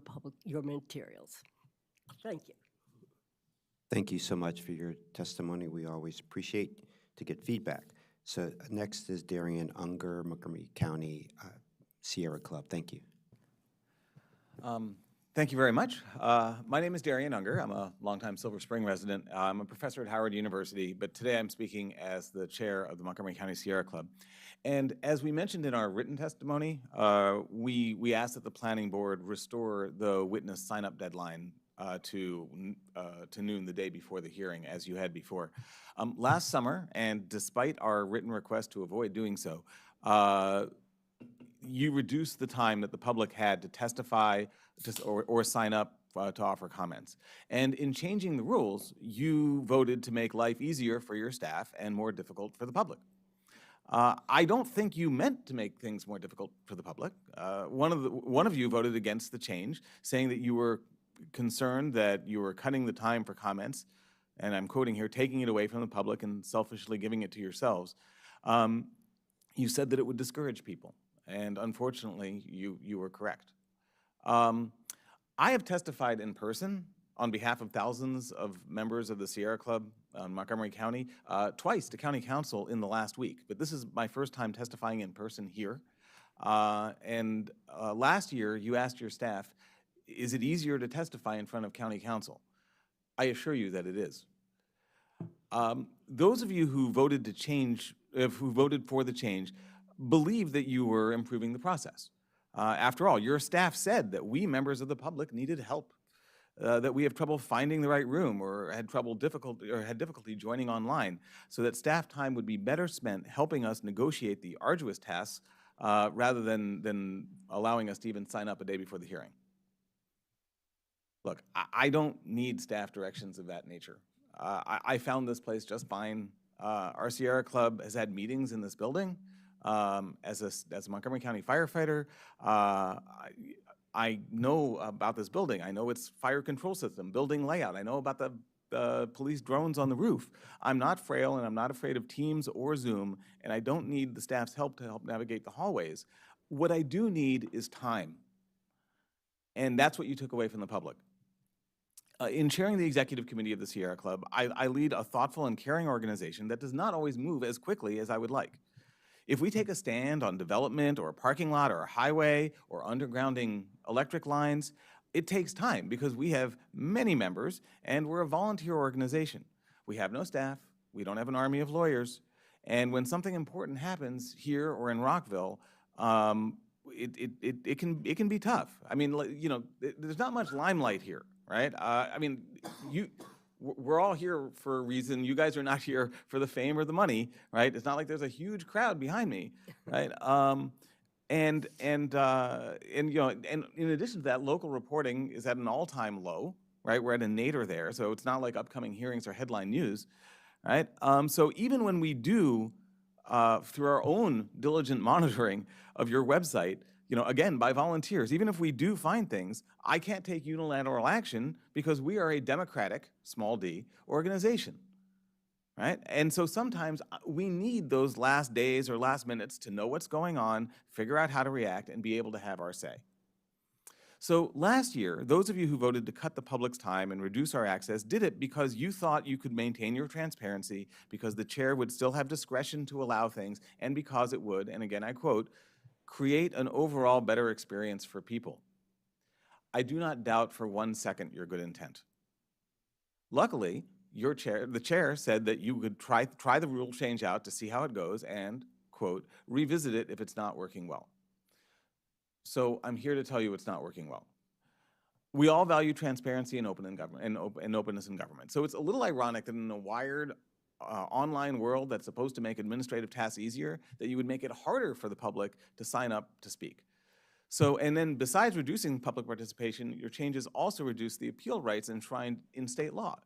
materials. Thank you. Thank you so much for your testimony. We always appreciate to get feedback. So next is Darian Unger, Montgomery County Sierra Club. Thank you. Thank you very much. My name is Darian Unger. I'm a longtime Silver Spring resident. I'm a professor at Howard University, but today I'm speaking as the chair of the Montgomery County Sierra Club. And as we mentioned in our written testimony, we asked that the planning board restore the witness sign-up deadline to noon the day before the hearing, as you had before. Last summer, and despite our written request to avoid doing so, you reduced the time that the public had to testify or sign up to offer comments. And in changing the rules, you voted to make life easier for your staff and more difficult for the public. I don't think you meant to make things more difficult for the public. One of you voted against the change, saying that you were concerned that you were cutting the time for comments, and I'm quoting here, taking it away from the public and selfishly giving it to yourselves. You said that it would discourage people, and unfortunately, you were correct. I have testified in person on behalf of thousands of members of the Sierra Club in Montgomery County, twice to County Council in the last week, but this is my first time testifying in person here. Last year, you asked your staff, is it easier to testify in front of County Council? I assure you that it is. Those of you who voted to change, who voted for the change, believe that you were improving the process. After all, your staff said that we, members of the public, needed help, that we have trouble finding the right room or had difficulty joining online, so that staff time would be better spent helping us negotiate the arduous tasks rather than allowing us to even sign up a day before the hearing. Look, I don't need staff directions of that nature. I found this place just fine. Our Sierra Club has had meetings in this building. As a Montgomery County firefighter, I know about this building. I know its fire control system, building layout. I know about the police drones on the roof. I'm not frail, and I'm not afraid of Teams or Zoom, and I don't need the staff's help to help navigate the hallways. What I do need is time, and that's what you took away from the public. In chairing the executive committee of the Sierra Club, I lead a thoughtful and caring organization that does not always move as quickly as I would like. If we take a stand on development or a parking lot or a highway or undergrounding electric lines, it takes time because we have many members and we're a volunteer organization. We have no staff, we don't have an army of lawyers, and when something important happens here or in Rockville, it can be tough. I mean, you know, there's not much limelight here, right? I mean, we're all here for a reason. You guys are not here for the fame or the money, right? It's not like there's a huge crowd behind me, right? And in addition to that, local reporting is at an all-time low, right? We're at a nadir there, so it's not like upcoming hearings or headline news, right? So even when we do, through our own diligent monitoring of your website, you know, again, by volunteers, even if we do find things, I can't take unilateral action because we are a democratic, small d, organization. right? And so sometimes we need those last days or last minutes to know what's going on, figure out how to react, and be able to have our say. So last year, those of you who voted to cut the public's time and reduce our access did it because you thought you could maintain your transparency, because the chair would still have discretion to allow things, and because it would, and again I quote, create an overall better experience for people. I do not doubt for 1 second your good intent. Luckily, the chair said that you could try the rule change out to see how it goes and, quote, revisit it if it's not working well. So I'm here to tell you it's not working well. We all value transparency and openness in government. So it's a little ironic that in a wired online world that's supposed to make administrative tasks easier, that you would make it harder for the public to sign up to speak. So, and then besides reducing public participation, your changes also reduce the appeal rights enshrined in state law.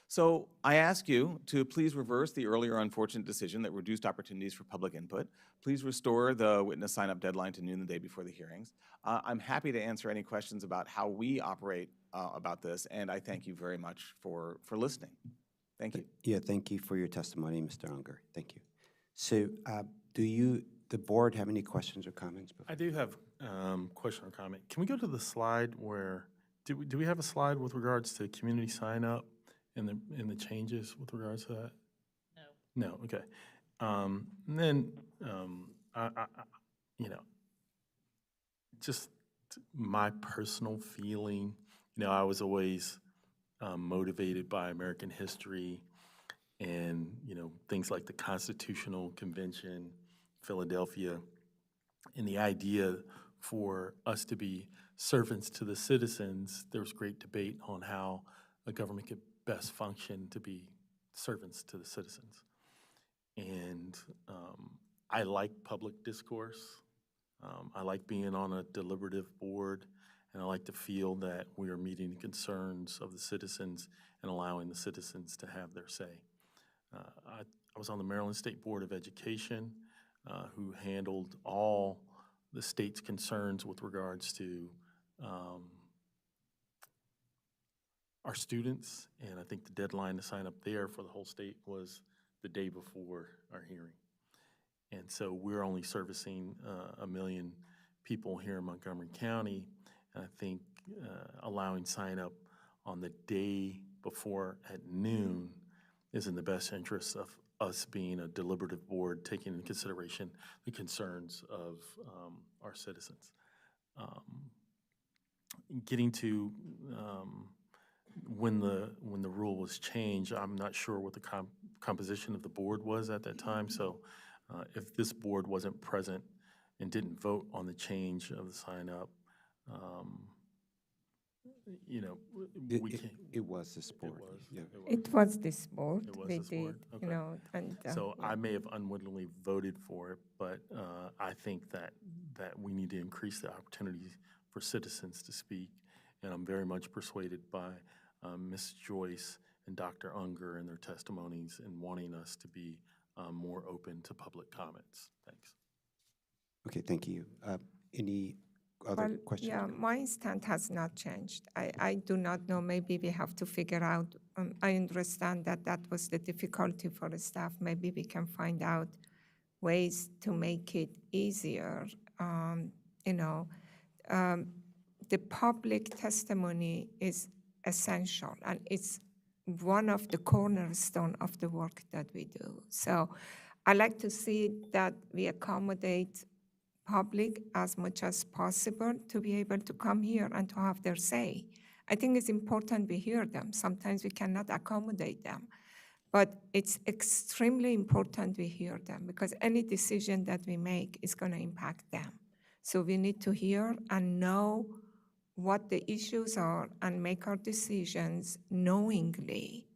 So I ask you to please reverse the earlier unfortunate decision that reduced opportunities for public input. Please restore the witness sign-up deadline to noon the day before the hearings. I'm happy to answer any questions about how we operate about this, and I thank you very much for listening. Thank you. Yeah, thank you for your testimony, Mr. Unger. Thank you. So the board have any questions or comments? I do have question or comment. Can we go to the slide where, do we have a slide with regards to community sign-up and the changes with regards to that? No. No, okay. And then, just my personal feeling, I was always motivated by American history and, things like the Constitutional Convention, Philadelphia, and the idea for us to be servants to the citizens. There was great debate on how a government could best function to be servants to the citizens. And I like public discourse. I like being on a deliberative board, and I like to feel that we are meeting the concerns of the citizens and allowing the citizens to have their say. I was on the Maryland State Board of Education, who handled all the state's concerns with regards to our students, and I think the deadline to sign up there for the whole state was the day before our hearing. And so we're only servicing 1 million people here in Montgomery County, and I think allowing sign up on the day before at noon is in the best interest of us being a deliberative board, taking into consideration the concerns of our citizens. Getting to when the rule was changed, I'm not sure what the composition of the board was at that time. So if this board wasn't present and didn't vote on the change of the sign up, we can't. It was this board. It was this board. It was They this did, board? Okay. and So yeah. I may have unwittingly voted for it, but I think that we need to increase the opportunities for citizens to speak. And I'm very much persuaded by Ms. Joyce and Dr. Unger and their testimonies in wanting us to be more open to public comments. Thanks. Okay, thank you. Any other questions? Yeah, my stand has not changed. I do not know, maybe we have to figure out, I understand that that was the difficulty for the staff. Maybe we can find out ways to make it easier. The public testimony is essential, and it's one of the cornerstone of the work that we do. So I like to see that we accommodate public as much as possible to be able to come here and to have their say. I think it's important we hear them. Sometimes we cannot accommodate them, but it's extremely important we hear them, because any decision that we make is going to impact them. So we need to hear and know what the issues are and make our decisions knowingly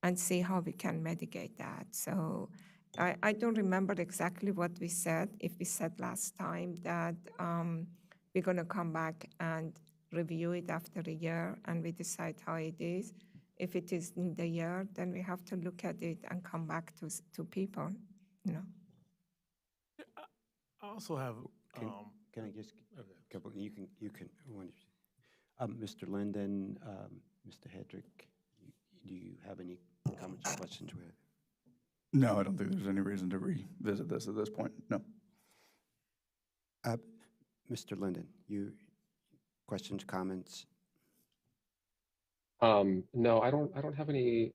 and see how we can mitigate that. So I don't remember exactly what we said. If we said last time that we're going to come back and review it after a year and we decide how it is. If it is in the year, then we have to look at it and come back to people, I also have. Can I just, couple, you can, Mr. Linden, Mr. Hedrick, do you have any comments or questions? No, I don't think there's any reason to revisit this at this point, no. Mr. Linden, questions, comments? No, I don't have any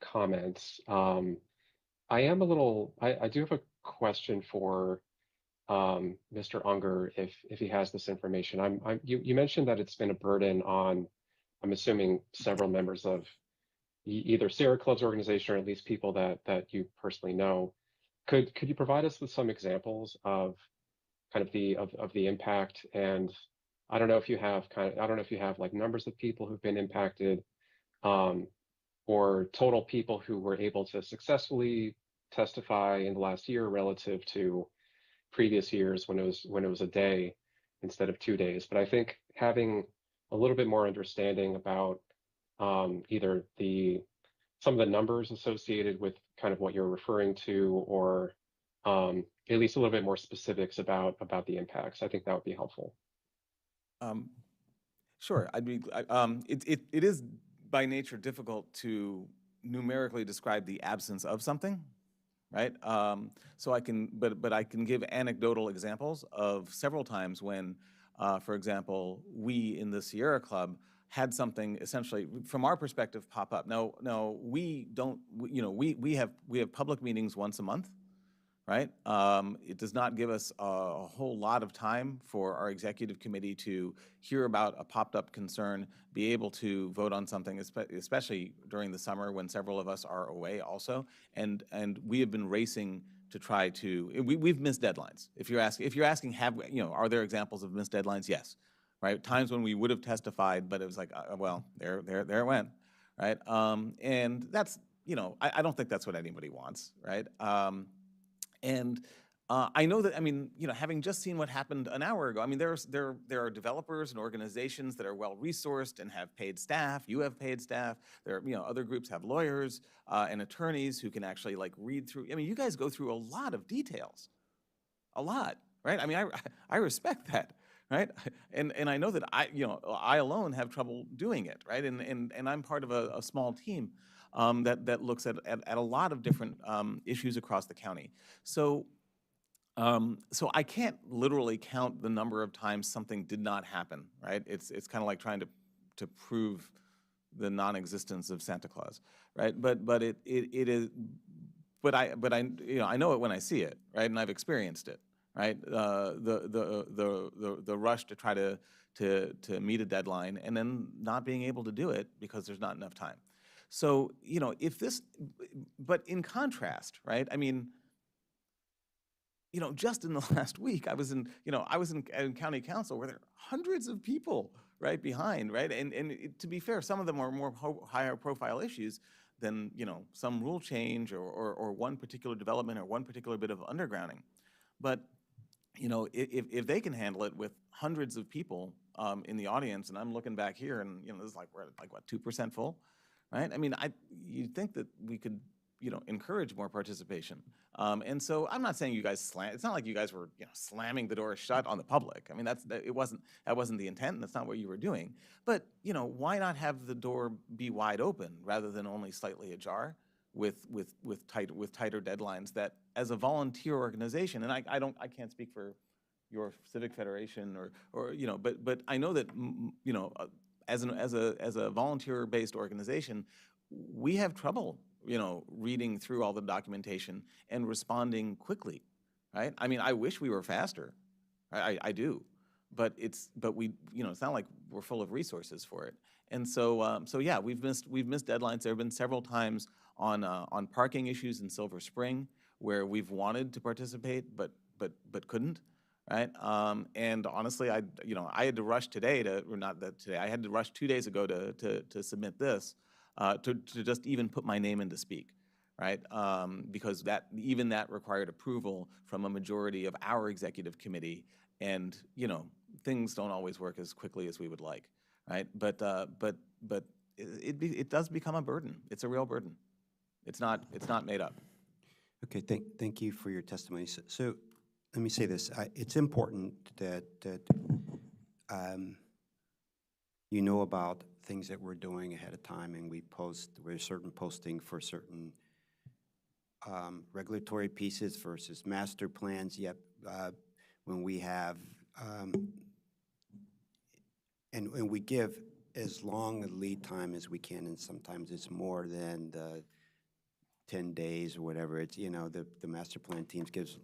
comments. I do have a question for Mr. Unger if he has this information. You mentioned that it's been a burden on, I'm assuming, several members of either Sierra Club's organization or at least people that you personally know. Could you provide us with some examples of kind of the impact? And I don't know if you have like numbers of people who've been impacted, um, or total people who were able to successfully testify in the last year relative to previous years when it was a day instead of 2 days. But I think having a little bit more understanding about either some of the numbers associated with kind of what you're referring to, or at least a little bit more specifics about the impacts, I think that would be helpful. Sure. It is by nature difficult to numerically describe the absence of something, right? So but I can give anecdotal examples of several times when, for example, we in the Sierra Club had something essentially, from our perspective, pop up. No, we don't. We have public meetings once a month, right? It does not give us a whole lot of time for our executive committee to hear about a popped-up concern, be able to vote on something, especially during the summer when several of us are away also. And we have been racing to try to. We've missed deadlines. If you're asking, are there examples of missed deadlines? Yes, right. Times when we would have testified, but it was like, well, there it went, right? And that's, I don't think that's what anybody wants, right? And I know that, having just seen what happened an hour ago, there are developers and organizations that are well-resourced and have paid staff. You have paid staff. There are, other groups have lawyers and attorneys who can actually read through. You guys go through a lot of details, a lot, right? I respect that, right? And I know that I alone have trouble doing it, right? And I'm part of a small team that looks at a lot of different issues across the county. So I can't literally count the number of times something did not happen, right? It's kind of like trying to prove the non-existence of Santa Claus, right? But it is. But I know it when I see it, right? And I've experienced it, right? The rush to try to meet a deadline and then not being able to do it because there's not enough time. So, but in contrast, right? Just in the last week, I was in county council where there are hundreds of people right behind, right? And to be fair, some of them are more higher profile issues than, some rule change or one particular development or one particular bit of undergrounding. But, if they can handle it with hundreds of people in the audience, and I'm looking back here and, this is we're at what, 2% full, right? You'd think that we could, encourage more participation. And so I'm not saying you guys it's not like you guys were, slamming the door shut on the public. That wasn't the intent, and that's not what you were doing. But, why not have the door be wide open rather than only slightly ajar with tighter deadlines that, as a volunteer organization, and I can't speak for your civic federation or but I know that, as a volunteer-based organization, we have trouble, reading through all the documentation and responding quickly, right? I wish we were faster. I do, but we, it's not like we're full of resources for it. And so yeah, we've missed deadlines. There have been several times on parking issues in Silver Spring where we've wanted to participate but couldn't. Right, and honestly, I had to rush today I had to rush 2 days ago to submit this, to just even put my name in to speak, right? Because that required approval from a majority of our executive committee, and things don't always work as quickly as we would like, right? But it does become a burden. It's a real burden. It's not made up. Okay, thank you for your testimony. So let me say this. It's important that you know about things that we're doing ahead of time, and we're certain posting for certain regulatory pieces versus master plans, yet when we have, and we give as long a lead time as we can, and sometimes it's more than the 10 days or whatever. It's, the master plan teams gives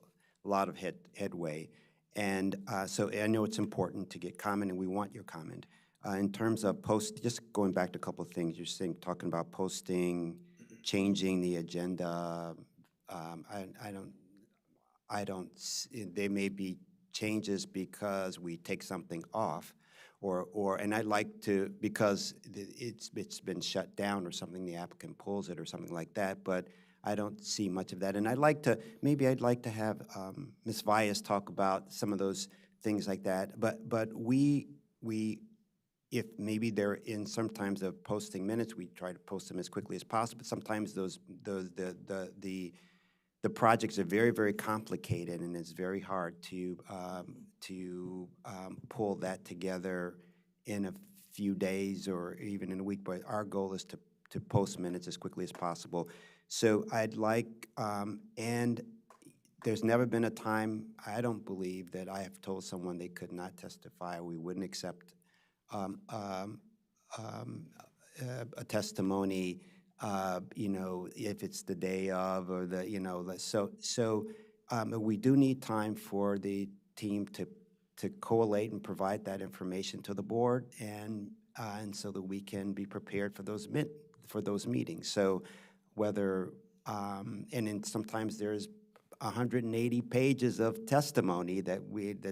a lot of headway. And so I know it's important to get comment, and we want your comment. In terms of just going back to a couple of things, you're talking about posting, changing the agenda. There may be changes because we take something off, and I'd like to, because it's been shut down or something, the applicant pulls it or something like that, but I don't see much of that. And I'd like to have Ms. Valles talk about some of those things like that. But we if maybe they're in sometimes of posting minutes, we try to post them as quickly as possible. But sometimes the projects are very, very complicated, and it's very hard to pull that together in a few days or even in a week. But our goal is to post minutes as quickly as possible. So I'd like, and there's never been a time, I don't believe, that I have told someone they could not testify, we wouldn't accept a testimony, if it's the day of or we do need time for the team to collate and provide that information to the board, and so that we can be prepared for those meetings. So whether, and then sometimes there's 180 pages of testimony that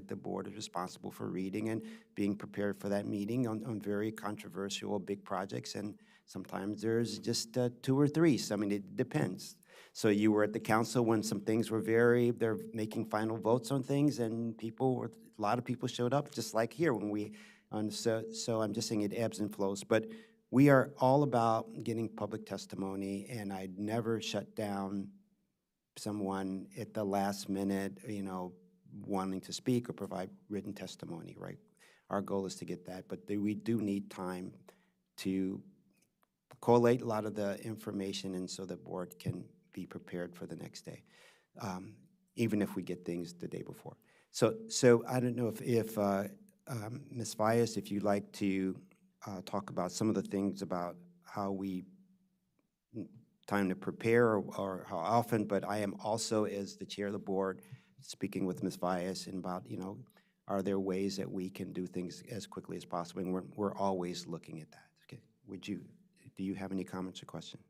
the board is responsible for reading and being prepared for that meeting on very controversial big projects, and sometimes there's just 2 or 3. So, I mean, it depends. So you were at the council when some things were they're making final votes on things, and a lot of people showed up, just like here when so I'm just saying it ebbs and flows. But we are all about getting public testimony, and I'd never shut down someone at the last minute, wanting to speak or provide written testimony, right? Our goal is to get that, but we do need time to collate a lot of the information, and so the board can be prepared for the next day, even if we get things the day before. So I don't know if Ms. Valles, if you'd like to talk about some of the things about how we time to prepare or how often, but I am also, as the chair of the board, speaking with Ms. Valles and about, are there ways that we can do things as quickly as possible? And we're always looking at that. Okay. Do you have any comments or questions?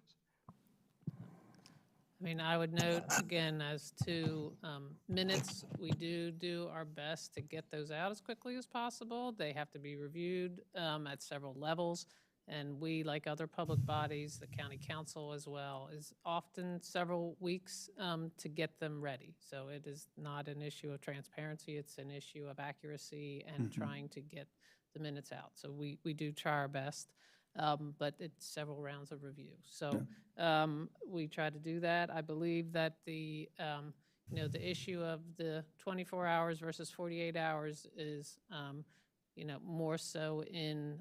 I mean, I would note, again, as to minutes, we do our best to get those out as quickly as possible. They have to be reviewed at several levels, and we, like other public bodies, the county council as well, is often several weeks to get them ready. So it is not an issue of transparency, it's an issue of accuracy and trying to get the minutes out. So we do try our best. But it's several rounds of review. So we try to do that. I believe that the issue of the 24 hours versus 48 hours is, more so in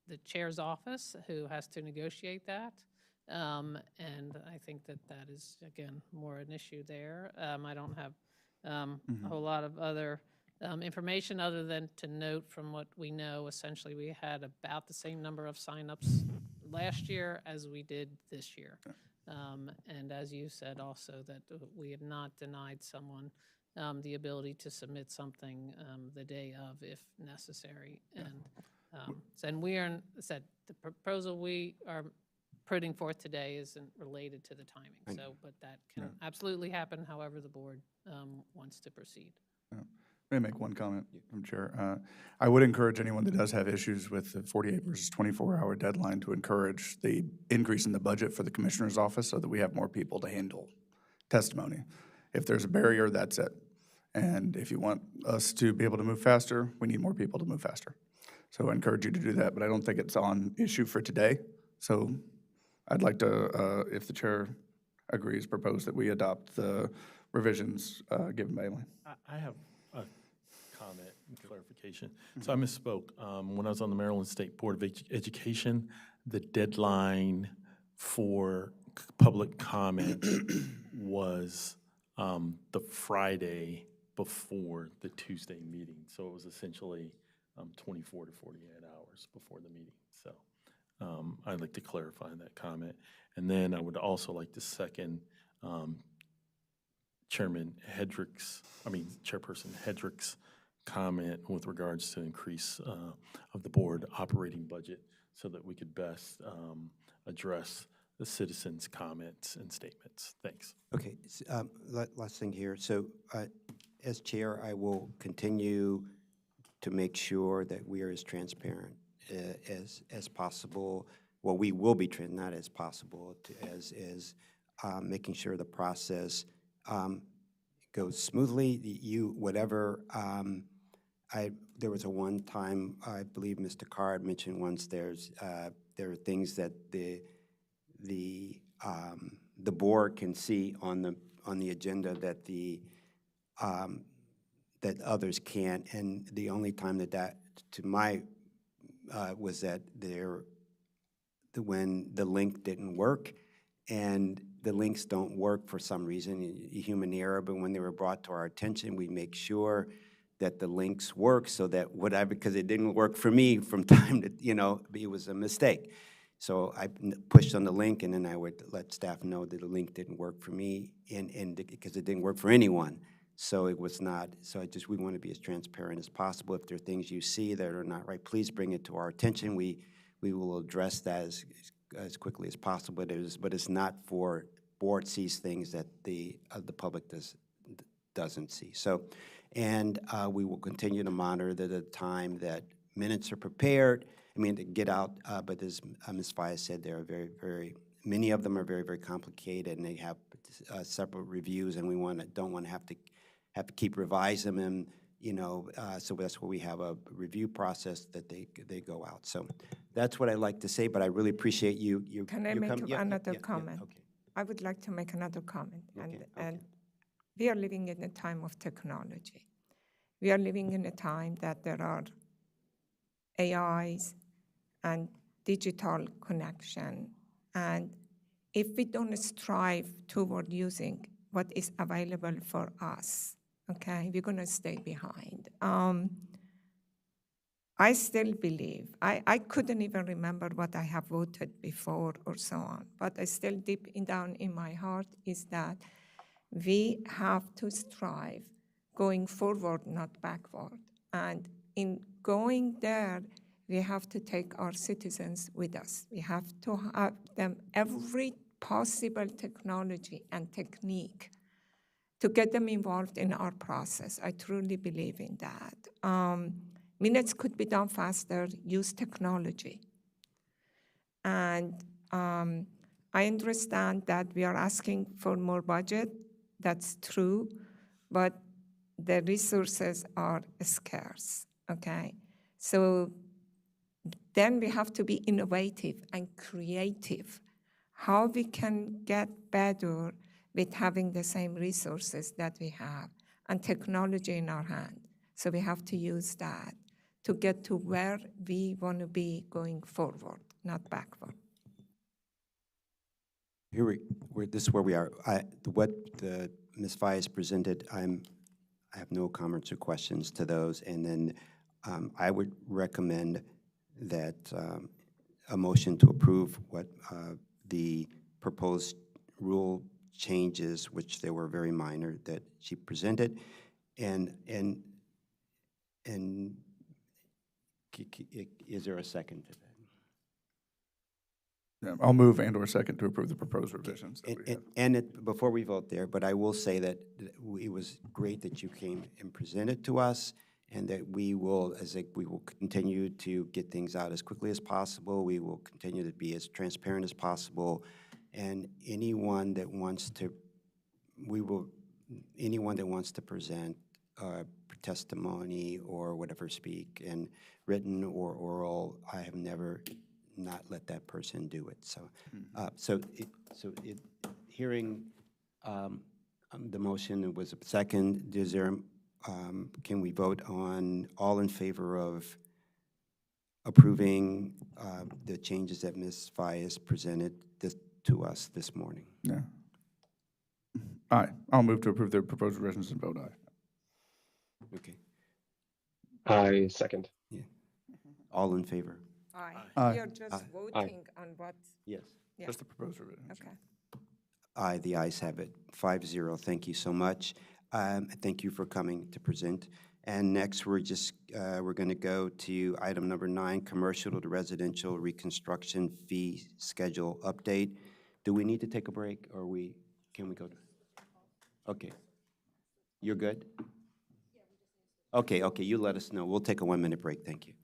the chair's office, who has to negotiate that. And I think that is, again, more an issue there. I don't have a whole lot of other information other than to note from what we know. Essentially, we had about the same number of signups last year as we did this year. And as you said also, that we have not denied someone the ability to submit something the day of if necessary. And we are, said, the proposal we are putting forth today isn't related to the timing. So, but that can absolutely happen however the board wants to proceed. May I make one comment, Madam Chair? I would encourage anyone that does have issues with the 48 versus 24-hour deadline to encourage the increase in the budget for the Commissioner's office so that we have more people to handle testimony. If there's a barrier, that's it. And if you want us to be able to move faster, we need more people to move faster. So I encourage you to do that, but I don't think it's on issue for today. So I'd like to, if the chair agrees, propose that we adopt the revisions given by Emily. I have a comment and clarification. So I misspoke. When I was on the Maryland State Board of Education, the deadline for public comment was the Friday before the Tuesday meeting. So it was essentially 24 to 48 hours before the meeting. So I'd like to clarify that comment. And then I would also like to second Chairperson Hedrick's comment with regards to increase of the board operating budget so that we could best address the citizens' comments and statements. Thanks. Okay, last thing here. So as chair, I will continue to make sure that we are as transparent as possible. Well, we will be not as possible, as making sure the process goes smoothly. Whatever. There was a one time, I believe Mr. Carr had mentioned once, there are things that the board can see on the agenda that that others can't, and the only time that to my was that when the link didn't work, and the links don't work for some reason, human error, but when they were brought to our attention, we make sure that the links work so that because it didn't work for me from time to, it was a mistake. So I pushed on the link, and then I would let staff know that the link didn't work for me, and because it didn't work for anyone. So it was not, we want to be as transparent as possible. If there are things you see that are not right, please bring it to our attention. We will address that as quickly as possible. But it's not for board sees things that the public doesn't see. So, and we will continue to monitor the time that minutes are prepared. To get out, but as Ms. Faya said, there are many of them are very, very complicated, and they have separate reviews, and we don't want to have to keep revising them, so that's where we have a review process that they go out. So that's what I like to say, but I really appreciate you. Can I make another comment? Okay. I would like to make another comment. Okay. And we are living in a time of technology. We are living in a time that there are AIs and digital connection. And if we don't strive toward using what is available for us, okay, we're going to stay behind. I still believe, I couldn't even remember what I have voted before or so on, but I still deep down in my heart is that we have to strive going forward, not backward. And in going there, we have to take our citizens with us. We have to have them every possible technology and technique to get them involved in our process. I truly believe in that. Minutes could be done faster, use technology. And I understand that we are asking for more budget, that's true, but the resources are scarce, okay? So then we have to be innovative and creative. How we can get better with having the same resources that we have and technology in our hand. So we have to use that to get to where we want to be going forward, not backward. This is where we are. What Ms. Faya has presented, I have no comments or questions to those, and then I would recommend that a motion to approve what the proposed rule changes, which they were very minor, that she presented, and is there a second to that? Yeah, I'll move and/or second to approve the proposed revisions that we have. Before we vote there, but I will say that it was great that you came and presented to us, and that we will continue to get things out as quickly as possible. We will continue to be as transparent as possible, and anyone that wants to present testimony or whatever, speak in written or oral, I have never not let that person do it. So, hearing the motion, it was a second. Is there? Can we vote on all in favor of approving the changes that Ms. Faya has presented? to us this morning. Yeah. Aye. I'll move to approve the proposed resolution and vote aye. Okay. I second. Yeah. All in favor? Aye. Aye. We are just voting on what, Yes. yeah, Just the proposed revision. okay. Aye, the ayes have it, 5-0. Thank you so much. Thank you for coming to present. And next, we're going to go to item number 9, commercial to residential reconstruction fee schedule update. Do we need to take a break, or can we go to? Okay. You're good? Okay, you let us know. We'll take a 1-minute break. Thank you.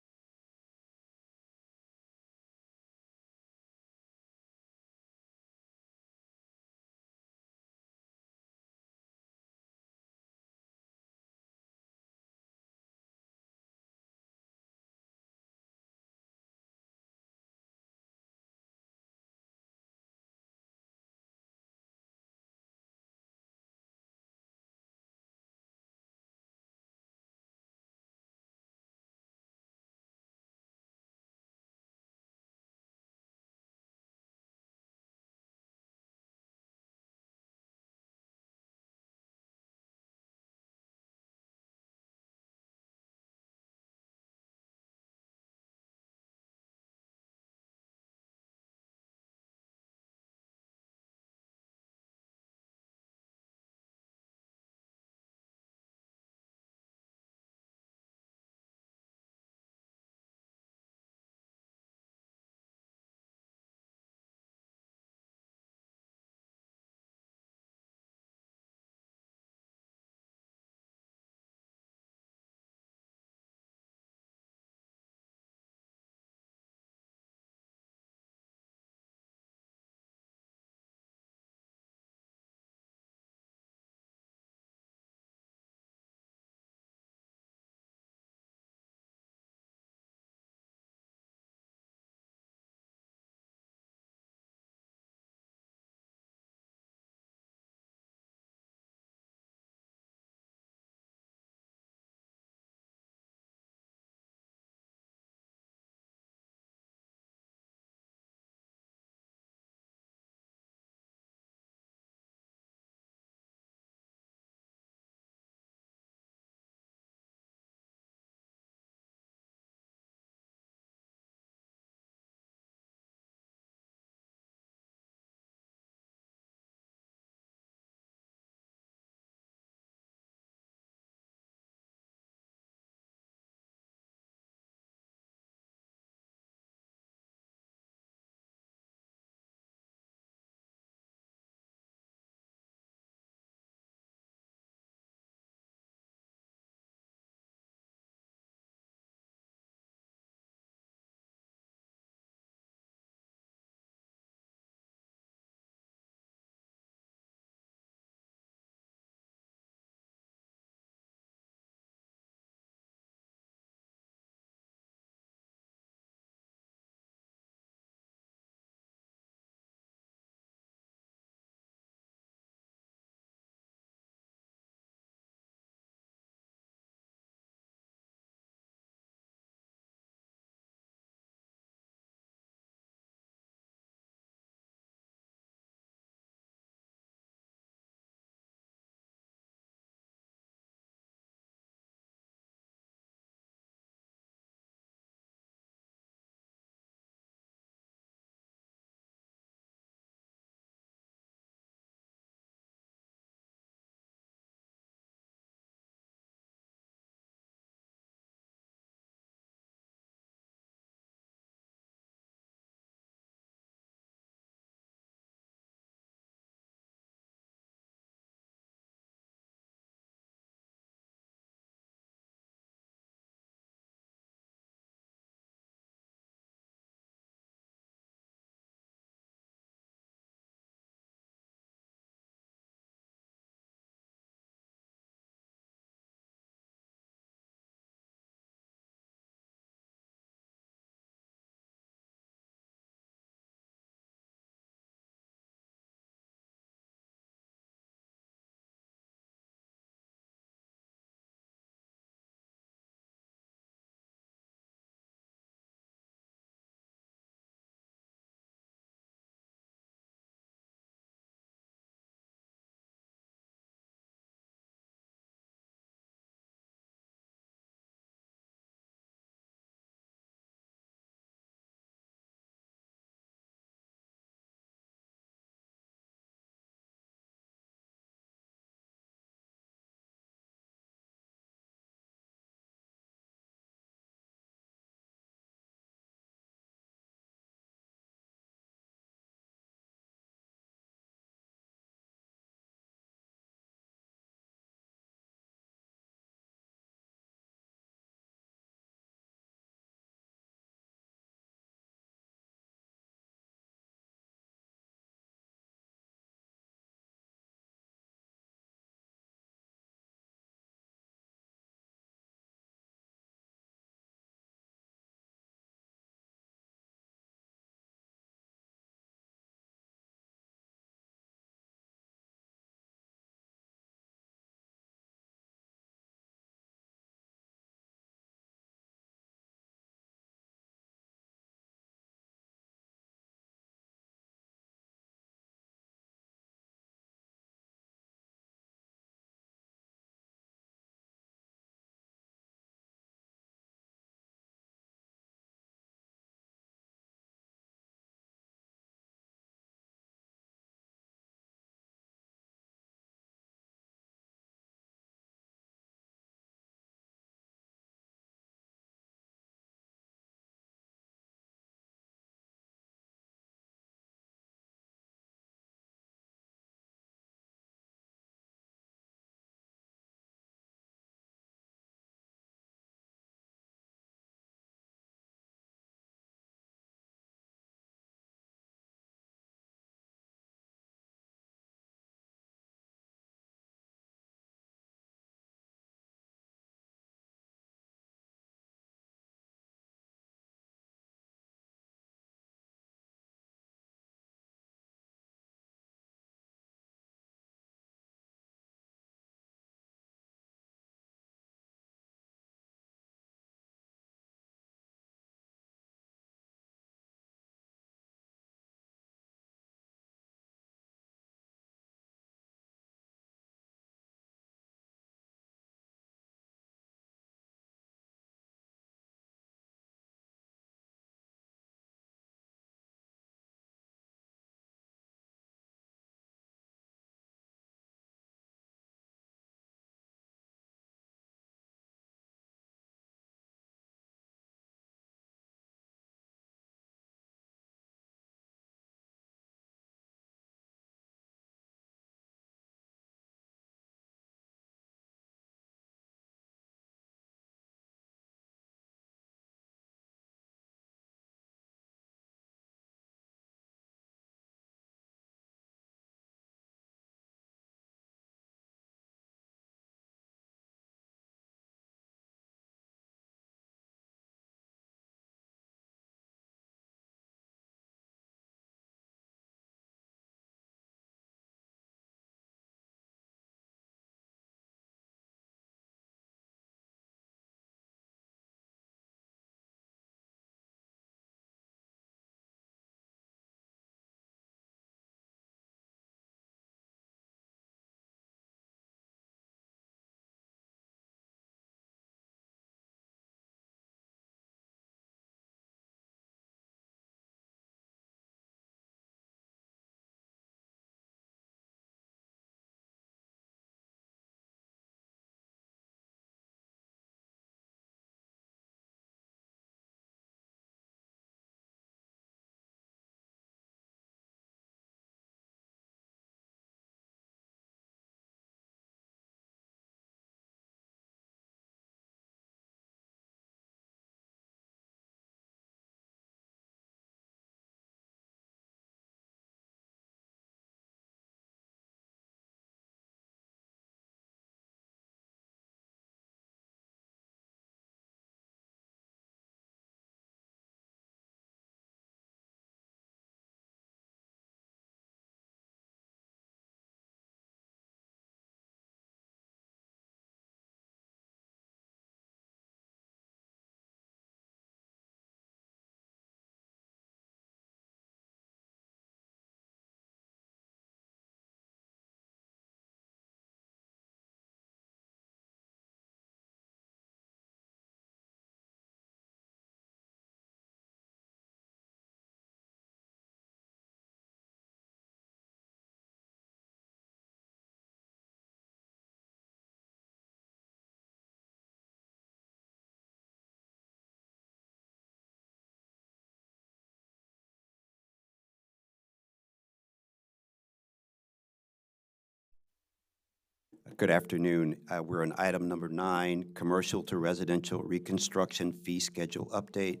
Good afternoon. We're on item number 9, commercial to residential reconstruction fee schedule update,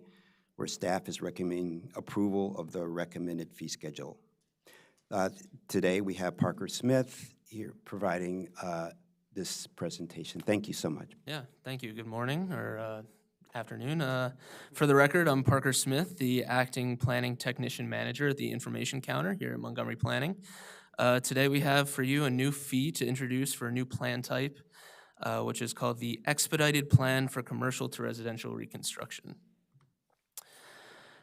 where staff is recommending approval of the recommended fee schedule. Today, we have Parker Smith here providing this presentation. Thank you so much. Yeah, thank you. Good morning or afternoon. For the record, I'm Parker Smith, the acting planning technician manager at the information counter here at Montgomery Planning. Today we have for you a new fee to introduce for a new plan type, which is called the Expedited Plan for Commercial to Residential Reconstruction.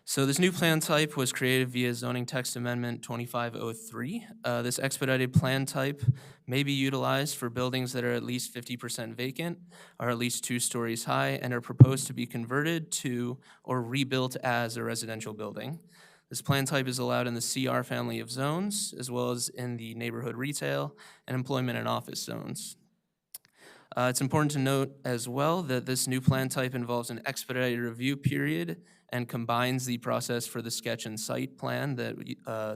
So this new plan type was created via Zoning Text Amendment 2503. This expedited plan type may be utilized for buildings that are at least 50% vacant, are at least 2 stories high, and are proposed to be converted to or rebuilt as a residential building. This plan type is allowed in the CR family of zones, as well as in the neighborhood retail and employment and office zones. It's important to note as well that this new plan type involves an expedited review period and combines the process for the sketch and site plan that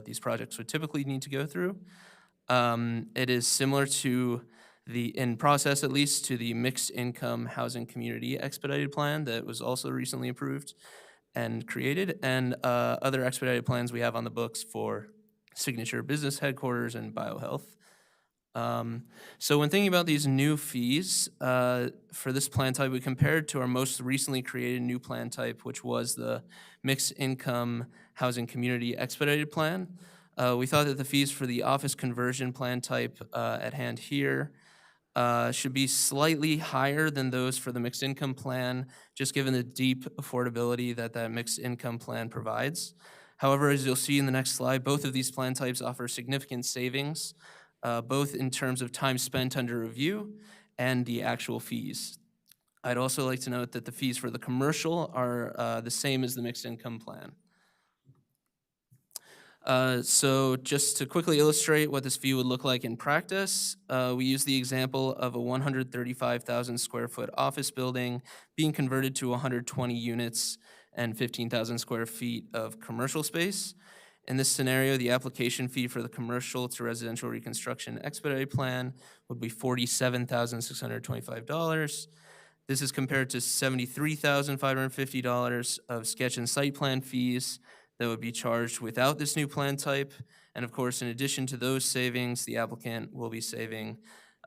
these projects would typically need to go through. It is similar to in process at least, to the mixed income housing community expedited plan that was also recently approved and created, and other expedited plans we have on the books for Signature Business Headquarters and BioHealth. So when thinking about these new fees for this plan type, we compared to our most recently created new plan type, which was the Mixed Income Housing Community Expedited Plan. We thought that the fees for the office conversion plan type at hand here should be slightly higher than those for the mixed income plan, just given the deep affordability that that mixed income plan provides. However, as you'll see in the next slide, both of these plan types offer significant savings, both in terms of time spent under review and the actual fees. I'd also like to note that the fees for the commercial are the same as the mixed income plan. So just to quickly illustrate what this fee would look like in practice, we use the example of a 135,000 square foot office building being converted to 120 units and 15,000 square feet of commercial space. In this scenario, the application fee for the commercial to residential reconstruction expedited plan would be $47,625. This is compared to $73,550 of sketch and site plan fees that would be charged without this new plan type. And of course, in addition to those savings, the applicant will be saving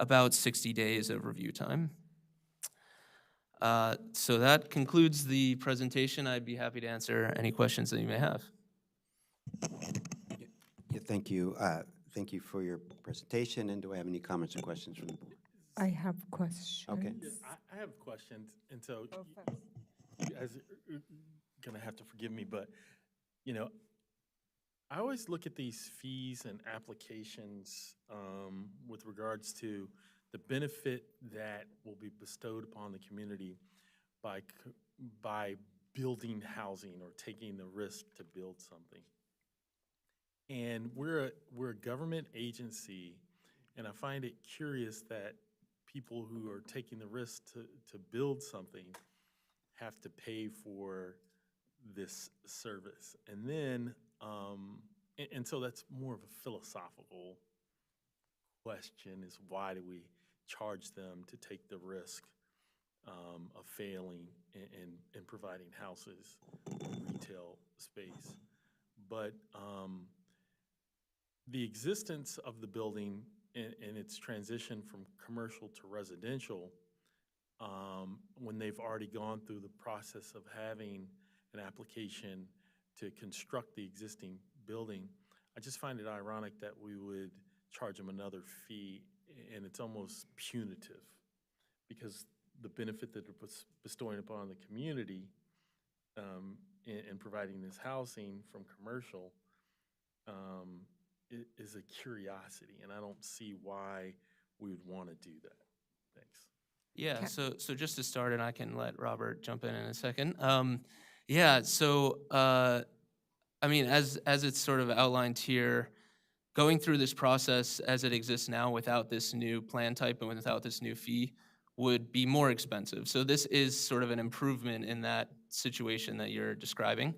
about 60 days of review time. So that concludes the presentation. I'd be happy to answer any questions that you may have. Yeah, thank you. Thank you for your presentation. And do I have any comments or questions from the board? I have questions. Okay. I have questions, and so you guys are gonna have to forgive me, but you know, I always look at these fees and applications with regards to the benefit that will be bestowed upon the community by building housing or taking the risk to build something. And we're a government agency, and I find it curious that people who are taking the risk to build something have to pay for this service. And then, and so that's more of a philosophical question, is why do we charge them to take the risk of failing in providing houses, retail space? But the existence of the building and its transition from commercial to residential, when they've already gone through the process of having an application to construct the existing building, I just find it ironic that we would charge them another fee, and it's almost punitive, because the benefit that they're bestowing upon the community in providing this housing from commercial is a curiosity, and I don't see why we would want to do that. Thanks. Yeah, so just to start, and I can let Robert jump in a second. Yeah, so I mean, as it's sort of outlined here, going through this process as it exists now without this new plan type and without this new fee would be more expensive. So this is sort of an improvement in that situation that you're describing.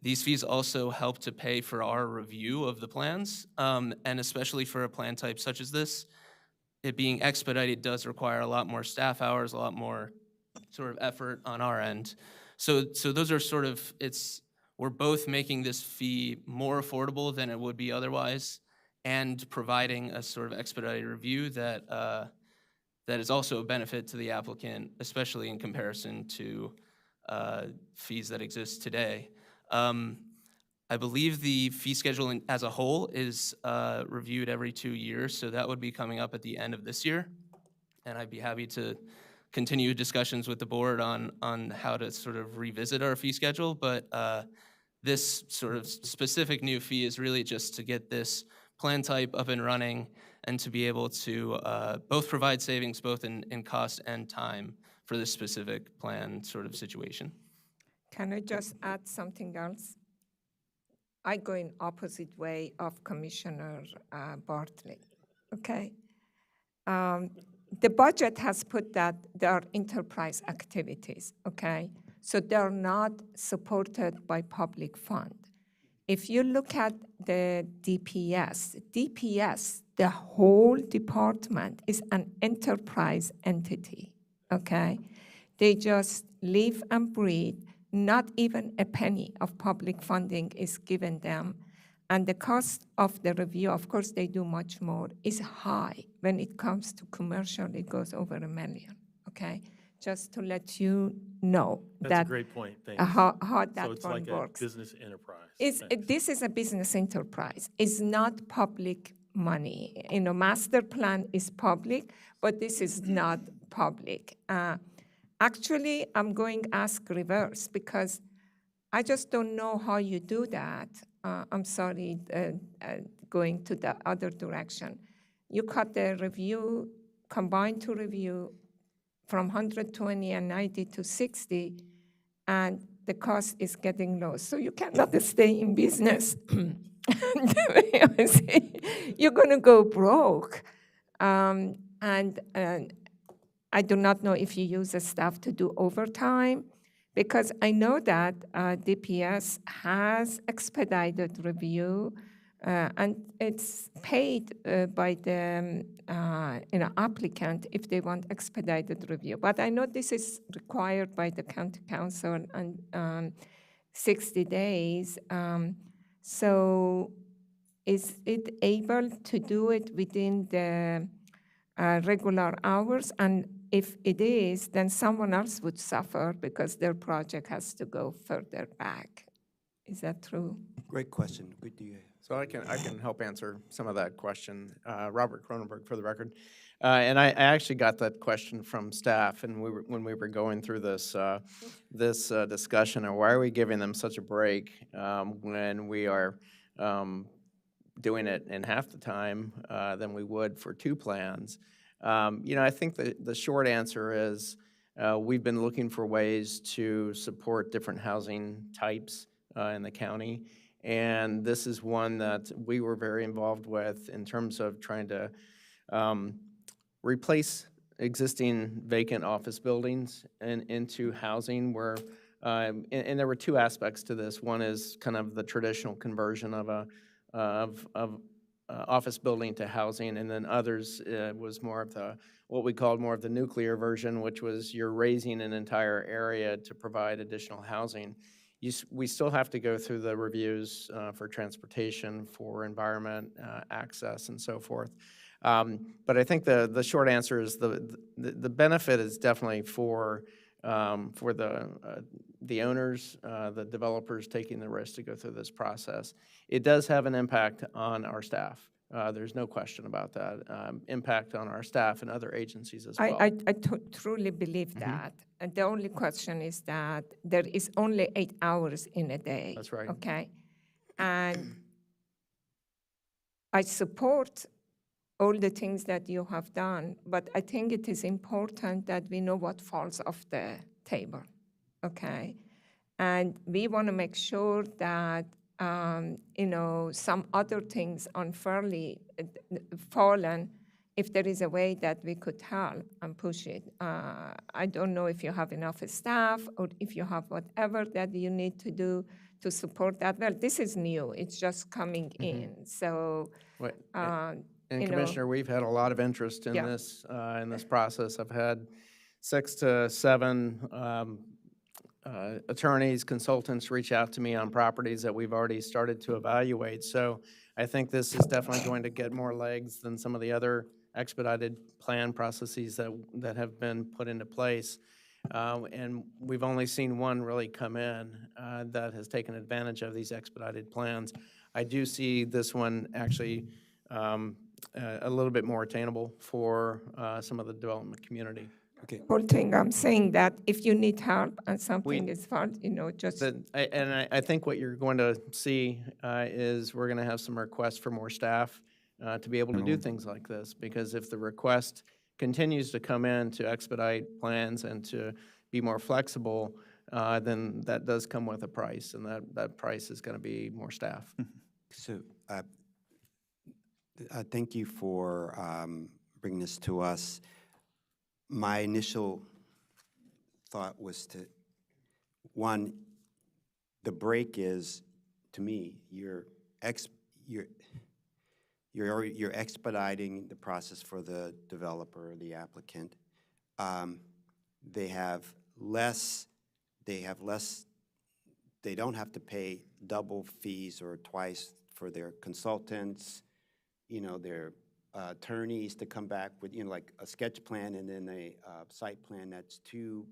These fees also help to pay for our review of the plans, and especially for a plan type such as this, it being expedited does require a lot more staff hours, a lot more sort of effort on our end. So those are sort of, we're both making this fee more affordable than it would be otherwise, and providing a sort of expedited review that is also a benefit to the applicant, especially in comparison to fees that exist today. I believe the fee schedule as a whole is reviewed every 2 years, so that would be coming up at the end of this year. And I'd be happy to continue discussions with the board on how to sort of revisit our fee schedule. But this sort of specific new fee is really just to get this plan type up and running and to be able to both provide savings both in cost and time for this specific plan sort of situation. Can I just add something else? I go in opposite way of Commissioner Bartley, okay? The budget has put that there are enterprise activities, okay? So they're not supported by public fund. If you look at the DPS, the whole department is an enterprise entity, okay? They just live and breathe. Not even a penny of public funding is given them. And the cost of the review, of course, they do much more, is high. When it comes to commercial, it goes over $1 million, okay? Just to let you know That's a great point, thanks. How that So it's one like works. a business enterprise. This is a business enterprise. It's not public money. You know, master plan is public, but this is not public. Actually, I'm going to ask reverse because I just don't know how you do that. I'm sorry, going to the other direction. You cut the review, combined to review from 120 and 90 to 60, and the cost is getting low. So you cannot stay in business. You're going to go broke. And I do not know if you use the staff to do overtime, because I know that DPS has expedited review, and it's paid by the applicant if they want expedited review. But I know this is required by the county council and 60 days. So is it able to do it within the regular hours? And if it is, then someone else would suffer because their project has to go further back. Is that true? Great question. Good to you. So I can help answer some of that question. Robert Cronenberg, for the record. And I actually got that question from staff, and when we were going through this discussion of why are we giving them such a break when we are doing it in half the time than we would for 2 plans. I think the short answer is we've been looking for ways to support different housing types in the county. And this is one that we were very involved with in terms of trying to replace existing vacant office buildings into housing where, and there were 2 aspects to this. One is kind of the traditional conversion of office building to housing, and then others was more of what we called more of the nuclear version, which was you're raising an entire area to provide additional housing. We still have to go through the reviews for transportation, for environment, access, and so forth. But I think the short answer is the benefit is definitely for the owners, the developers taking the risk to go through this process. It does have an impact on our staff. There's no question about that. Impact on our staff and other agencies as well. I truly believe that. And the only question is that there is only 8 hours in a day. That's right. Okay. And I support all the things that you have done, but I think it is important that we know what falls off the table. Okay. And we want to make sure that some other things unfairly fallen, if there is a way that we could help and push it. I don't know if you have enough staff or if you have whatever that you need to do to support that. Well, this is new. It's just coming in. So. And you know, Commissioner, we've had a lot of interest Yeah. in this process. I've had 6 to 7 attorneys, consultants reach out to me on properties that we've already started to evaluate. So I think this is definitely going to get more legs than some of the other expedited plan processes that have been put into place. And we've only seen one really come in that has taken advantage of these expedited plans. I do see this one actually a little bit more attainable for some of the development community. Okay. whole thing, I'm saying that if you need help and something is hard, just. I think what you're going to see is we're going to have some requests for more staff to be able to do things like this, because if the request continues to come in to expedite plans and to be more flexible, then that does come with a price, and that price is going to be more staff. So thank you for bringing this to us. My initial thought was one, the break is, to me, you're expediting the process for the developer, the applicant. They don't have to pay double fees or twice for their consultants, their attorneys to come back with, like a sketch plan and then a site plan that's 2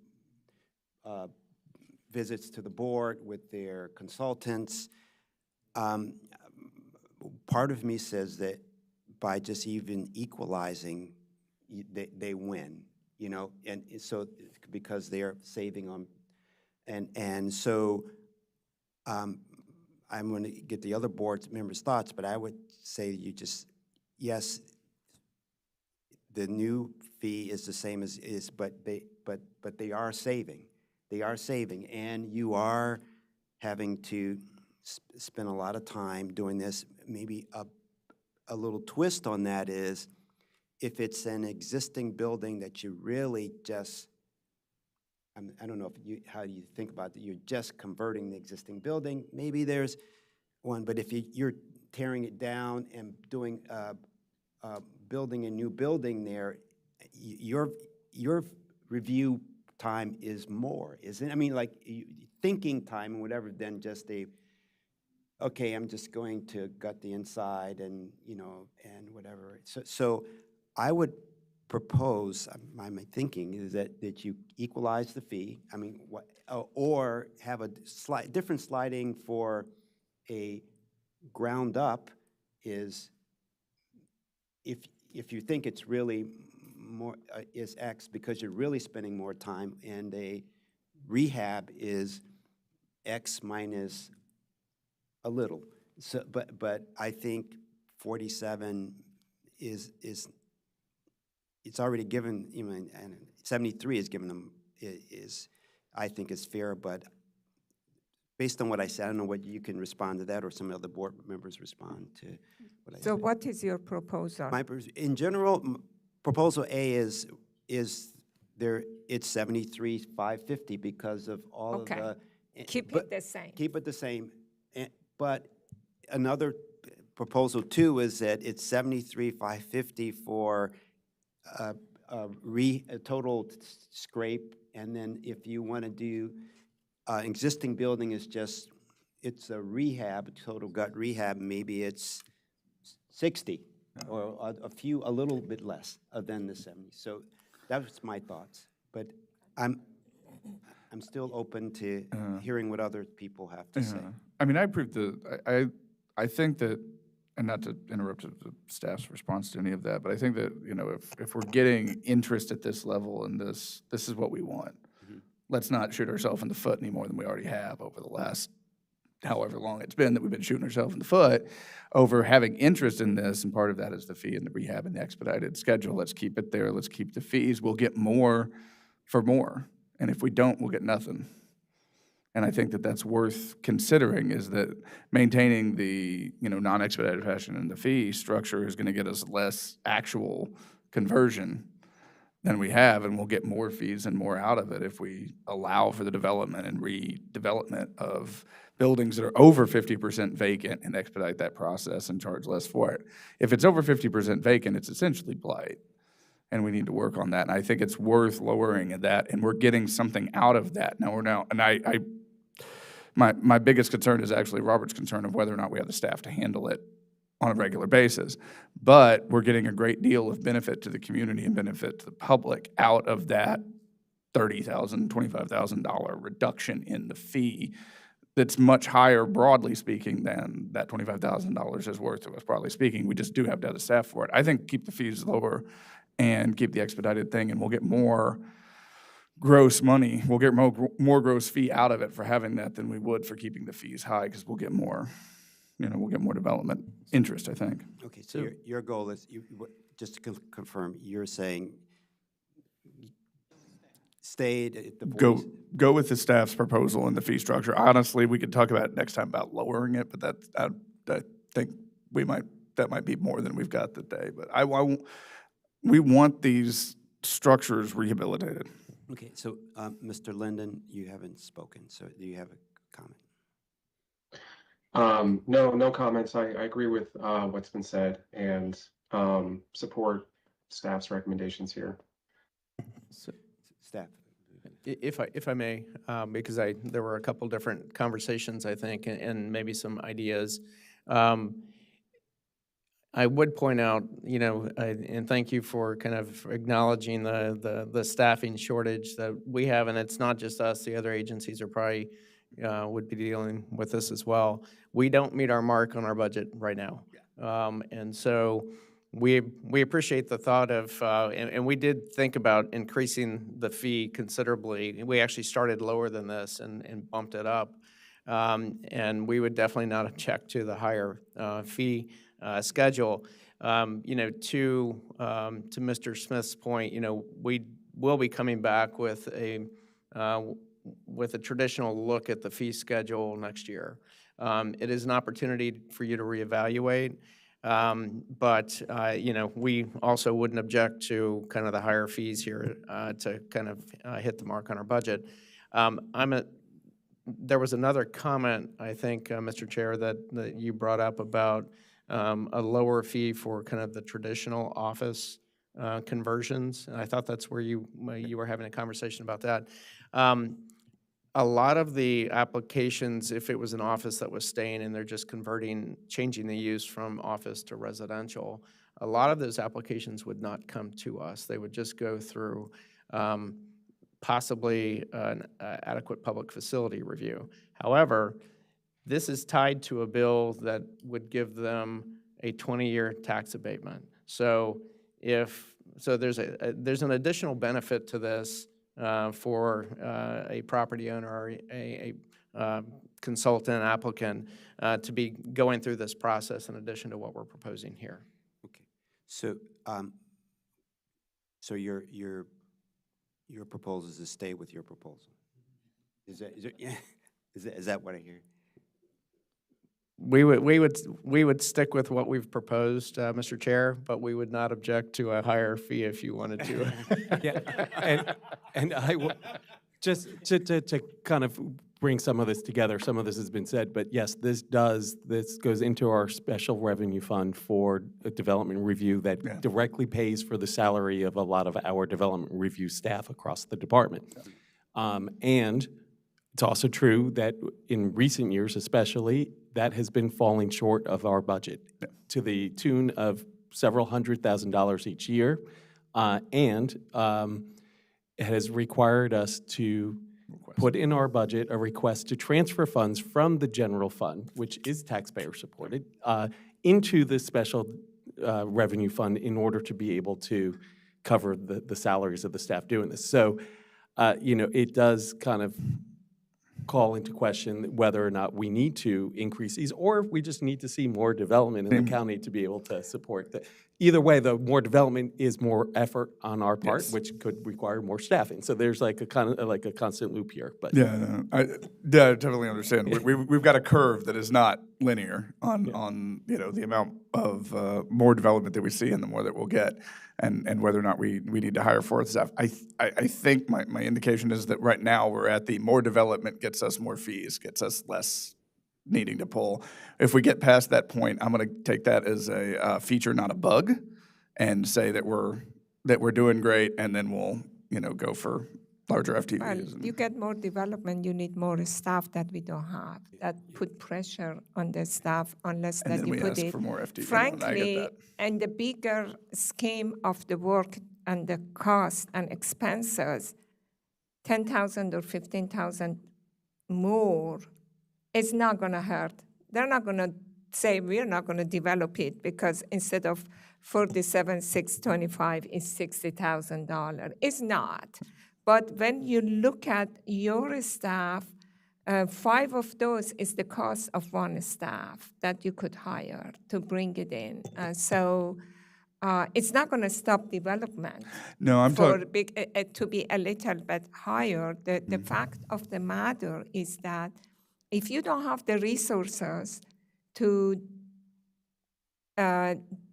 visits to the board with their consultants. Part of me says that by just even equalizing, they win, and so because they're saving on, and so I'm going to get the other board members' thoughts, but I would say yes, the new fee is the same as is, but they are saving. They are saving, and you are having to spend a lot of time doing this. Maybe a little twist on that is if it's an existing building that you really just, I don't know how you think about that, you're just converting the existing building, maybe there's one, but if you're tearing it down and doing building a new building there, your review time is more, isn't it? I mean, like thinking time and whatever than just okay, I'm just going to gut the inside and, and whatever. So I would propose, my thinking is that you equalize the fee, or have a different sliding for a ground up is if you think it's really more is X because you're really spending more time, and a rehab is X minus a little. So, but I think 47 is it's already given, and 73 is given them is I think is fair, but based on what I said, I don't know what you can respond to that or some other board members respond to what I said. So what is your proposal? In general, proposal A is there. It's 73,550 because of all of the. Keep it the same. Keep it the same, but another proposal 2 is that it's 73,550 for a total scrape, and then if you want to do existing building is it's a rehab, total gut rehab, maybe it's 60 or a little bit less than the 70. So that's my thoughts, but I'm still open to hearing what other people have to say. I mean, I approve I think that, and not to interrupt the staff's response to any of that, but I think that, if we're getting interest at this level and this is what we want, let's not shoot ourselves in the foot any more than we already have over the last however long it's been that we've been shooting ourselves in the foot over having interest in this, and part of that is the fee and the rehab and the expedited schedule. Let's keep it there. Let's keep the fees. We'll get more for more, and if we don't, we'll get nothing. And I think that that's worth considering, is that maintaining the, non-expedited fashion and the fee structure is going to get us less actual conversion than we have, and we'll get more fees and more out of it if we allow for the development and redevelopment of buildings that are over 50% vacant and expedite that process and charge less for it. If it's over 50% vacant, it's essentially blight, and we need to work on that. And I think it's worth lowering that, and we're getting something out of that. My biggest concern is actually Robert's concern of whether or not we have the staff to handle it on a regular basis. But we're getting a great deal of benefit to the community and benefit to the public out of that $30,000, $25,000 reduction in the fee that's much higher, broadly speaking, than that $25,000 is worth to us, broadly speaking. We just do have to have the staff for it. I think keep the fees lower and keep the expedited thing, and we'll get more gross money. We'll get more gross fee out of it for having that than we would for keeping the fees high, because we'll get more, we'll get more development interest, I think. Okay, so your goal is, just to confirm, you're saying stayed at the 40s? Go with the staff's proposal and the fee structure. Honestly, we could talk about it next time about lowering it, but I think that might be more than we've got today. But we want these structures rehabilitated. Okay, so Mr. Linden, you haven't spoken, so do you have a comment? No comments. I agree with what's been said and support staff's recommendations here. Staff. If I may, because there were a couple different conversations, I think, and maybe some ideas. I would point out, and thank you for kind of acknowledging the staffing shortage that we have, and it's not just us, the other agencies are probably would be dealing with this as well. We don't meet our mark on our budget right now. And so we appreciate the thought of, and we did think about increasing the fee considerably. We actually started lower than this and bumped it up. And we would definitely not object to the higher fee schedule. To Mr. Smith's point, we will be coming back with a traditional look at the fee schedule next year. It is an opportunity for you to reevaluate, but we also wouldn't object to kind of the higher fees here to kind of hit the mark on our budget. There was another comment, I think, Mr. Chair, that you brought up about a lower fee for kind of the traditional office conversions. And I thought that's where you were having a conversation about that. A lot of the applications, if it was an office that was staying and they're just changing the use from office to residential, a lot of those applications would not come to us. They would just go through possibly an adequate public facility review. However, this is tied to a bill that would give them a 20-year tax abatement. So there's an additional benefit to this for a property owner or a consultant applicant to be going through this process in addition to what we're proposing here. Okay, so your proposal is to stay with your proposal. Is that what I hear? We would stick with what we've proposed, Mr. Chair, but we would not object to a higher fee if you wanted to. Yeah, and I will, just to kind of bring some of this together, some of this has been said, but yes, this goes into our special revenue fund for a development review that directly pays for the salary of a lot of our development review staff across the department. And it's also true that in recent years especially, that has been falling short of our budget to the tune of several $100,000 each year. And it has required us to put in our budget a request to transfer funds from the general fund, which is taxpayer supported, into the special revenue fund in order to be able to cover the salaries of the staff doing this. So, it does kind of call into question whether or not we need to increase these, or if we just need to see more development in the county to be able to support that. Either way, the more development is more effort on our part, which could require more staffing. So there's like a kind of like a constant loop here. But I totally understand. We've got a curve that is not linear on the amount of more development that we see and the more that we'll get, and whether or not we need to hire for staff. I think my indication is that right now we're at the more development gets us more fees, gets us less needing to pull. If we get past that point, I'm going to take that as a feature, not a bug, and say that we're doing great, and then we'll, go for larger Well, FTVs. you get more development, you need more staff that we don't have. That put pressure on the staff unless And that then you we put ask it. for more FTE. I get Frankly, that. and the bigger scheme of the work and the cost and expenses, 10,000 or 15,000 more is not going to hurt. They're not going to say we're not going to develop it because instead of 47,625 is $60,000. It's not. But when you look at your staff, 5 of those is the cost of one staff that you could hire to bring it in. So it's not going to stop development. No, I'm for talking. to be a little bit higher. The fact of the matter is that if you don't have the resources to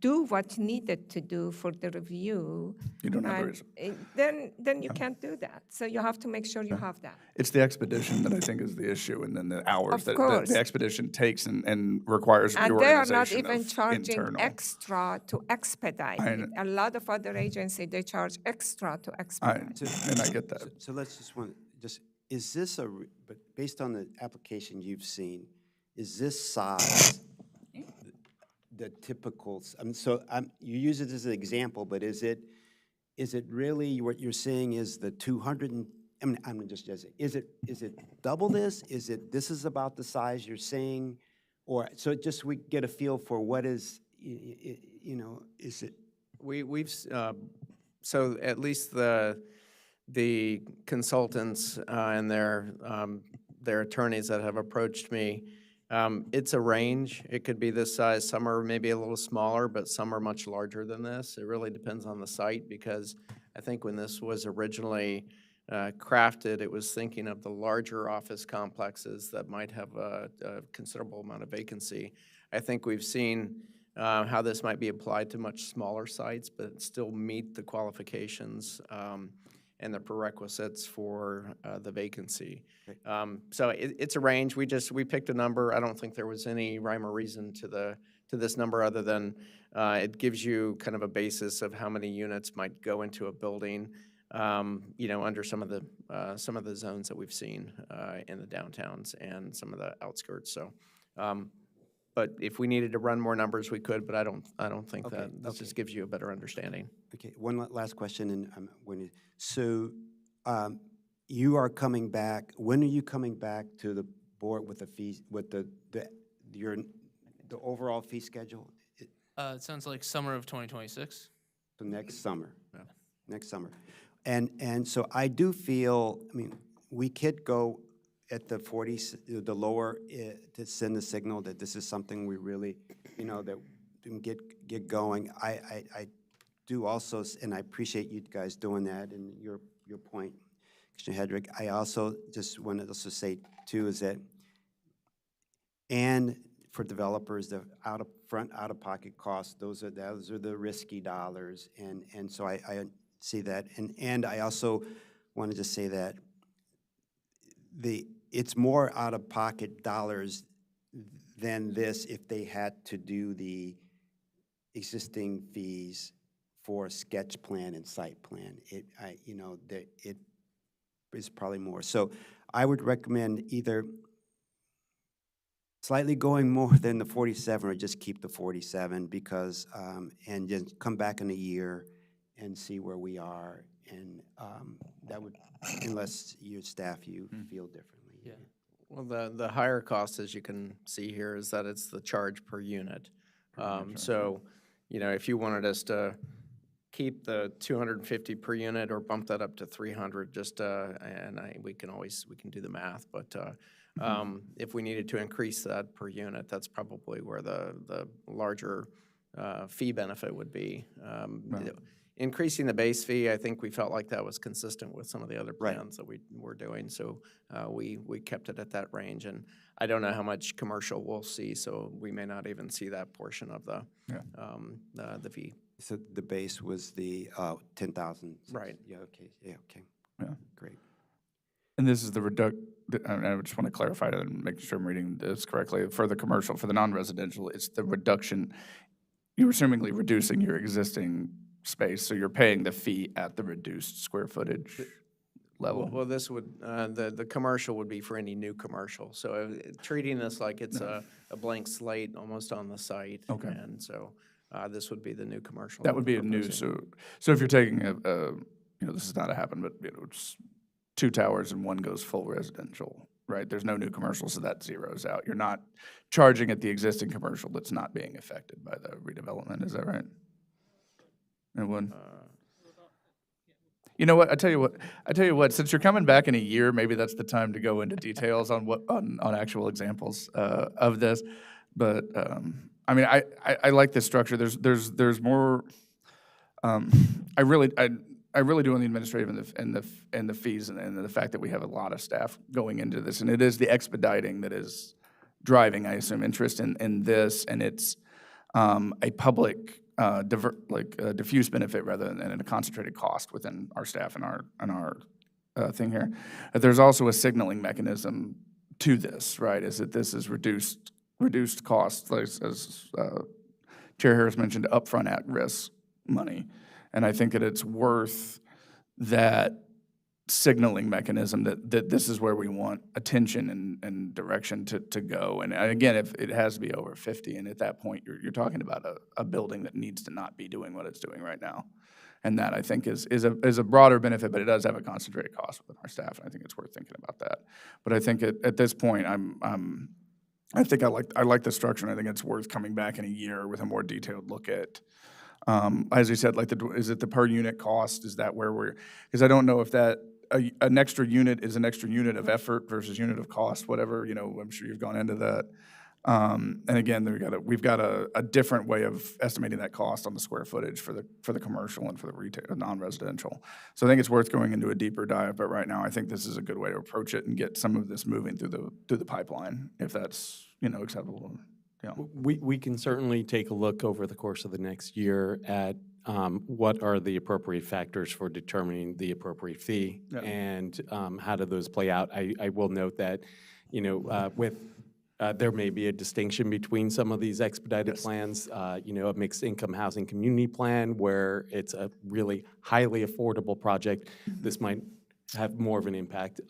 do what's needed to do for the review, You don't have the and, resources. then you can't do that. So you have to make sure you have that. It's the expedition that I think is the issue, and then the hours Of that course. the expedition takes and requires And they are not reorganization even of charging internal. extra to expedite I it. know. A lot of other agencies, they charge extra to I, expedite. and I get that. So let's just, is this but based on the application you've seen, is this size the typical, you use it as an example, but is it really what you're saying is the 200 and, I'm just guessing, is it double this? This is about the size you're saying? Or, so just we get a feel for what is, is it? So at least the consultants and their attorneys that have approached me, it's a range. It could be this size. Some are maybe a little smaller, but some are much larger than this. It really depends on the site because I think when this was originally crafted, it was thinking of the larger office complexes that might have a considerable amount of vacancy. I think we've seen how this might be applied to much smaller sites, but still meet the qualifications and the prerequisites for the vacancy. So it's a range. We picked a number. I don't think there was any rhyme or reason to this number other than it gives you kind of a basis of how many units might go into a building, under some of the zones that we've seen in the downtowns and some of the outskirts. So. But if we needed to run more numbers, we could, but I don't think that. This just gives you a better understanding. Okay, one last question, and I'm going to, so you are coming back, when are you coming back to the board with the fees, with the overall fee schedule? It sounds like summer of 2026. So next summer. Yeah. Next summer. And so I do feel, we could go at the 40s, the lower, to send a signal that this is something we really, that can get going. I do also, and I appreciate you guys doing that, and your point, Commissioner Hedrick. I also just wanted to also say too is that, and for developers, the out-of-pocket costs, those are the risky dollars, and so I see that, and I also wanted to say that it's more out-of-pocket dollars than this if they had to do the existing fees for sketch plan and site plan. It is probably more. So I would recommend either slightly going more than the 47 or just keep the 47 because, and just come back in a year and see where we are. And that would, unless your staff, you feel differently. Yeah. Well, the higher cost, as you can see here, is that it's the charge per unit. So, if you wanted us to keep the 250 per unit or bump that up to 300, we can do the math. But if we needed to increase that per unit, that's probably where the larger fee benefit would be. Increasing the base fee, I think we felt like that was consistent with some of the other plans that we were doing, so we kept it at that range. And I don't know how much commercial we'll see, so we may not even see that portion of the fee. So the base was the 10,000. Right. Yeah. Okay. Yeah. Okay. Yeah. Great. And this is the I just want to clarify that and make sure I'm reading this correctly. For the commercial, for the non-residential, it's the reduction, you're assumingly reducing your existing space, so you're paying the fee at the reduced square footage level. Well, this would, the commercial would be for any new commercial. So treating this like it's a blank slate almost on the site. Okay. And so this would be the new commercial. That would be a we're new, proposing. so if you're taking this is not a happen, but it's 2 towers and one goes full residential, right? There's no new commercial, so that zeroes out. You're not charging at the existing commercial that's not being affected by the redevelopment, is that right? Anyone? You know what, I tell you what, since you're coming back in a year, maybe that's the time to go into details on on actual examples of this. But, I mean, I like this structure. There's more, I really do on the administrative and the fees and the fact that we have a lot of staff going into this. And it is the expediting that is driving, I assume, interest in this. And it's a public, diffuse benefit rather than a concentrated cost within our staff and our thing here. But there's also a signaling mechanism to this, right? Is that this is reduced costs, like, as Chair Harris mentioned, upfront at-risk money. And I think that it's worth that signaling mechanism that this is where we want attention and direction to go. And again, if it has to be over 50, and at that point, you're talking about a building that needs to not be doing what it's doing right now. And that, I think, is a broader benefit, but it does have a concentrated cost within our staff, and I think it's worth thinking about that. But I think at this point, I think I like the structure, and I think it's worth coming back in a year with a more detailed look at. As you said, like, is it the per unit cost? Is that where because I don't know if that, an extra unit is an extra unit of effort versus unit of cost, whatever, I'm sure you've gone into that. And again, we've got a different way of estimating that cost on the square footage for the commercial and for the retail, non-residential. So I think it's worth going into a deeper dive, but right now I think this is a good way to approach it and get some of this moving through the pipeline, if that's, acceptable. Yeah. We can certainly take a look over the course of the next year at what are the appropriate factors for determining the appropriate fee, and how do those play out. I will note that, there may be a distinction between some of these expedited plans, a mixed income housing community plan where it's a really highly affordable project. This might have more of an impact.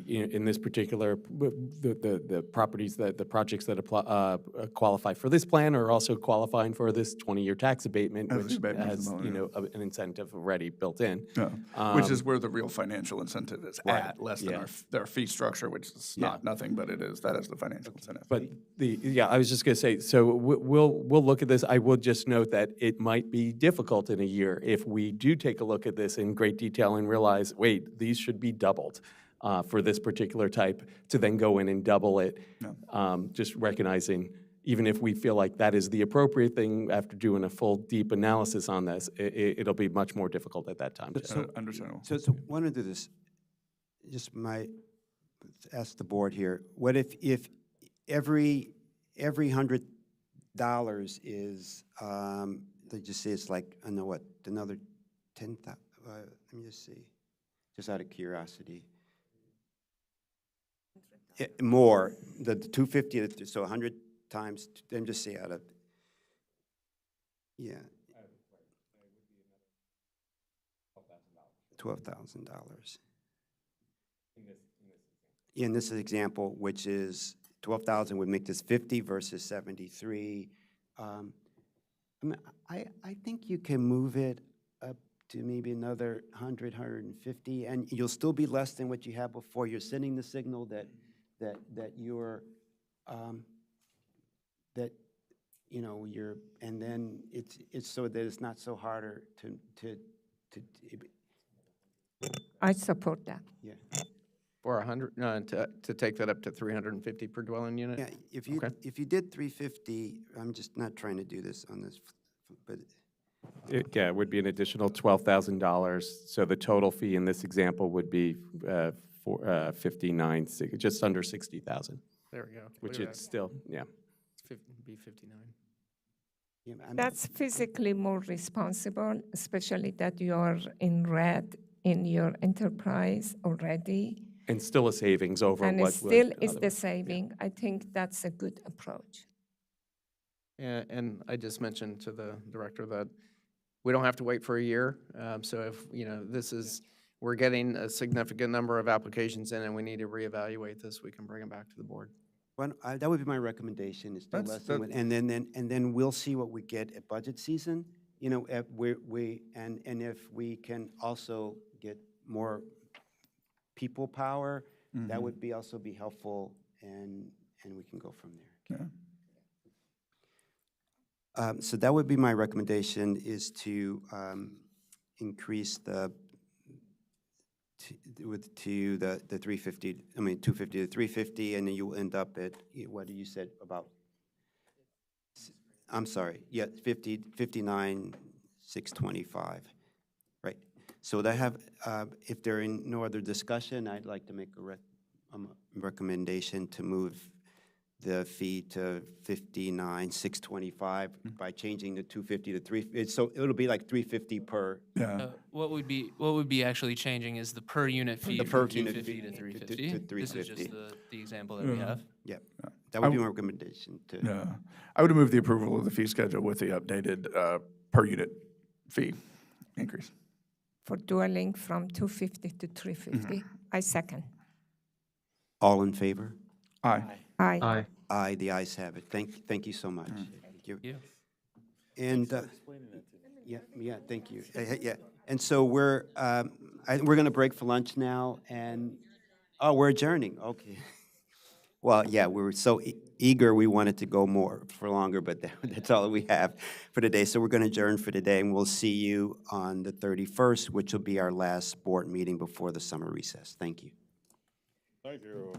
In this particular, the projects that qualify for this plan are also qualifying for this 20-year tax abatement, which has, an incentive already built in. Yeah. Which is where the real financial incentive is at, less than their fee structure, which is not nothing, but that is the financial incentive. But I was just going to say, so we'll look at this. I will just note that it might be difficult in a year if we do take a look at this in great detail and realize, wait, these should be doubled. For this particular type, to then go in and double it, just recognizing, even if we feel like that is the appropriate thing after doing a full, deep analysis on this, it'll be much more difficult at that time. Understandable. So want to do this, just ask the board here, what if every $100 is, let's just say it's like, I know what, another 10,000, let me just see, just out of curiosity. More, the 250, so 100 times, then just say out of, $12,000. In this example, which is 12,000 would make this 50 versus 73. I mean, I think you can move it up to maybe another 100, 150, and you'll still be less than what you had before. You're sending the signal that you're, you're, and then it's so that it's not so harder to I support that. Yeah. For 100, to take that up to 350 per dwelling unit? Yeah, if you did 350, I'm just not trying to do this on this, but. It would be an additional $12,000. So the total fee in this example would be just under 60,000. There we go. Which is still, be 59. Yeah, That's physically more responsible, especially that you are in red in your enterprise already. And still a savings over And what it would still is the otherwise- saving. I think that's a good approach. And I just mentioned to the director that we don't have to wait for a year. So if, this is, we're getting a significant number of applications in and we need to reevaluate this, we can bring them back to the board. Well, that would be my recommendation, is to That's- lessen it, and then we'll see what we get at budget season. If and if we can also get more people power, that would also be helpful, and we can go from there. Yeah. So that would be my recommendation, is to increase the 350, 250 to 350, and then you will end up at, what did you said about? I'm sorry, yeah, 59, 625, right? So that have, if there are no other discussion, I'd like to make a recommendation to move the fee to 59, 625 by changing the 250 to 350. So it'll be like 350 per. Yeah. What would be actually changing is the per unit fee The from per unit 250 fee to to 350. This is just 350. the example that we have. Yeah, that would be my recommendation to. Yeah. I would move the approval of the fee schedule with the updated per unit fee increase. For dwelling from 250 to 350. I second. All in favor? Aye. Aye. Aye, the ayes have it. Thank you so much. Thank you. Yeah. And, yeah, thank you. Yeah, and so we're going to break for lunch now, and, we're adjourning, okay. Well, yeah, we were so eager, we wanted to go for longer, but that's all we have for today. So we're going to adjourn for today, and we'll see you on the 31st, which will be our last board meeting before the summer recess. Thank you. Thank you.